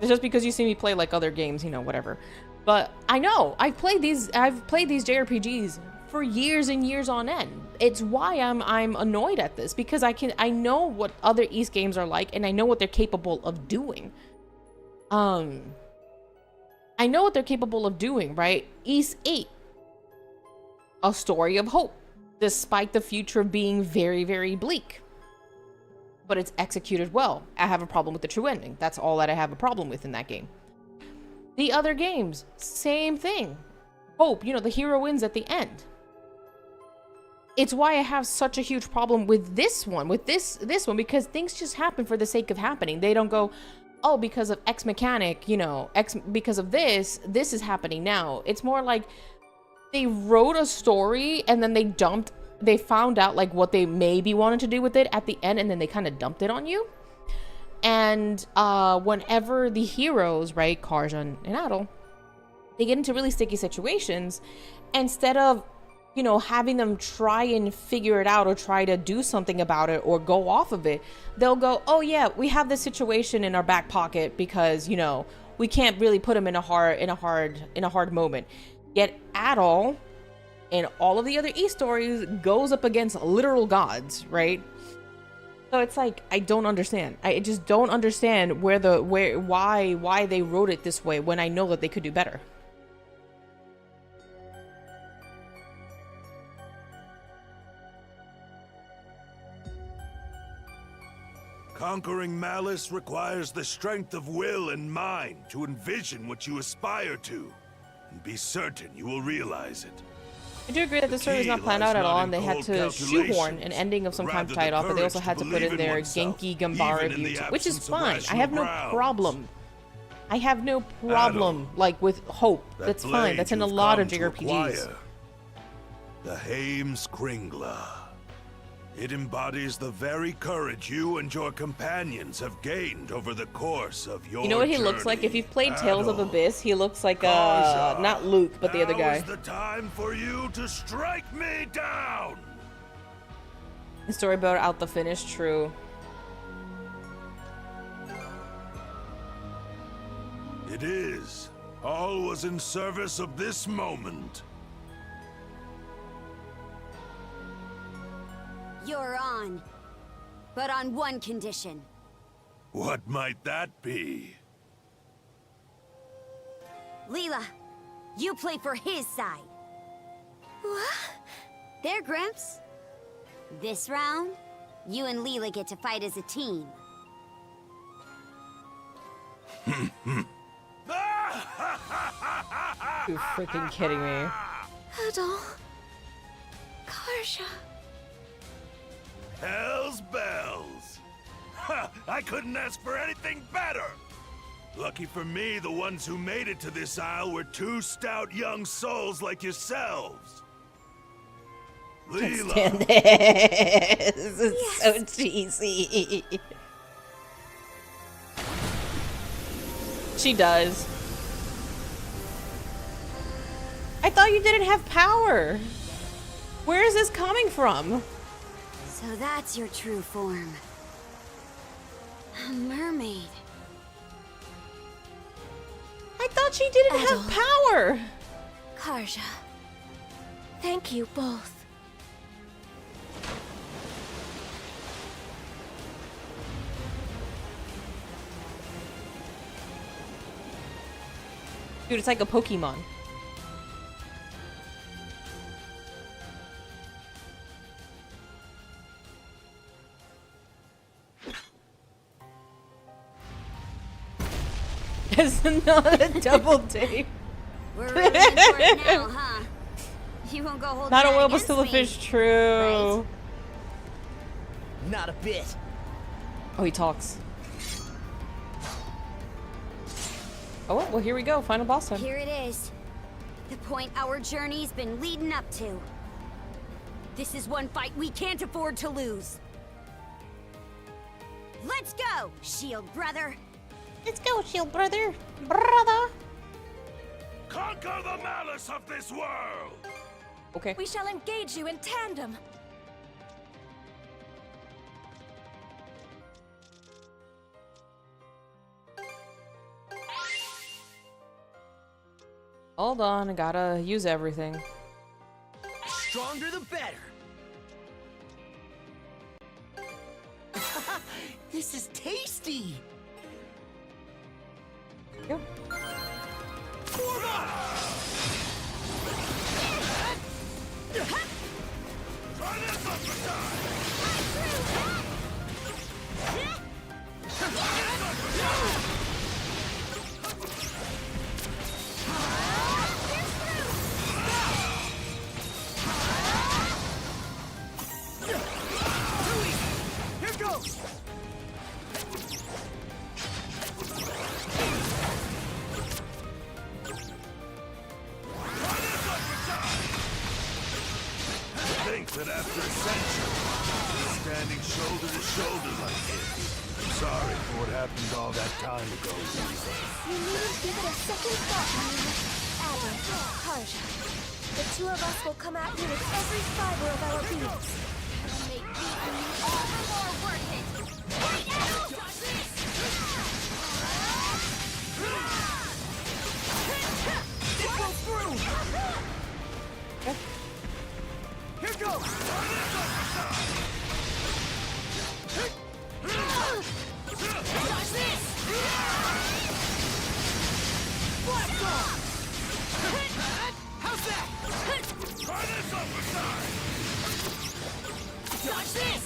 Just because you see me play like other games, you know, whatever. But I know, I've played these JRPGs for years and years on end. It's why I'm annoyed at this, because I know what other East games are like and I know what they're capable of doing. I know what they're capable of doing, right? East 8, a story of hope, despite the future being very, very bleak. But it's executed well. I have a problem with the true ending. That's all that I have a problem with in that game. The other games, same thing. Hope, you know, the hero wins at the end. It's why I have such a huge problem with this one, because things just happen for the sake of happening. They don't go, oh, because of X mechanic, you know, because of this is happening now. It's more like they wrote a story and then they found out like what they maybe wanted to do with it at the end, and then they kind of dumped it on you. And whenever the heroes, right, Karjan and Adol, they get into really sticky situations, instead of, you know, having them try and figure it out or try to do something about it or go off of it, they'll go, oh yeah, we have this situation in our back pocket because, you know, we can't really put them in a hard moment. Yet Adol and all of the other stories goes up against literal gods, right? So it's like, I don't understand. I just don't understand why they wrote it this way when I know that they could do better. Conquering malice requires the strength of will and mind to envision what you aspire to, and be certain you will realize it. I do agree that the story was not planned out at all, and they had to shoehorn an ending of some kind to tie it off, but they also had to put in their Genki Gambara view, which is fine. I have no problem. I have no problem, like, with hope. That's fine. That's in a lot of JRPGs. The Hames Kringla. It embodies the very courage you and your companions have gained over the course of your You know what he looks like? If you've played Tales of Abyss, he looks like not Luke, but the other guy. Now is the time for you to strike me down. The story about out the finish, true. It is. All was in service of this moment. You're on. But on one condition. What might that be? Leela, you play for his side. What? There, Grimps. This round, you and Leela get to fight as a team. You're freaking kidding me. Adol. Karja. Hell's bells! Ha! I couldn't ask for anything better! Lucky for me, the ones who made it to this isle were two stout young souls like yourselves. Leela! Can't stand this. This is so cheesy. She does. I thought you didn't have power. Where is this coming from? So that's your true form. A mermaid. I thought she didn't have power. Karja. Thank you both. Dude, it's like a Pokemon. It's not a double date. We're really in for it now, huh? You won't go hold Not a that whale, but against still a me, fish. True. right? Not a bit. Oh, he talks. Oh, well, here we go. Final boss time. Here it is. The point our journey's been leading up to. This is one fight we can't afford to lose. Let's go, Shield brother. Let's go, Shield brother. Brother. Conquer the malice of this world! Okay. We shall engage you in tandem. Hold on, I gotta use everything. Stronger the better. This is tasty. Go. Try this up for time! Here goes. Think that after a century, we're standing shoulder to shoulder like this. I'm sorry for what happened all that time ago. You needn't give it a second thought, Marina. Adam, Karja. The two of us will come at you with every fiber of our beings. Make beating you all the more worth it. Right now! It goes through. Here goes. Watch this. Blast off. How's that? Try this up for time! Watch this.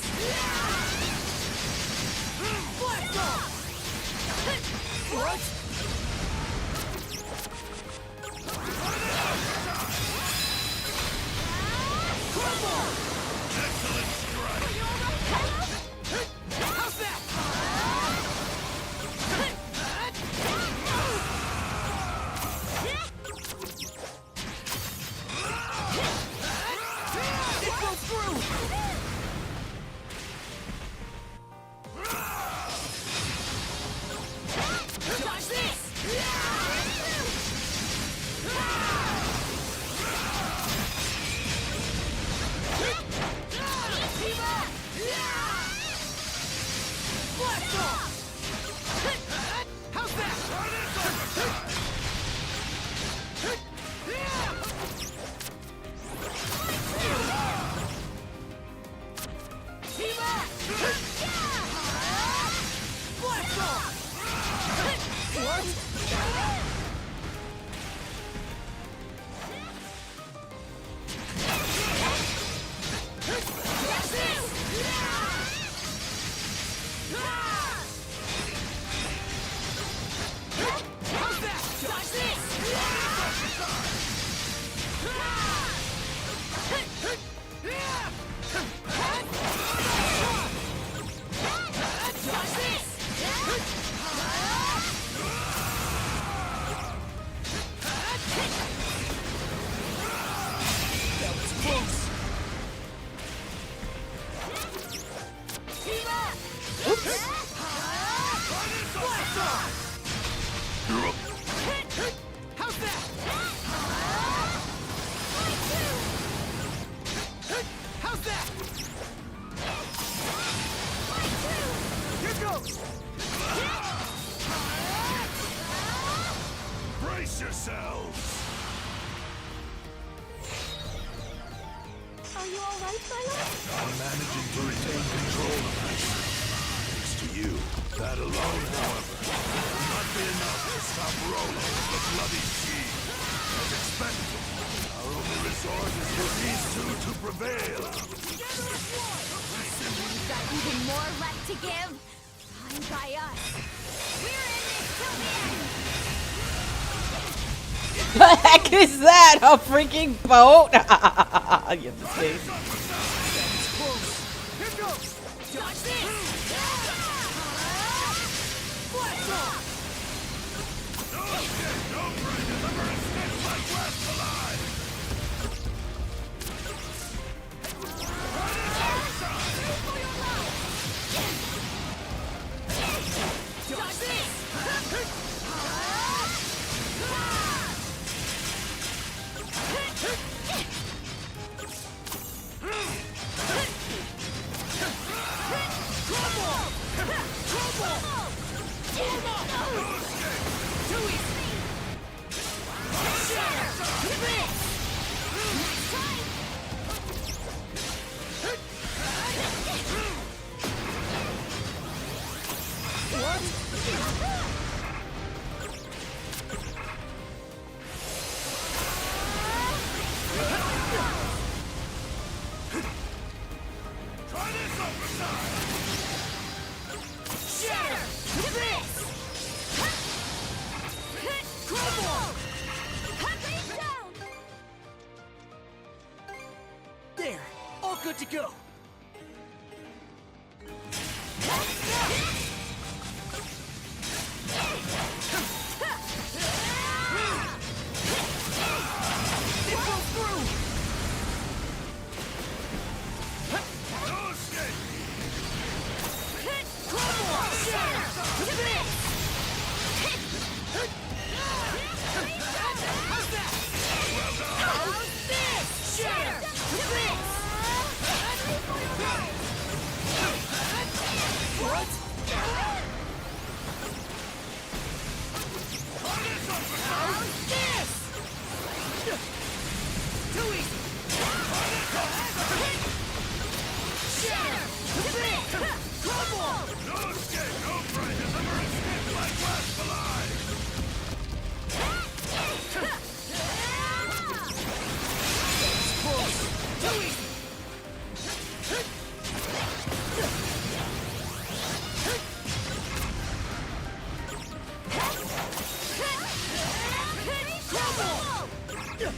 Brace yourselves! Are you alright, Philo? I'm managing to retain control of this. Thanks to you. That alone, however, will not be enough to stop Rolo, the bloody G. As expected, our only resort is for these two to prevail. We've got even more left to give. Fine by us. We're in this till the end. The heck is that? A freaking boat? You have to see. Here goes! Dodge this! There, all good to go. See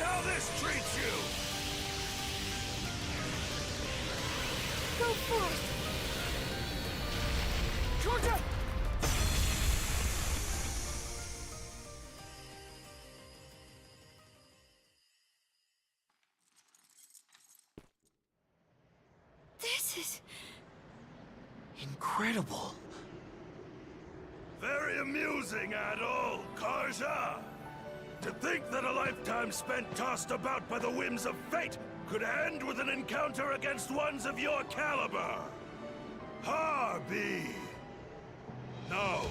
how this treats you! Go forth! Georgia! This is... Incredible. Very amusing, Adol, Karja. To think that a lifetime spent tossed about by the whims of fate could end with an encounter against ones of your caliber. Harbi. No,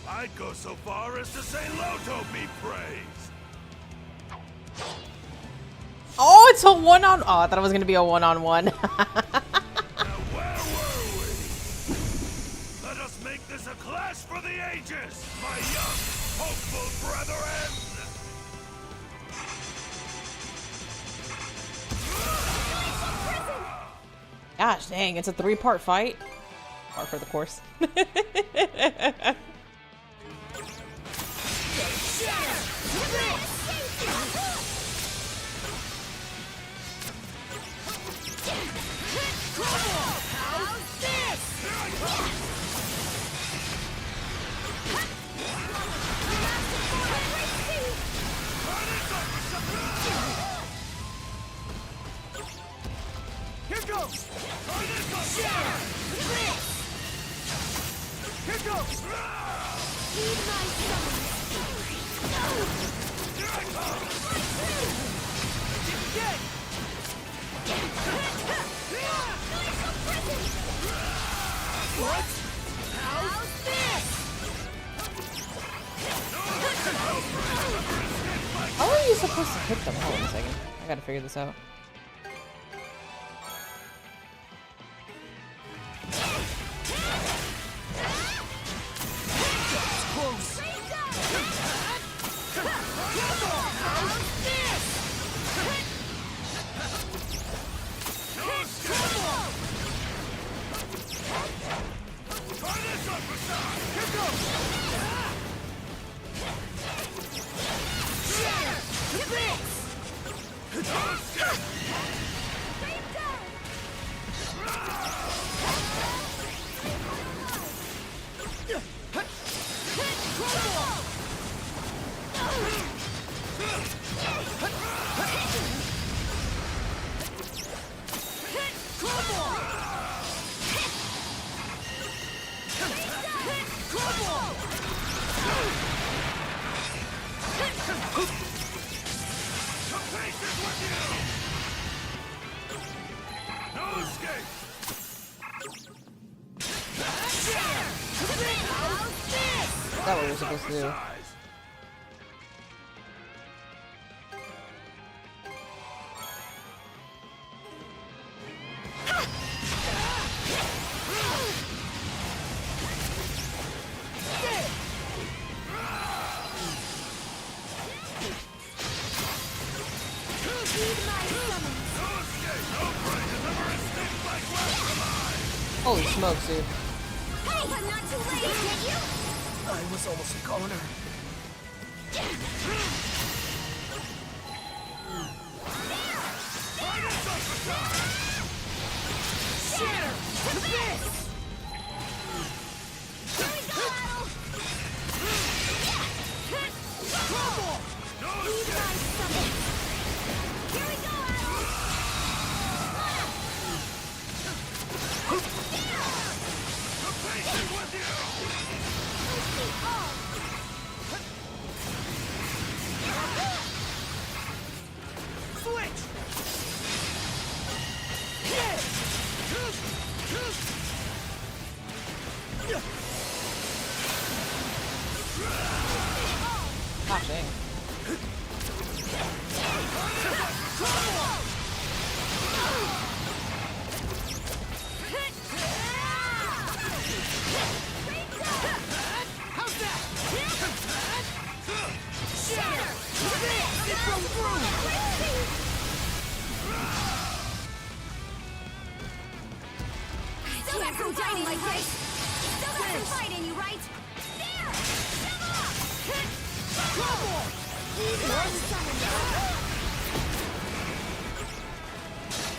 I'd go so far as to say Loto be praised. Oh, it's a one-on... Oh, I thought it was going to be a one-on-one. Now where were we? Let us make this a clash for the ages, my young, hopeful brethren! Gosh dang, it's a 3-part fight. Par for the course. Here goes! Here goes! Heed my summons! Here I come! Dead! What? How's this? How are you supposed to hit them? Hold on a second. I gotta figure this out. Is that what we're supposed to do? Holy smokes, dude. Hey, I'm not too late, get you? I was almost a goner. Shatter to this! Here we go, Adol! Trouble! Heed my summons! Here we go, Adol! Switch! Gosh dang. How's that? Still got some fight in you, right? Still got some fight in you, right? There!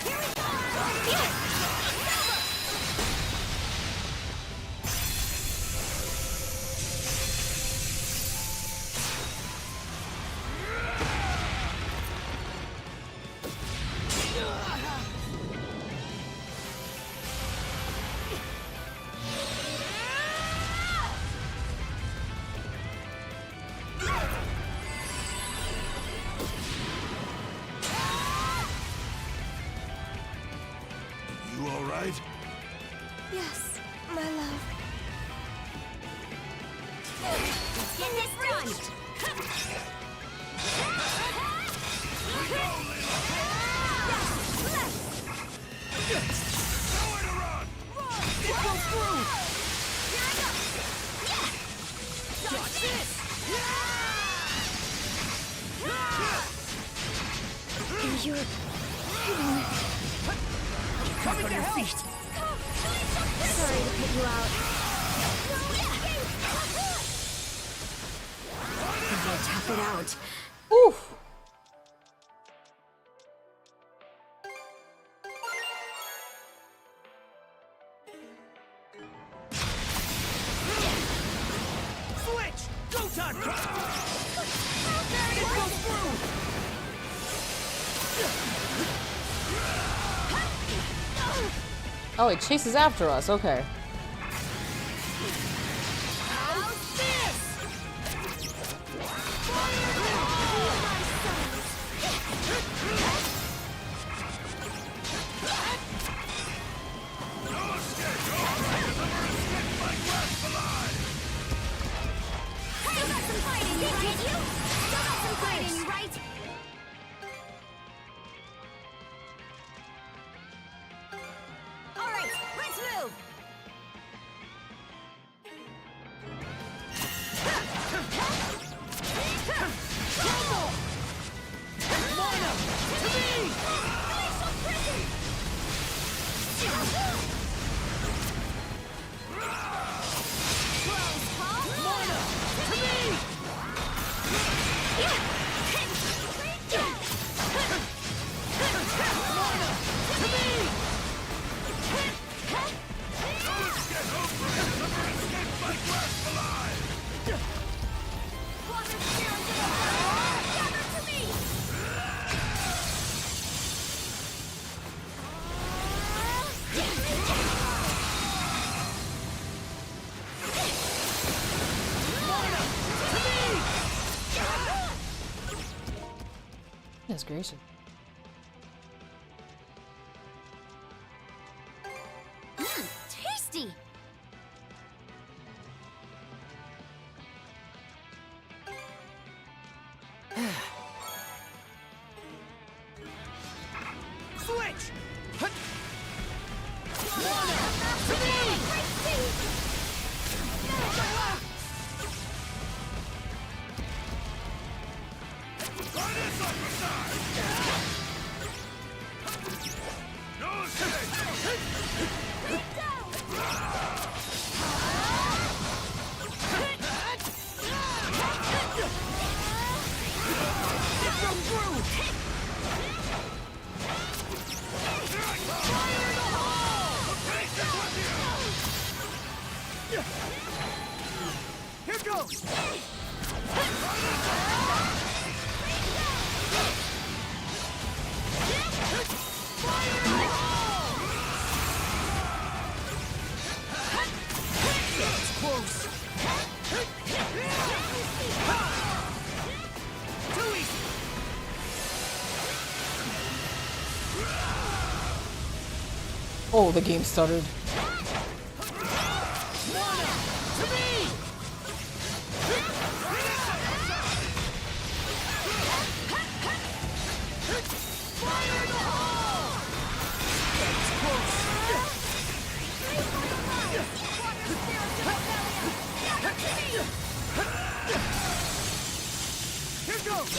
Here we go! You all right? Yes, my love. Let's get this done! Nowhere to run! Go through! Here I go! Dodge this! You're Coming to help! sorry to put you out. Tough it out. Oof. Switch! Go time! There it goes through! Oh, it chases after us. Okay. How's this? Still got some fight in you, right? Still got some fight in you, right? All right, let's move. Lana! To me! Glacial prison! Close call. Lana! To me! Lana! To me! Water spirits of the world, gather to me! Lana! To me! That's gracious. Tasty! Switch! Hut! Lana! To me! Here goes! It's close! Too easy! Oh, the game stuttered. Lana! To me! Fire in the hole! It's close! Here goes!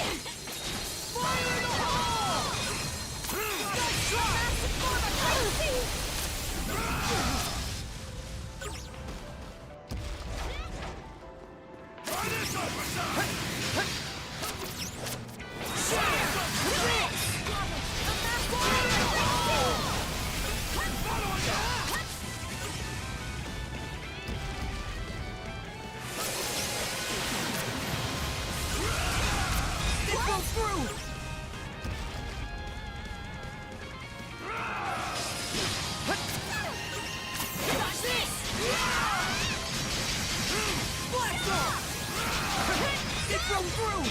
come through!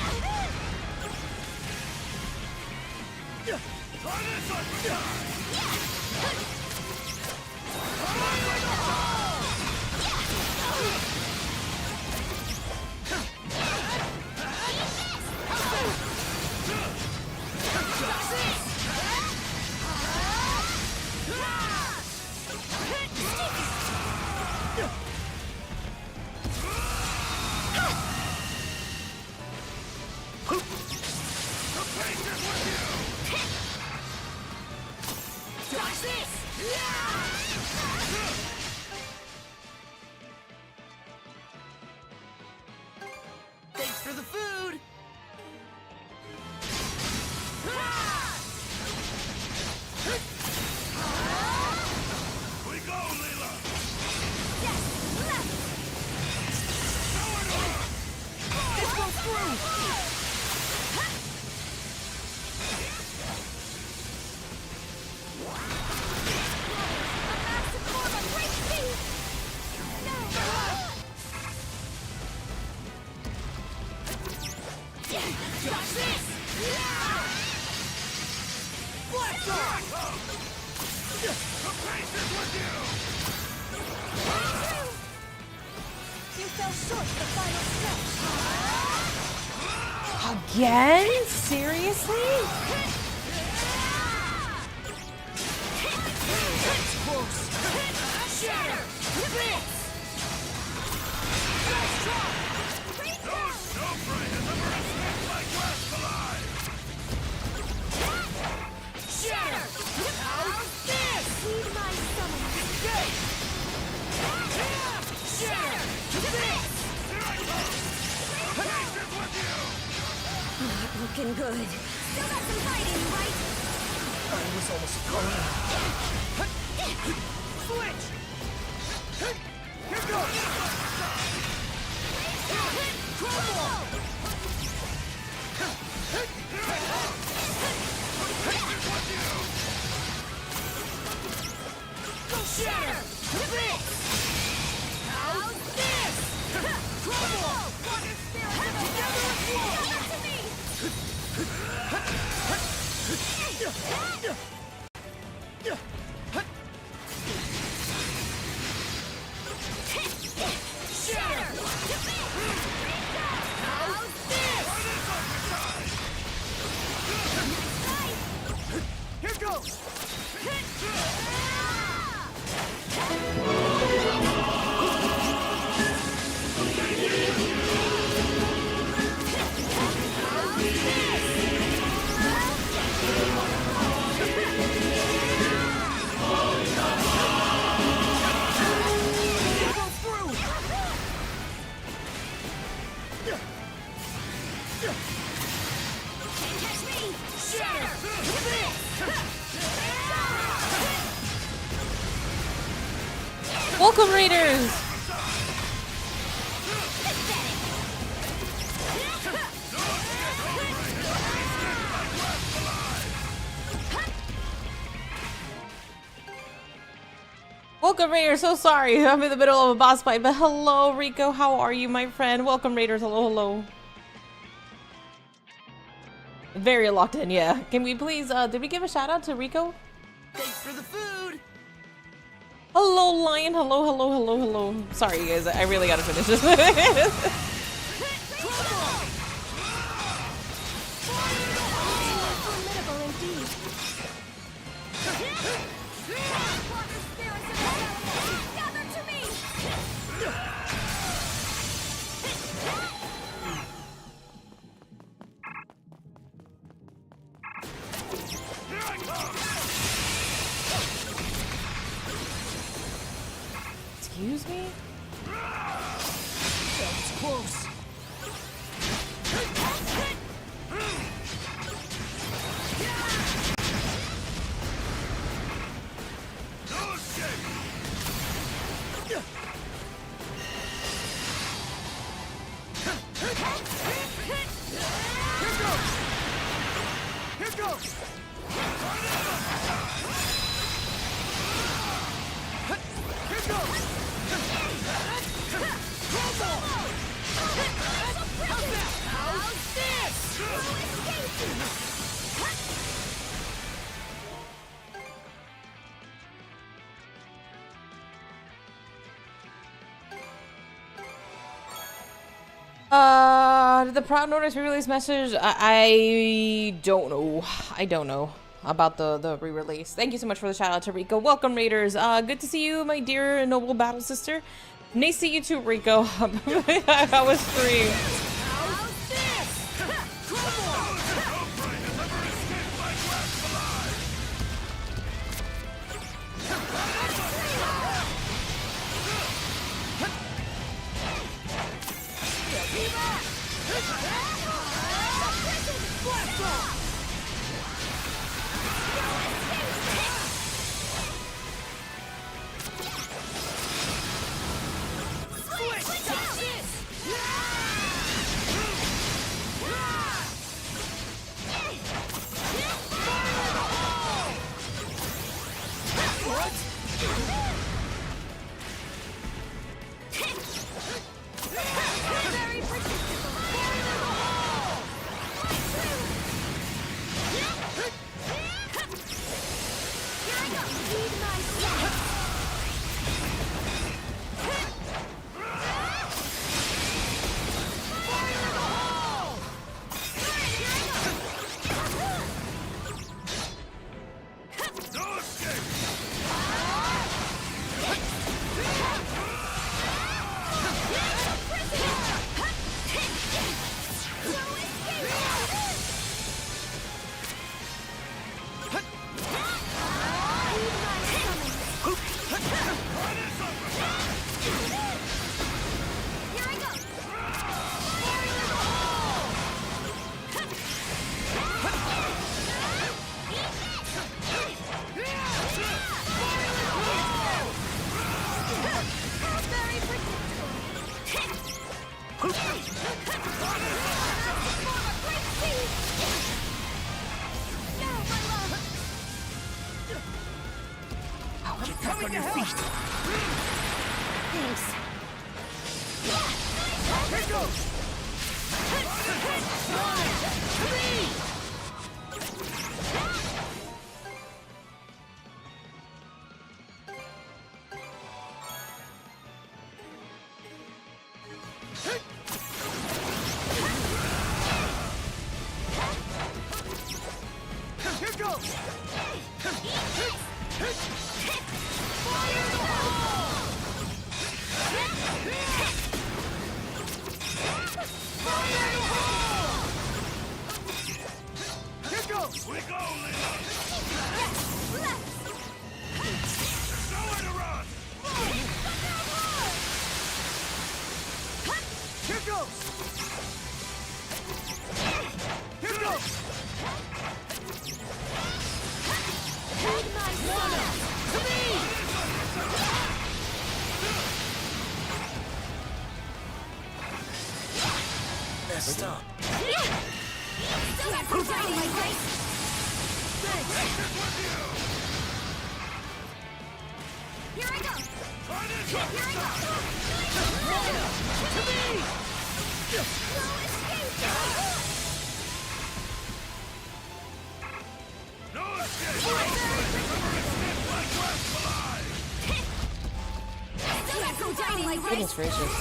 Thanks for the food! We go, Leela! Let's go through! Again? Seriously? Looking good. Still got some fighting, right? I was almost caught up. Switch! Here goes! Crumble! Go shatter! How's this? Crumble! Water spirit together and flow! Here goes! Welcome, Raiders! Welcome, Raiders. So sorry, I'm in the middle of a boss fight, but hello, Rico. How are you, my friend? Welcome, Raiders. Hello, hello. Very locked in, yeah. Can we please, did we give a shout out to Rico? Thanks for the food! Hello, Lion. Hello, hello, hello, hello. Sorry, you guys. I really gotta finish this. Excuse me? That was close. Here goes! Did the Proud Nordics re-release message? I don't know. I don't know about the re-release. Thank you so much for the shout out to Rico. Welcome, Raiders. Good to see you, my dear noble battle sister. Nice to see you too, Rico. How was stream? Stop. Goodness gracious.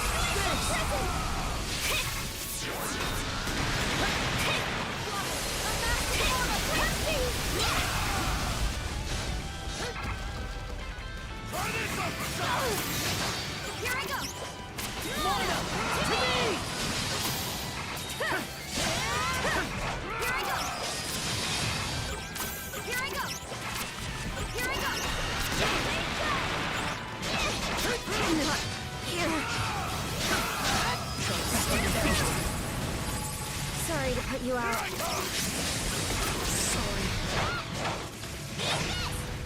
Sorry to put you out.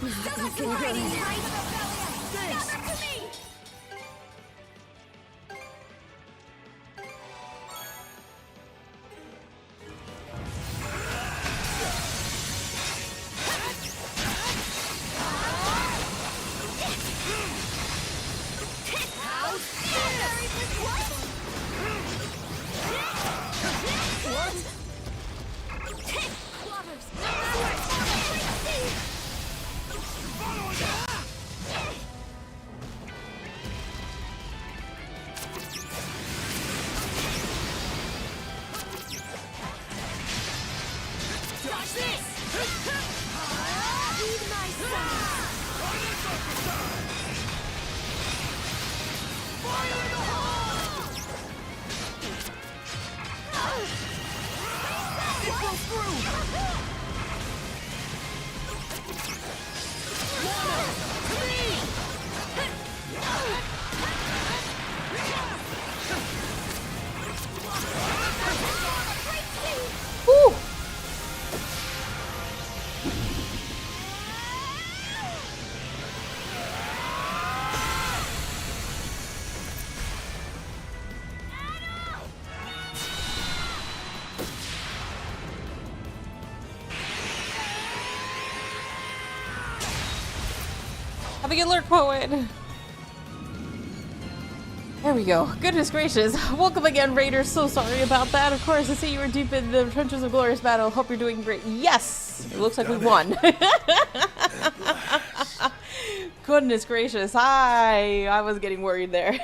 Nothing can hurt me. the alert poet. There we go. Goodness gracious. Welcome again, Raiders. So sorry about that. Of course, I see you were deep in the trenches of glorious battle. Hope you're doing great. Yes! It looks like we won. Goodness gracious. I was getting worried there.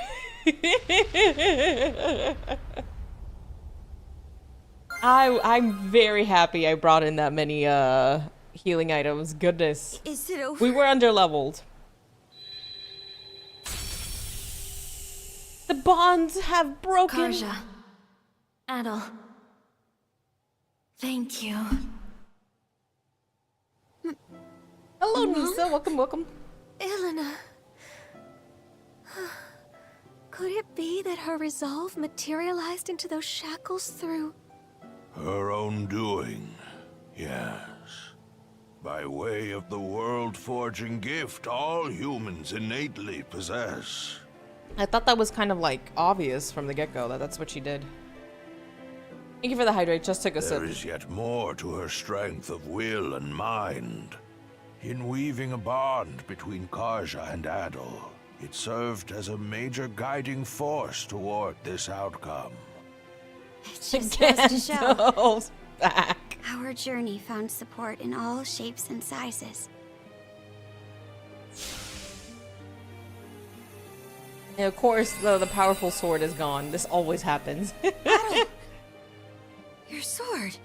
I'm very happy I brought in that many healing items. Goodness. Is it over? We were underleveled. The bonds have broken. Karja. Adel. Thank you. Hello, Nisa. Welcome, welcome. Elena. Could it be that her resolve materialized into those shackles through... Her own doing, yes. By way of the world-forging gift all humans innately possess. I thought that was kind of like obvious from the get-go that that's what she did. Thank you for the hydrate. Just took a sip. There is yet more to her strength of will and mind. In weaving a bond between Karja and Adol, it served as a major guiding force toward this outcome. It just goes to show. Back. Our journey found support in all shapes and sizes. And of course, the powerful sword is gone. This always happens. Adol! Your sword!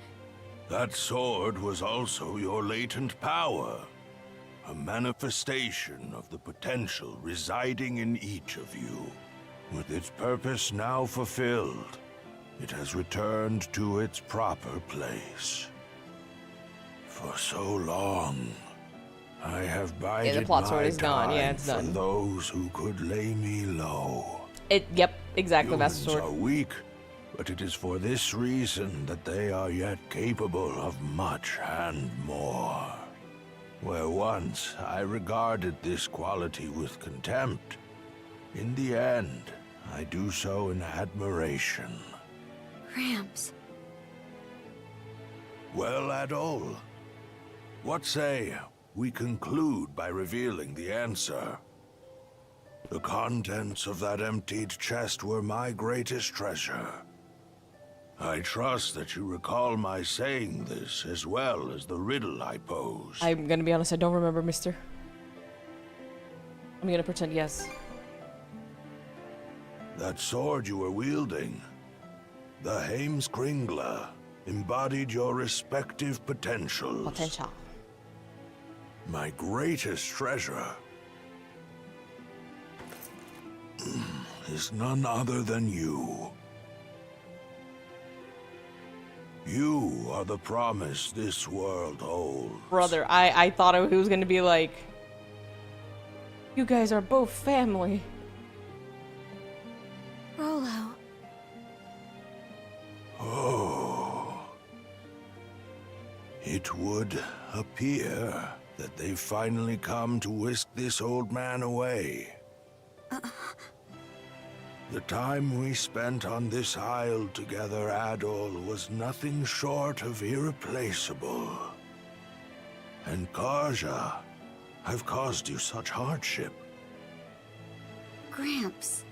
That sword was also your latent power. A manifestation of the potential residing in each of you. With its purpose now fulfilled, it has returned to its proper place. For so long, I have bided the plot sword my is gone. Yeah, time it's for done. those who could lay me low. Yep, exactly. Humans Master Sword. are weak, but it is for this reason that they are yet capable of much and more. Where once I regarded this quality with contempt, in the end, I do so in admiration. Gramps. Well, Adol, what say we conclude by revealing the answer? The contents of that emptied chest were my greatest treasure. I trust that you recall my saying this as well as the riddle I posed. I'm gonna be honest, I don't remember, mister. I'm gonna pretend yes. That sword you were wielding, the Heimskringla, embodied your respective potentials. Potential. My greatest treasure is none other than you. You are the promise this world holds. Brother, I thought he was gonna be like, you guys are both family. Rolo. Oh. It would appear that they've finally come to whisk this old man away. The time we spent on this isle together, Adol, was nothing short of irreplaceable. And Karja, I've caused you such hardship. Gramps.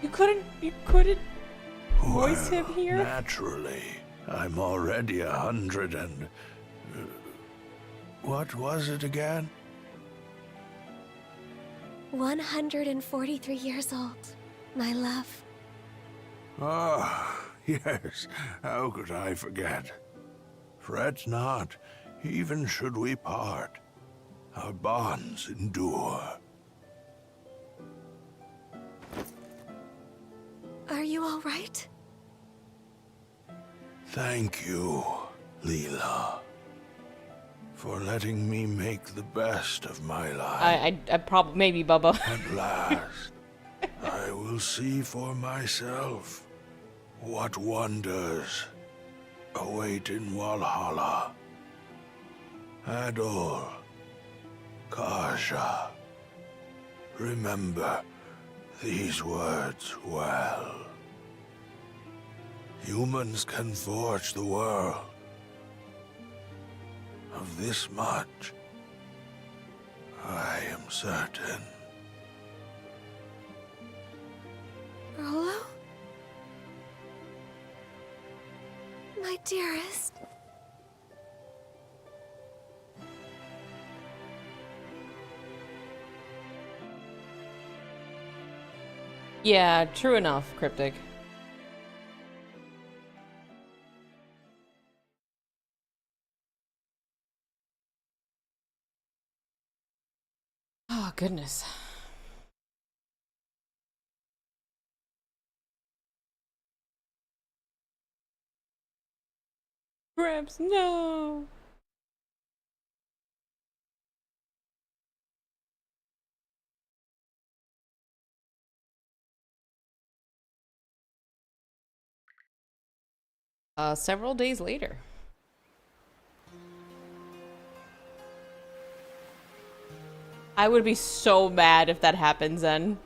You couldn't voice him here? Naturally. I'm already 100 and... what was it again? 143 years old, my love. Ah, yes. How could I forget? Fret not, even should we part. Our bonds endure. Are you all right? Thank you, Leela, for letting me make the best of my life. I probably, maybe, Bubba. At last, I will see for myself what wonders await in Valhalla. Adol, Karja, remember these words well. Humans can forge the world. Of this much, I am certain. Rolo? My dearest. Yeah, true enough, Cryptic. Oh, goodness. Gramps, no! Several days later. I would be so mad if that happens then.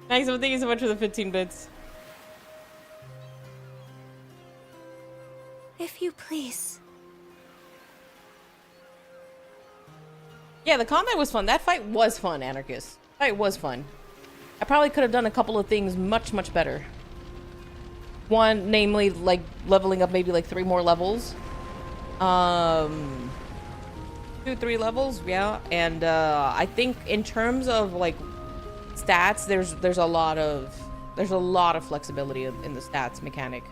Thanks, thank you so much for the 15 bits. If you please. Yeah, the combat was fun. That fight was fun, Anarchist. Fight was fun. I probably could have done a couple of things much, much better. One, namely, like, leveling up maybe like 3 more levels. 2, 3 levels, yeah. And I think in terms of like stats, there's a lot of flexibility in the stats mechanic.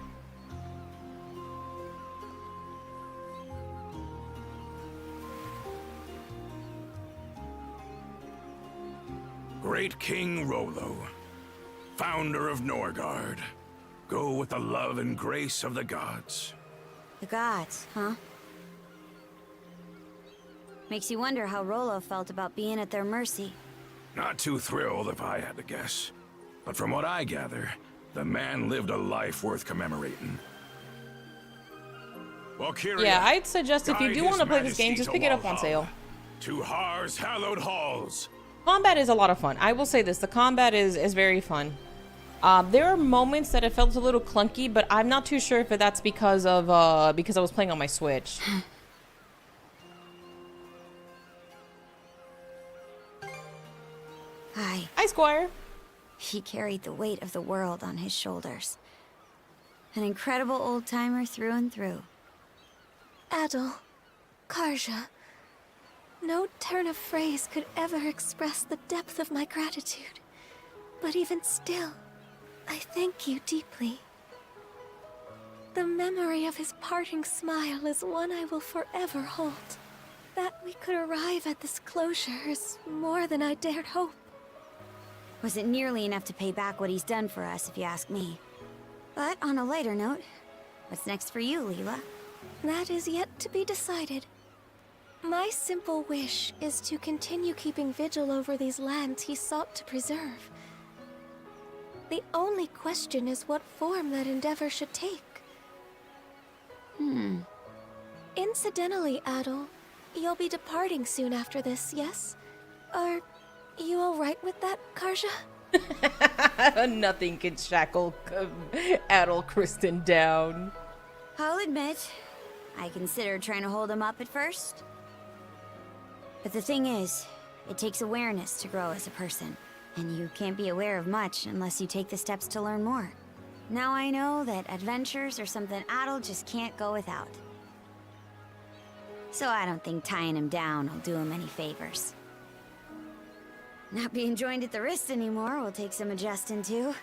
Great King Rolo, founder of Norgard, go with the love and grace of the gods. The gods, huh? Makes you wonder how Rolo felt about being at their mercy. Not too thrilled if I had to guess. But from what I gather, the man lived a life worth commemorating. Valkyria, Yeah, I'd suggest if you guide do want to His play this game, Majesty just to pick it up on Walhalla, sale. to Har's hallowed halls. Combat is a lot of fun. I will say this, the combat is very fun. There are moments that it felt a little clunky, but I'm not too sure if that's because of because I was playing on my Switch. Hi, Squire. He carried the weight of the world on his shoulders. An incredible old-timer through and through. Adol, Karja, no turn of phrase could ever express the depth of my gratitude. But even still, I thank you deeply. The memory of his parting smile is one I will forever hold. That we could arrive at this closure is more than I dared hope. Wasn't nearly enough to pay back what he's done for us, if you ask me. But on a lighter note, what's next for you, Leela? That is yet to be decided. My simple wish is to continue keeping vigil over these lands he sought to preserve. The only question is what form that endeavor should take. Incidentally, Adol, you'll be departing soon after this, yes? Are you alright with that, Karja? Nothing can shackle Adol Kristen down. I'll admit, I considered trying to hold him up at first. But the thing is, it takes awareness to grow as a person. And you can't be aware of much unless you take the steps to learn more. Now I know that adventures are something Adol just can't go without. So I don't think tying him down will do him any favors. Not being joined at the wrist anymore will take some adjusting to.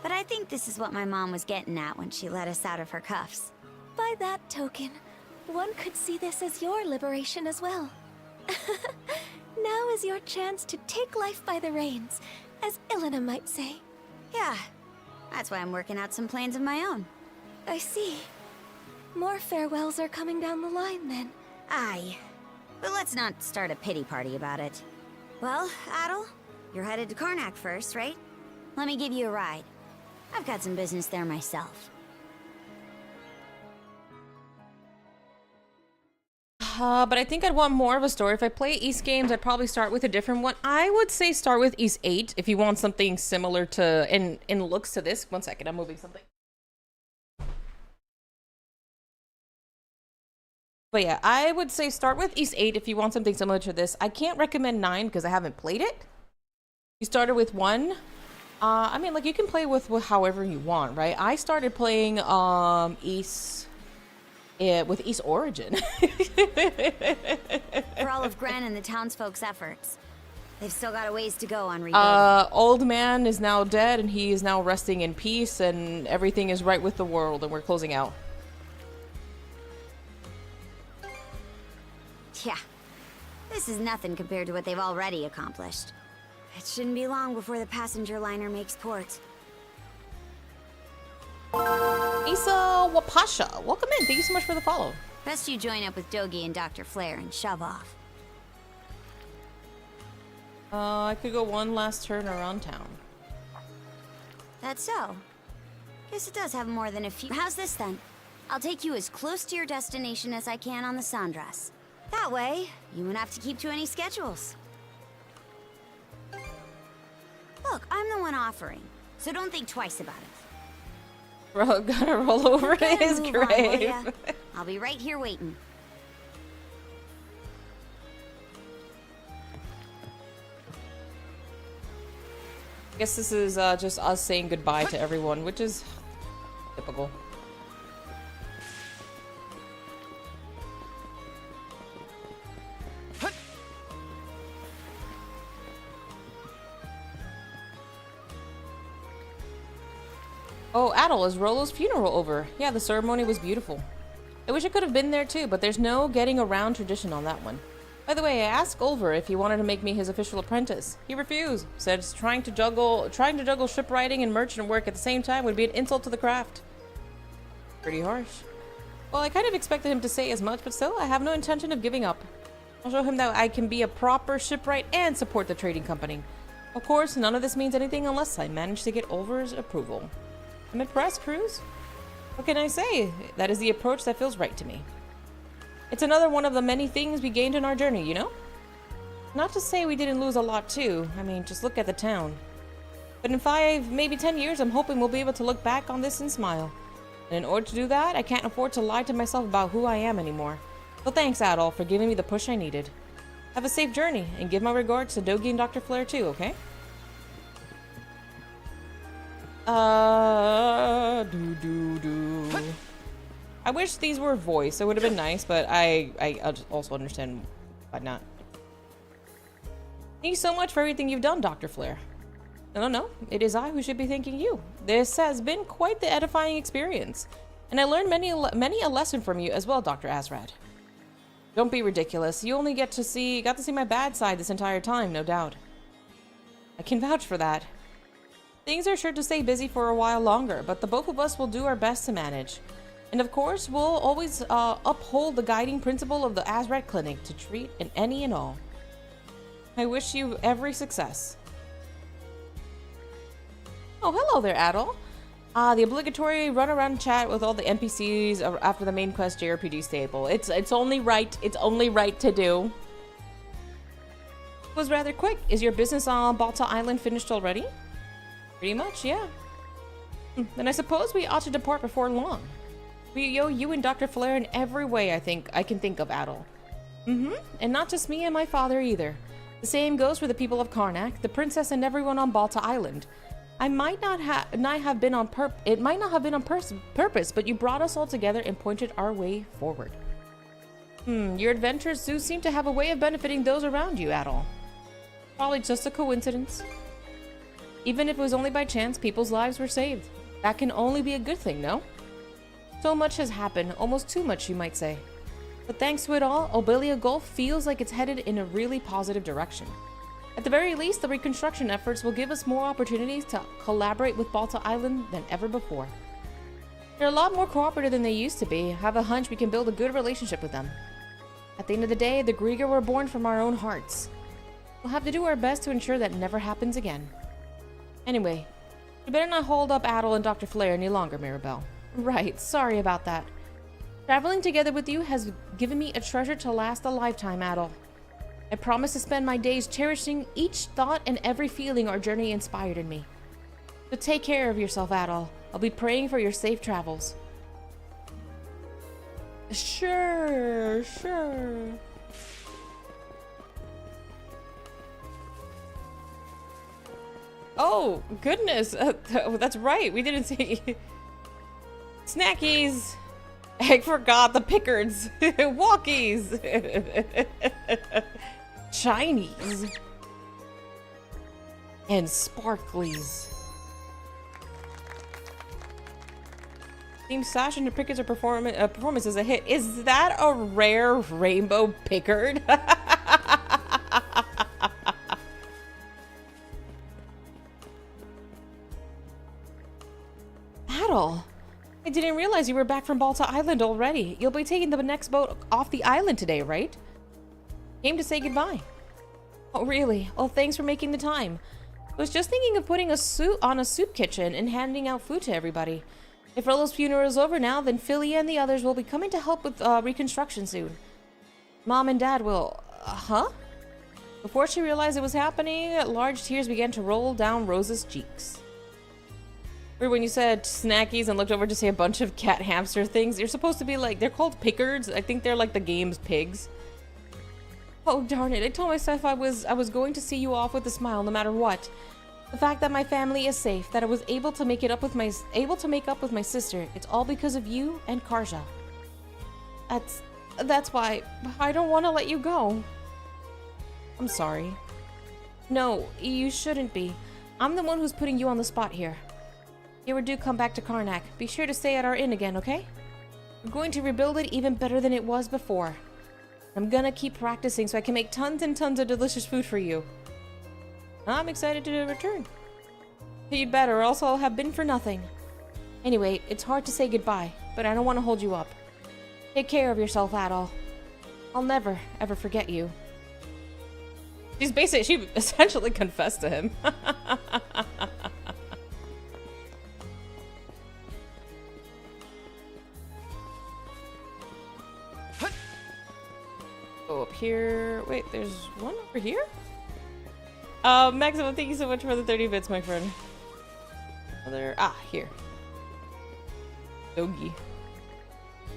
But I think this is what my mom was getting at when she let us out of her cuffs. By that token, one could see this as your liberation as well. Now is your chance to take life by the reins, as Ilena might say. Yeah, that's why I'm working out some plans of my own. I see. More farewells are coming down the line, then. Aye. But let's not start a pity party about it. Well, Adol, you're headed to Karnak first, right? Let me give you a ride. I've got some business there myself. But I think I'd want more of a story. If I play East games, I'd probably start with a different one. I would say start with East 8 if you want something similar to in looks to this. One second, I'm moving something. But yeah, I would say start with East 8 if you want something similar to this. I can't recommend 9 because I haven't played it. You started with 1. I mean, like, you can play with however you want, right? I started playing East with East Origin. For all of Gren and the townsfolk's efforts, they've still got a ways to go on rebuilding. Old man is now dead, and he is now resting in peace, and everything is right with the world, and we're closing out. Yeah, this is nothing compared to what they've already accomplished. It shouldn't be long before the passenger liner makes port. Isa Wapasha, welcome in. Thank you so much for the follow. Best you join up with Dogi and Dr. Flare and shove off. I could go one last turn around town. That's so. Guess it does have more than a few. How's this then? I'll take you as close to your destination as I can on the Sandras. That way, you won't have to keep to any schedules. Look, I'm the one offering, so don't think twice about it. Bro, gotta roll over to his grave. I'll be right here waiting. I guess this is just us saying goodbye to everyone, which is typical. Oh, Adel, is Rollo's funeral over? Yeah, the ceremony was beautiful. I wish I could have been there too, but there's no getting around tradition on that one. By the way, I asked Ulver if he wanted to make me his official apprentice. He refused, said trying to juggle shipwriting and merchant work at the same time would be an insult to the craft. Pretty harsh. Well, I kind of expected him to say as much, but still, I have no intention of giving up. I'll show him that I can be a proper shipwright and support the trading company. Of course, none of this means anything unless I manage to get Ulver's approval. I'm impressed, Cruz. What can I say? That is the approach that feels right to me. It's another one of the many things we gained in our journey, you know? Not to say we didn't lose a lot too. I mean, just look at the town. But in 5, maybe 10 years, I'm hoping we'll be able to look back on this and smile. And in order to do that, I can't afford to lie to myself about who I am anymore. So thanks, Adol, for giving me the push I needed. Have a safe journey, and give my regards to Dogi and Dr. Flare too, okay? I wish these were voiced. It would have been nice, but I also understand why not. Thank you so much for everything you've done, Dr. Flare. No, it is I who should be thanking you. This has been quite the edifying experience, and I learned many a lesson from you as well, Dr. Azrad. Don't be ridiculous. You only got to see my bad side this entire time, no doubt. I can vouch for that. Things are sure to stay busy for a while longer, but the both of us will do our best to manage. And of course, we'll always uphold the guiding principle of the Azrad Clinic to treat in any and all. I wish you every success. Oh, hello there, Adol. The obligatory run around chat with all the NPCs after the main quest jrpg stable. It's only right. It's only right to do. It was rather quick. Is your business on Balta Island finished already? Pretty much, yeah. Then I suppose we ought to depart before long. We owe you and Dr. Flare in every way I can think of, Adol. And not just me and my father either. The same goes for the people of Karnak, the princess, and everyone on Balta Island. It might not have been on purpose, but you brought us all together and pointed our way forward. Your adventures do seem to have a way of benefiting those around you, Adol. Probably just a coincidence. Even if it was only by chance, people's lives were saved. That can only be a good thing, no? So much has happened, almost too much, you might say. But thanks to it all, Obelia Gulf feels like it's headed in a really positive direction. At the very least, the reconstruction efforts will give us more opportunities to collaborate with Balta Island than ever before. They're a lot more cooperative than they used to be. I have a hunch we can build a good relationship with them. At the end of the day, the Grieger were born from our own hearts. We'll have to do our best to ensure that never happens again. Anyway, you better not hold up Adol and Dr. Flare any longer, Mirabelle. Right, sorry about that. Traveling together with you has given me a treasure to last a lifetime, Adol. I promise to spend my days cherishing each thought and every feeling our journey inspired in me. So take care of yourself, Adol. I'll be praying for your safe travels. Sure, sure. Oh, goodness. That's right. We didn't see... Snackies. I forgot the Pickards. Walkies. Shinies. And sparklies. Team Sash and the Pickards performance is a hit. Is that a rare rainbow Pickard? Adol, I didn't realize you were back from Balta Island already. You'll be taking the next boat off the island today, right? Came to say goodbye. Oh, really? Well, thanks for making the time. I was just thinking of putting a soup on a soup kitchen and handing out food to everybody. If Rolo's funeral is over now, then Philly and the others will be coming to help with reconstruction soon. Mom and Dad will... huh? Before she realized it was happening, large tears began to roll down Rose's cheeks. Or when you said snackies and looked over to say a bunch of cat hamster things, you're supposed to be like... They're called Pickards. I think they're like the game's pigs. Oh, darn it. I told myself I was going to see you off with a smile no matter what. The fact that my family is safe, that I was able to make up with my sister, it's all because of you and Karja. That's why I don't want to let you go. I'm sorry. No, you shouldn't be. I'm the one who's putting you on the spot here. If you ever do come back to Karnak, be sure to stay at our inn again, okay? We're going to rebuild it even better than it was before. I'm gonna keep practicing so I can make tons and tons of delicious food for you. I'm excited to return. You'd better, or else I'll have been for nothing. Anyway, it's hard to say goodbye, but I don't want to hold you up. Take care of yourself, Adol. I'll never, ever forget you. She essentially confessed to him. Go up here. Wait, there's one over here? Maximum, thank you so much for the 30 bits, my friend. Here. Doggy.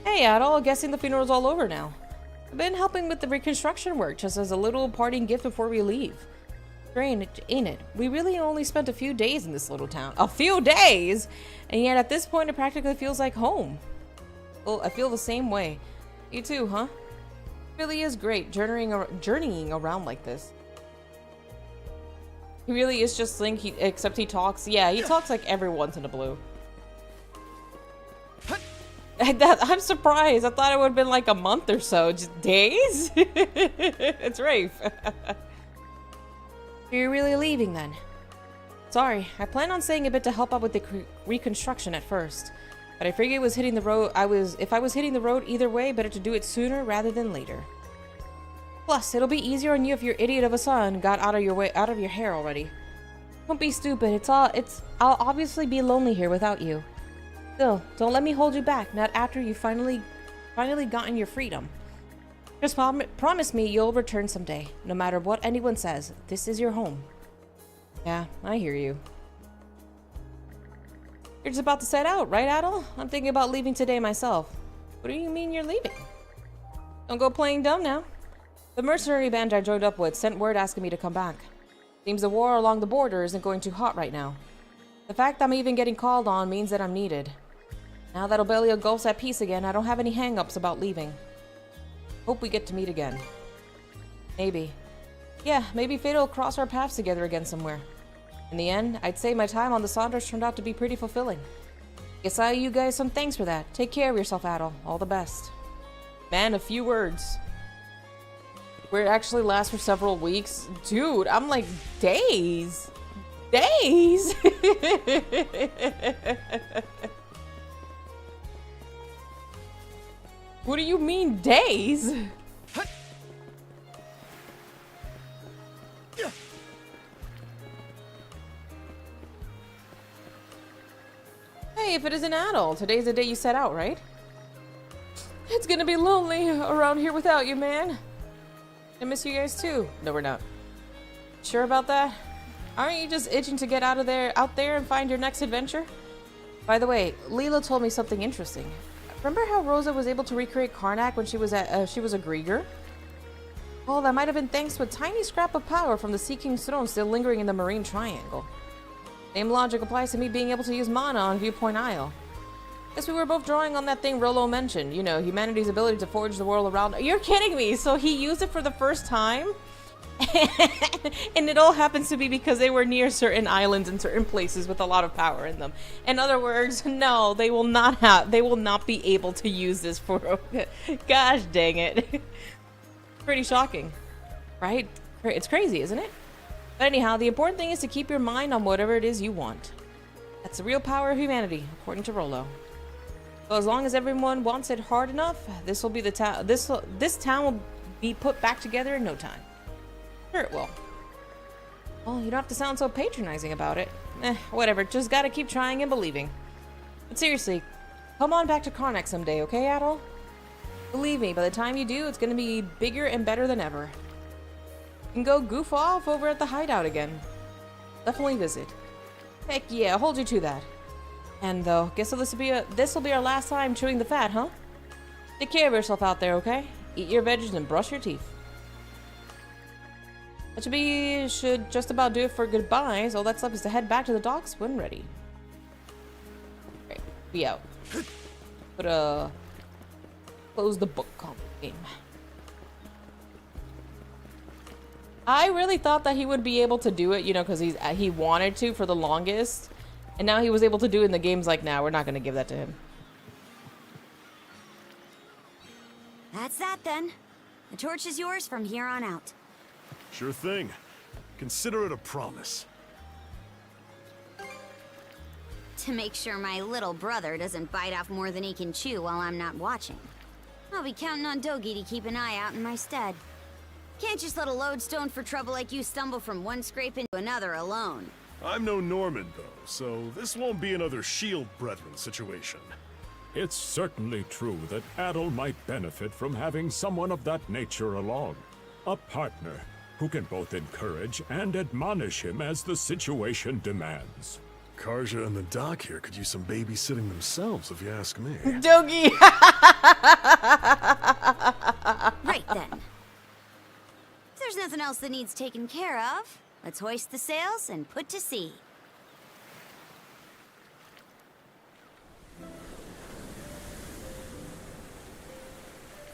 Hey, Adol, guessing the funeral's all over now. I've been helping with the reconstruction work, just as a little parting gift before we leave. Strange, ain't it? We really only spent a few days in this little town. A few days?! And yet at this point it practically feels like home. Well, I feel the same way. You too, huh? It really is great journeying around like this. He really is just Link, except he talks. Yeah, he talks like every once in a blue. I'm surprised. I thought it would have been like a month or so. Just days? It's Rafe. You're really leaving then? Sorry, I planned on staying a bit to help out with the reconstruction at first. But I figured it was hitting the road. If I was hitting the road either way, better to do it sooner rather than later. Plus, it'll be easier on you if your idiot of a son got out of your hair already. Don't be stupid. I'll obviously be lonely here without you. Still, don't let me hold you back. Not after you finally gotten your freedom. Just promise me you'll return someday. No matter what anyone says, this is your home. Yeah, I hear you. You're just about to set out, right, Adol? I'm thinking about leaving today myself. What do you mean you're leaving? Don't go playing dumb now. The mercenary band I joined up with sent word asking me to come back. Seems the war along the border isn't going too hot right now. The fact I'm even getting called on means that I'm needed. Now that Obelia Gulf's at peace again, I don't have any hang-ups about leaving. Hope we get to meet again. Maybe. Yeah, maybe fate will cross our paths together again somewhere. In the end, I'd say my time on the Saunders turned out to be pretty fulfilling. Guess I owe you guys some thanks for that. Take care of yourself, Adol. All the best. Man, a few words. Where it actually lasts for several weeks. Dude, I'm like, days. Days? What do you mean, days? Hey, if it isn't Adol, today's the day you set out, right? It's gonna be lonely around here without you, man. I miss you guys too. No, we're not. Sure about that? Aren't you just itching to get out there and find your next adventure? By the way, Leela told me something interesting. Remember how Rosa was able to recreate Karnak when she was a Grieger? Well, that might have been thanks to a tiny scrap of power from the Sea King's throne still lingering in the Marine Triangle. Same logic applies to me being able to use mana on Viewpoint Isle. Guess we were both drawing on that thing Rollo mentioned. You know, humanity's ability to forge the world around. You're kidding me! So he used it for the first time? And it all happens to be because they were near certain islands and certain places with a lot of power in them. In other words, no, they will not be able to use this for. Gosh dang it. Pretty shocking, right? It's crazy, isn't it? But anyhow, the important thing is to keep your mind on whatever it is you want. That's the real power of humanity, according to Rollo. So as long as everyone wants it hard enough, this will be the town. This town will be put back together in no time. Sure it will. Well, you don't have to sound so patronizing about it. Whatever. Just gotta keep trying and believing. But seriously, come on back to Karnak someday, okay, Adol? Believe me, by the time you do, it's gonna be bigger and better than ever. You can go goof off over at the hideout again. Definitely visit. Heck yeah, I'll hold you to that. And though, guess this will be our last time chewing the fat, huh? Take care of yourself out there, okay? Eat your veggies and brush your teeth. That should just about do it for goodbyes. All that's left is to head back to the docks when ready. Right, be out. Close the book game. I really thought that he would be able to do it, you know, because he wanted to for the longest. And now he was able to do it in the games like, nah, we're not going to give that to him. That's that then. The torch is yours from here on out. Sure thing. Consider it a promise. To make sure my little brother doesn't bite off more than he can chew while I'm not watching. I'll be counting on Dogi to keep an eye out in my stead. Can't just let a lodestone for trouble like you stumble from one scrape into another alone. I'm no Norman, though, so this won't be another Shield Brethren situation. It's certainly true that Adol might benefit from having someone of that nature along. A partner who can both encourage and admonish him as the situation demands. Karja and the doc here could use some babysitting themselves, if you ask me. Dogi! Right then. If there's nothing else that needs taken care of, let's hoist the sails and put to sea.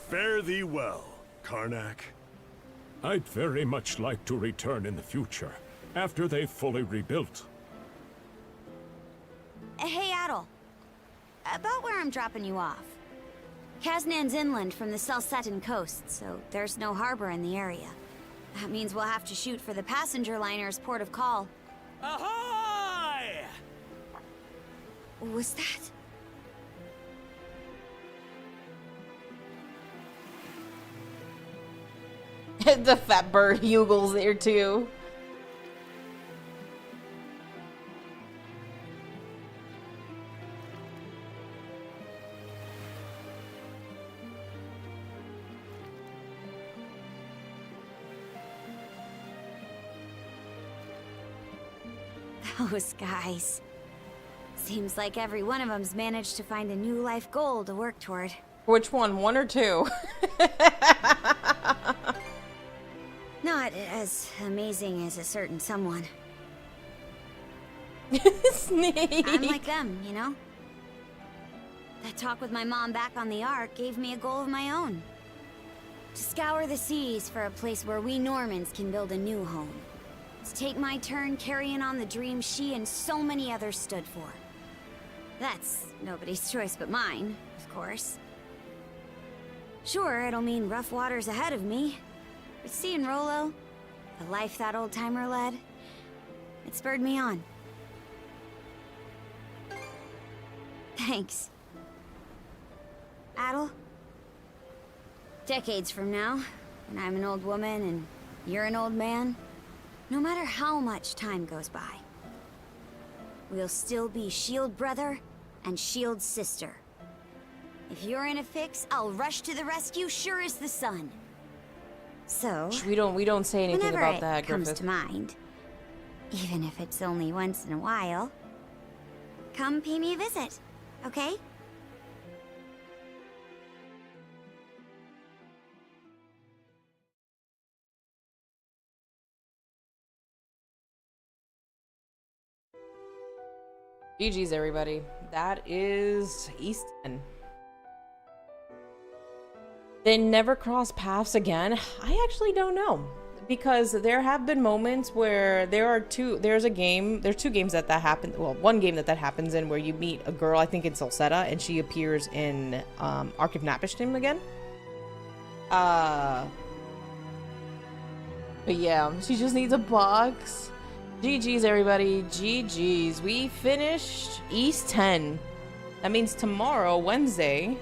Fare thee well, Karnak. I'd very much like to return in the future, after they've fully rebuilt. Hey, Adol. About where I'm dropping you off. Kaznan's inland from the Selsetan coast, so there's no harbor in the area. That means we'll have to shoot for the passenger liner's port of call. Ahoy! Was that? The fat bird Hugels there too. Those guys. Seems like every one of them's managed to find a new life goal to work toward. Which one? One or two? Not as amazing as a certain someone. Snake. I'm like them, you know? That talk with my mom back on the Ark gave me a goal of my own. To scour the seas for a place where we Normans can build a new home. To take my turn carrying on the dream she and so many others stood for. That's nobody's choice but mine, of course. Sure, it'll mean rough waters ahead of me. But seeing Rollo, the life that old-timer led, it spurred me on. Thanks. Adol? Decades from now, when I'm an old woman and you're an old man, no matter how much time goes by, we'll still be Shield brother and Shield sister. If you're in a fix, I'll rush to the rescue sure as the sun. So, we don't say anything about that, comes Griffith. to mind, even if it's only once in a while, come pay me a visit, okay? GG's, everybody. That is East 10. They never cross paths again. I actually don't know. Because there have been moments where there's two games that happen. Well, one game that happens in where you meet a girl, I think in Solseta, and she appears in Ark of Napishtim again. But yeah, she just needs a box. GG's, everybody. GG's. We finished East 10. That means tomorrow, Wednesday,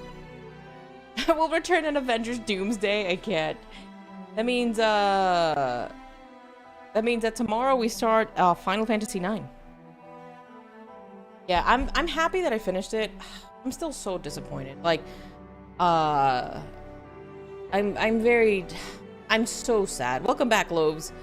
we'll return in Avengers Doomsday. I can't. That means that tomorrow we start Final Fantasy IX. Yeah, I'm happy that I finished it. I'm still so disappointed. Like, I'm so sad. Welcome back, Lobes.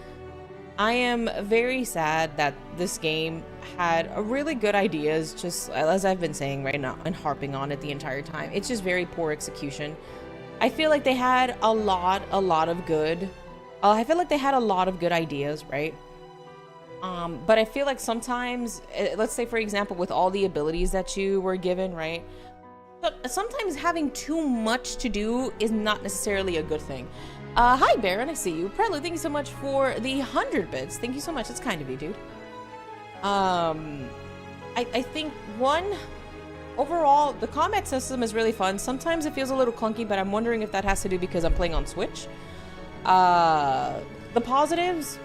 I am very sad that this game had a really good ideas, just as I've been saying right now and harping on it the entire time. It's just very poor execution. I feel like they had a lot of good. I feel like they had a lot of good ideas, right? But I feel like sometimes, let's say for example, with all the abilities that you were given, right? Sometimes having too much to do is not necessarily a good thing. Hi Baron, I see you. Prelude, thank you so much for the 100 bits. Thank you so much. That's kind of you, dude. I think overall, the combat system is really fun. Sometimes it feels a little clunky, but I'm wondering if that has to do because I'm playing on Switch. The positives,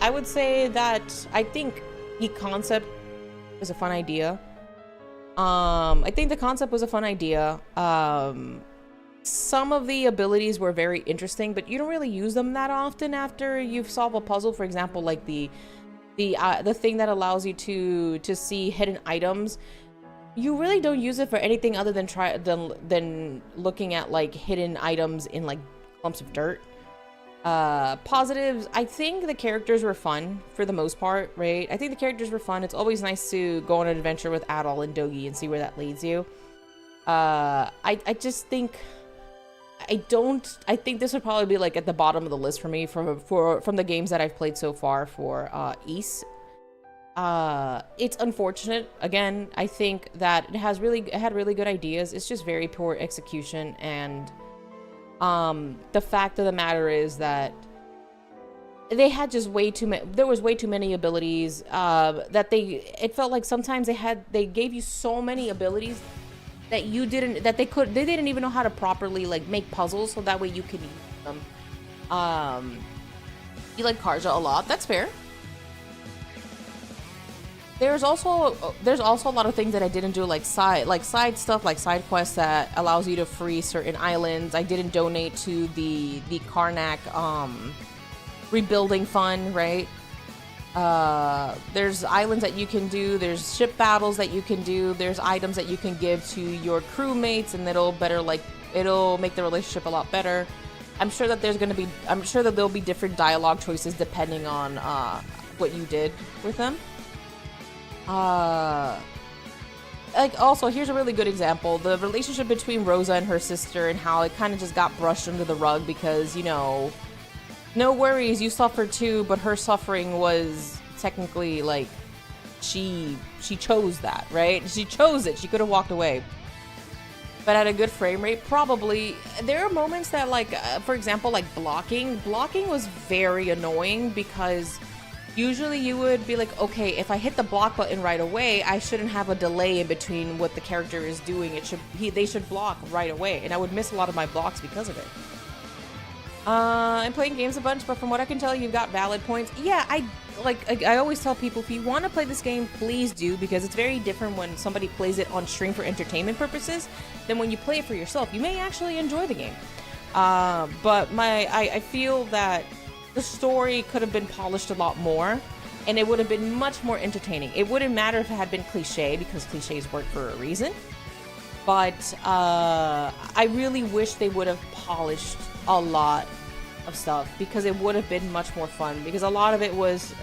I would say that I think the concept is a fun idea. I think the concept was a fun idea. Some of the abilities were very interesting, but you don't really use them that often after you've solved a puzzle. For example, like the thing that allows you to see hidden items. You really don't use it for anything other than looking at like hidden items in like clumps of dirt. Positives, I think the characters were fun for the most part, right? I think the characters were fun. It's always nice to go on an adventure with Adol and Dogi and see where that leads you. I just think I think this would probably be like at the bottom of the list for me from the games that I've played so far for Ys. It's unfortunate. Again, I think that it had really good ideas. It's just very poor execution, and the fact of the matter is that they had just there was way too many abilities that it felt like sometimes they gave you so many abilities that they didn't even know how to properly like make puzzles so that way you could use them. You like Karja a lot. That's fair. There's also a lot of things that I didn't do, like side stuff, like side quests that allows you to free certain islands. I didn't donate to the Karnak rebuilding fund, right? There's islands that you can do, there's ship battles that you can do, there's items that you can give to your crewmates, and it'll make the relationship a lot better. I'm sure that there'll be different dialogue choices depending on what you did with them. Like, also, here's a really good example. The relationship between Rosa and her sister and how it kind of just got brushed under the rug because, you know, no worries, you suffered too, but her suffering was technically, like, she chose that, right? She chose it. She could have walked away. But at a good frame rate, probably. There are moments that, like, for example, like blocking was very annoying because usually you would be like, okay, if I hit the block button right away, I shouldn't have a delay in between what the character is doing. They should block right away, and I would miss a lot of my blocks because of it. I'm playing games a bunch, but from what I can tell, you've got valid points. Yeah, I always tell people, if you want to play this game, please do, because it's very different when somebody plays it on stream for entertainment purposes than when you play it for yourself. You may actually enjoy the game. But I feel that the story could have been polished a lot more, and it would have been much more entertaining. It wouldn't matter if it had been cliche, because cliches work for a reason. But I really wish they would have polished a lot of stuff, because it would have been much more fun. Because a lot of it was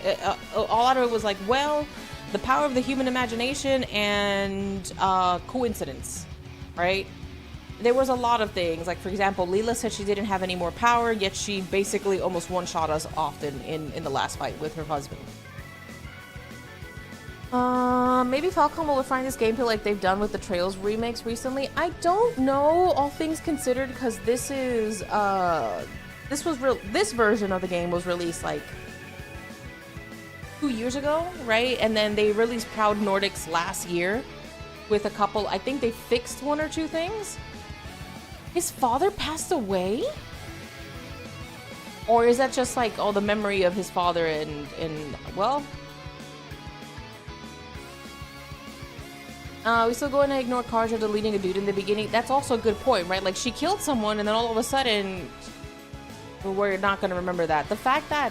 like, well, the power of the human imagination and coincidence, right? There was a lot of things, like for example, Leela said she didn't have any more power, yet she basically almost one-shot us often in the last fight with her husband. Maybe Falcom will refine this gameplay like they've done with the Trails remakes recently. I don't know, all things considered, because this is, this version of the game was released like 2 years ago, right? And then they released Proud Nordics last year with a couple, I think they fixed 1 or 2 things. His father passed away? Or is that just like, oh, the memory of his father and well... we still going to ignore Karja deleting a dude in the beginning. That's also a good point, right? Like, she killed someone and then all of a sudden, we're not going to remember that. The fact that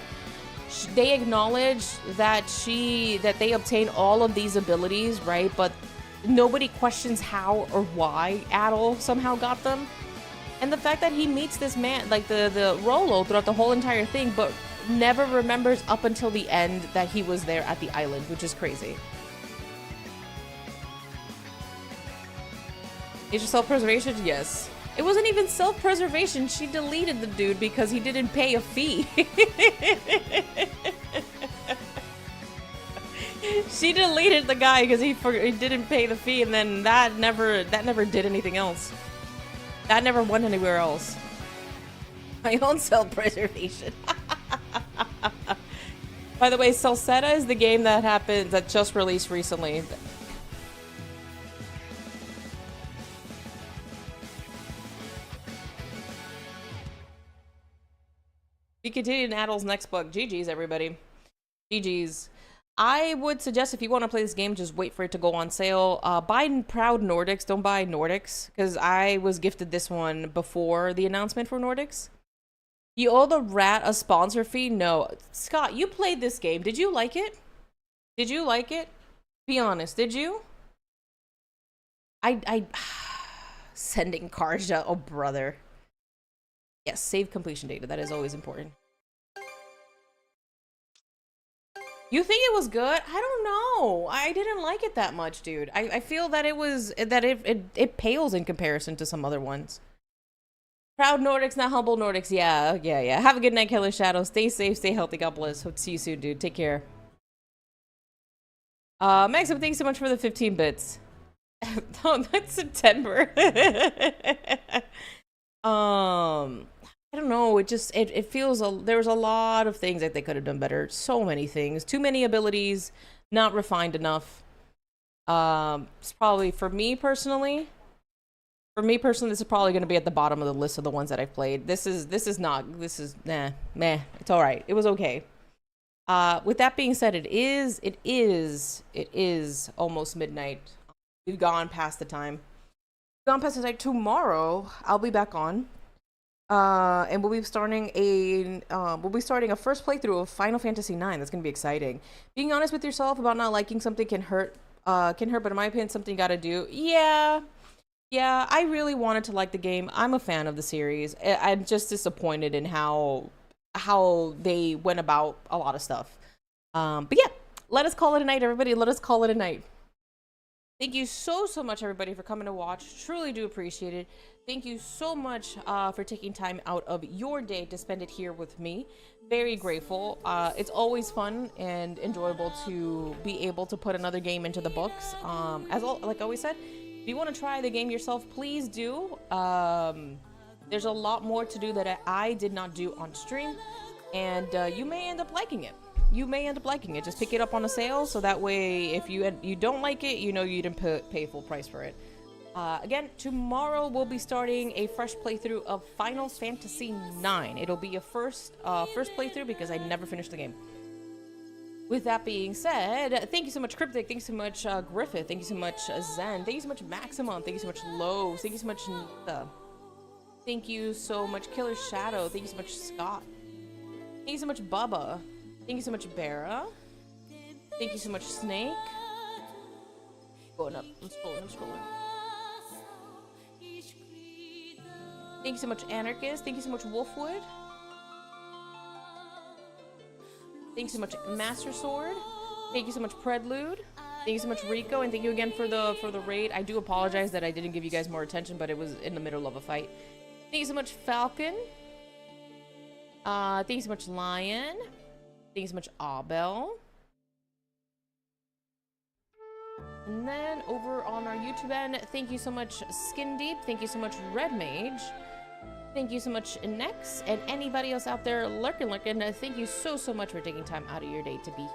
they acknowledge that they obtain all of these abilities, right? But nobody questions how or why Adol somehow got them. And the fact that he meets this man, like the Rolo throughout the whole entire thing, but never remembers up until the end that he was there at the island, which is crazy. Is your self-preservation? Yes. It wasn't even self-preservation. She deleted the dude because he didn't pay a fee. She deleted the guy because he didn't pay the fee, and then that never did anything else. That never went anywhere else. My own self-preservation. By the way, Celceta is the game that just released recently. We continue in Adol's next book. GG's, everybody. GG's. I would suggest if you want to play this game, just wait for it to go on sale. Buy Proud Nordics. Don't buy Nordics, because I was gifted this one before the announcement for Nordics. You owe the rat a sponsor fee? No. Scott, you played this game. Did you like it? Did you like it? Be honest. Did you? I sending Karja. Oh, brother. Yes, save completion data. That is always important. You think it was good? I don't know. I didn't like it that much, dude. I feel that it pales in comparison to some other ones. Proud Nordics, not humble Nordics. Yeah. Have a good night, Killer Shadow. Stay safe, stay healthy. God bless. Hope to see you soon, dude. Take care. Maxim, thanks so much for the 15 bits. Oh, that's September. I don't know, it feels there was a lot of things that they could have done better. So many things, too many abilities, not refined enough. It's probably for me personally, this is probably going to be at the bottom of the list of the ones that I've played. This is meh. It's all right. It was okay. With that being said, it is almost midnight. We've gone past the time. Tomorrow I'll be back on. And we'll be starting a first playthrough of Final Fantasy IX. That's gonna be exciting. Being honest with yourself about not liking something can hurt, but in my opinion, something you gotta do. Yeah, I really wanted to like the game. I'm a fan of the series. I'm just disappointed in how they went about a lot of stuff. But yeah, let us call it a night, everybody. Let us call it a night. Thank you so much, everybody, for coming to watch. Truly do appreciate it. Thank you so much for taking time out of your day to spend it here with me. Very grateful. It's always fun and enjoyable to be able to put another game into the books. Like I always said, if you want to try the game yourself, please do. There's a lot more to do that I did not do on stream, and you may end up liking it. Just pick it up on a sale, so that way if you don't like it, you know you didn't pay full price for it. Again, tomorrow we'll be starting a fresh playthrough of Final Fantasy IX. It'll be a first playthrough because I never finished the game. With that being said, thank you so much, Cryptic. Thank you so much, Griffith. Thank you so much, Zen. Thank you so much, Maximum. Thank you so much, Lowe's. Thank you so much, Nita. Thank you so much, Killer Shadow. Thank you so much, Scott. Thank you so much, Bubba. Thank you so much, Bera. Thank you so much, Snake. Going up. I'm scrolling. Thank you so much, Anarchist. Thank you so much, Wolfwood. Thank you so much, Master Sword. Thank you so much, Prelude. Thank you so much, Rico, and thank you again for the raid. I do apologize that I didn't give you guys more attention, but it was in the middle of a fight. Thank you so much, Falcon. Thank you so much, Lion. Thank you so much, Abel. And then over on our YouTube end, thank you so much Skin Deep, thank you so much Red Mage, thank you so much Nex, and anybody else out there lurking. Thank you so much for taking time out of your day to be here.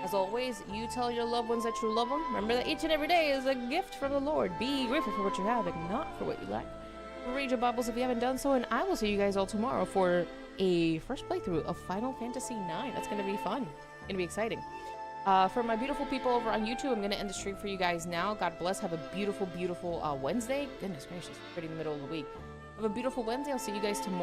As always, you tell your loved ones that you love them. Remember that each and every day is a gift from the Lord. Be grateful for what you have and not for what you lack. Read your Bibles if you haven't done so, and I will see you guys all tomorrow for a first playthrough of Final Fantasy IX. That's going to be fun. It's going to be exciting. For my beautiful people over on YouTube, I'm going to end the stream for you guys now. God bless. Have a beautiful, beautiful Wednesday. Goodness gracious, pretty in the middle of the week. Have a beautiful Wednesday. I'll see you guys tomorrow.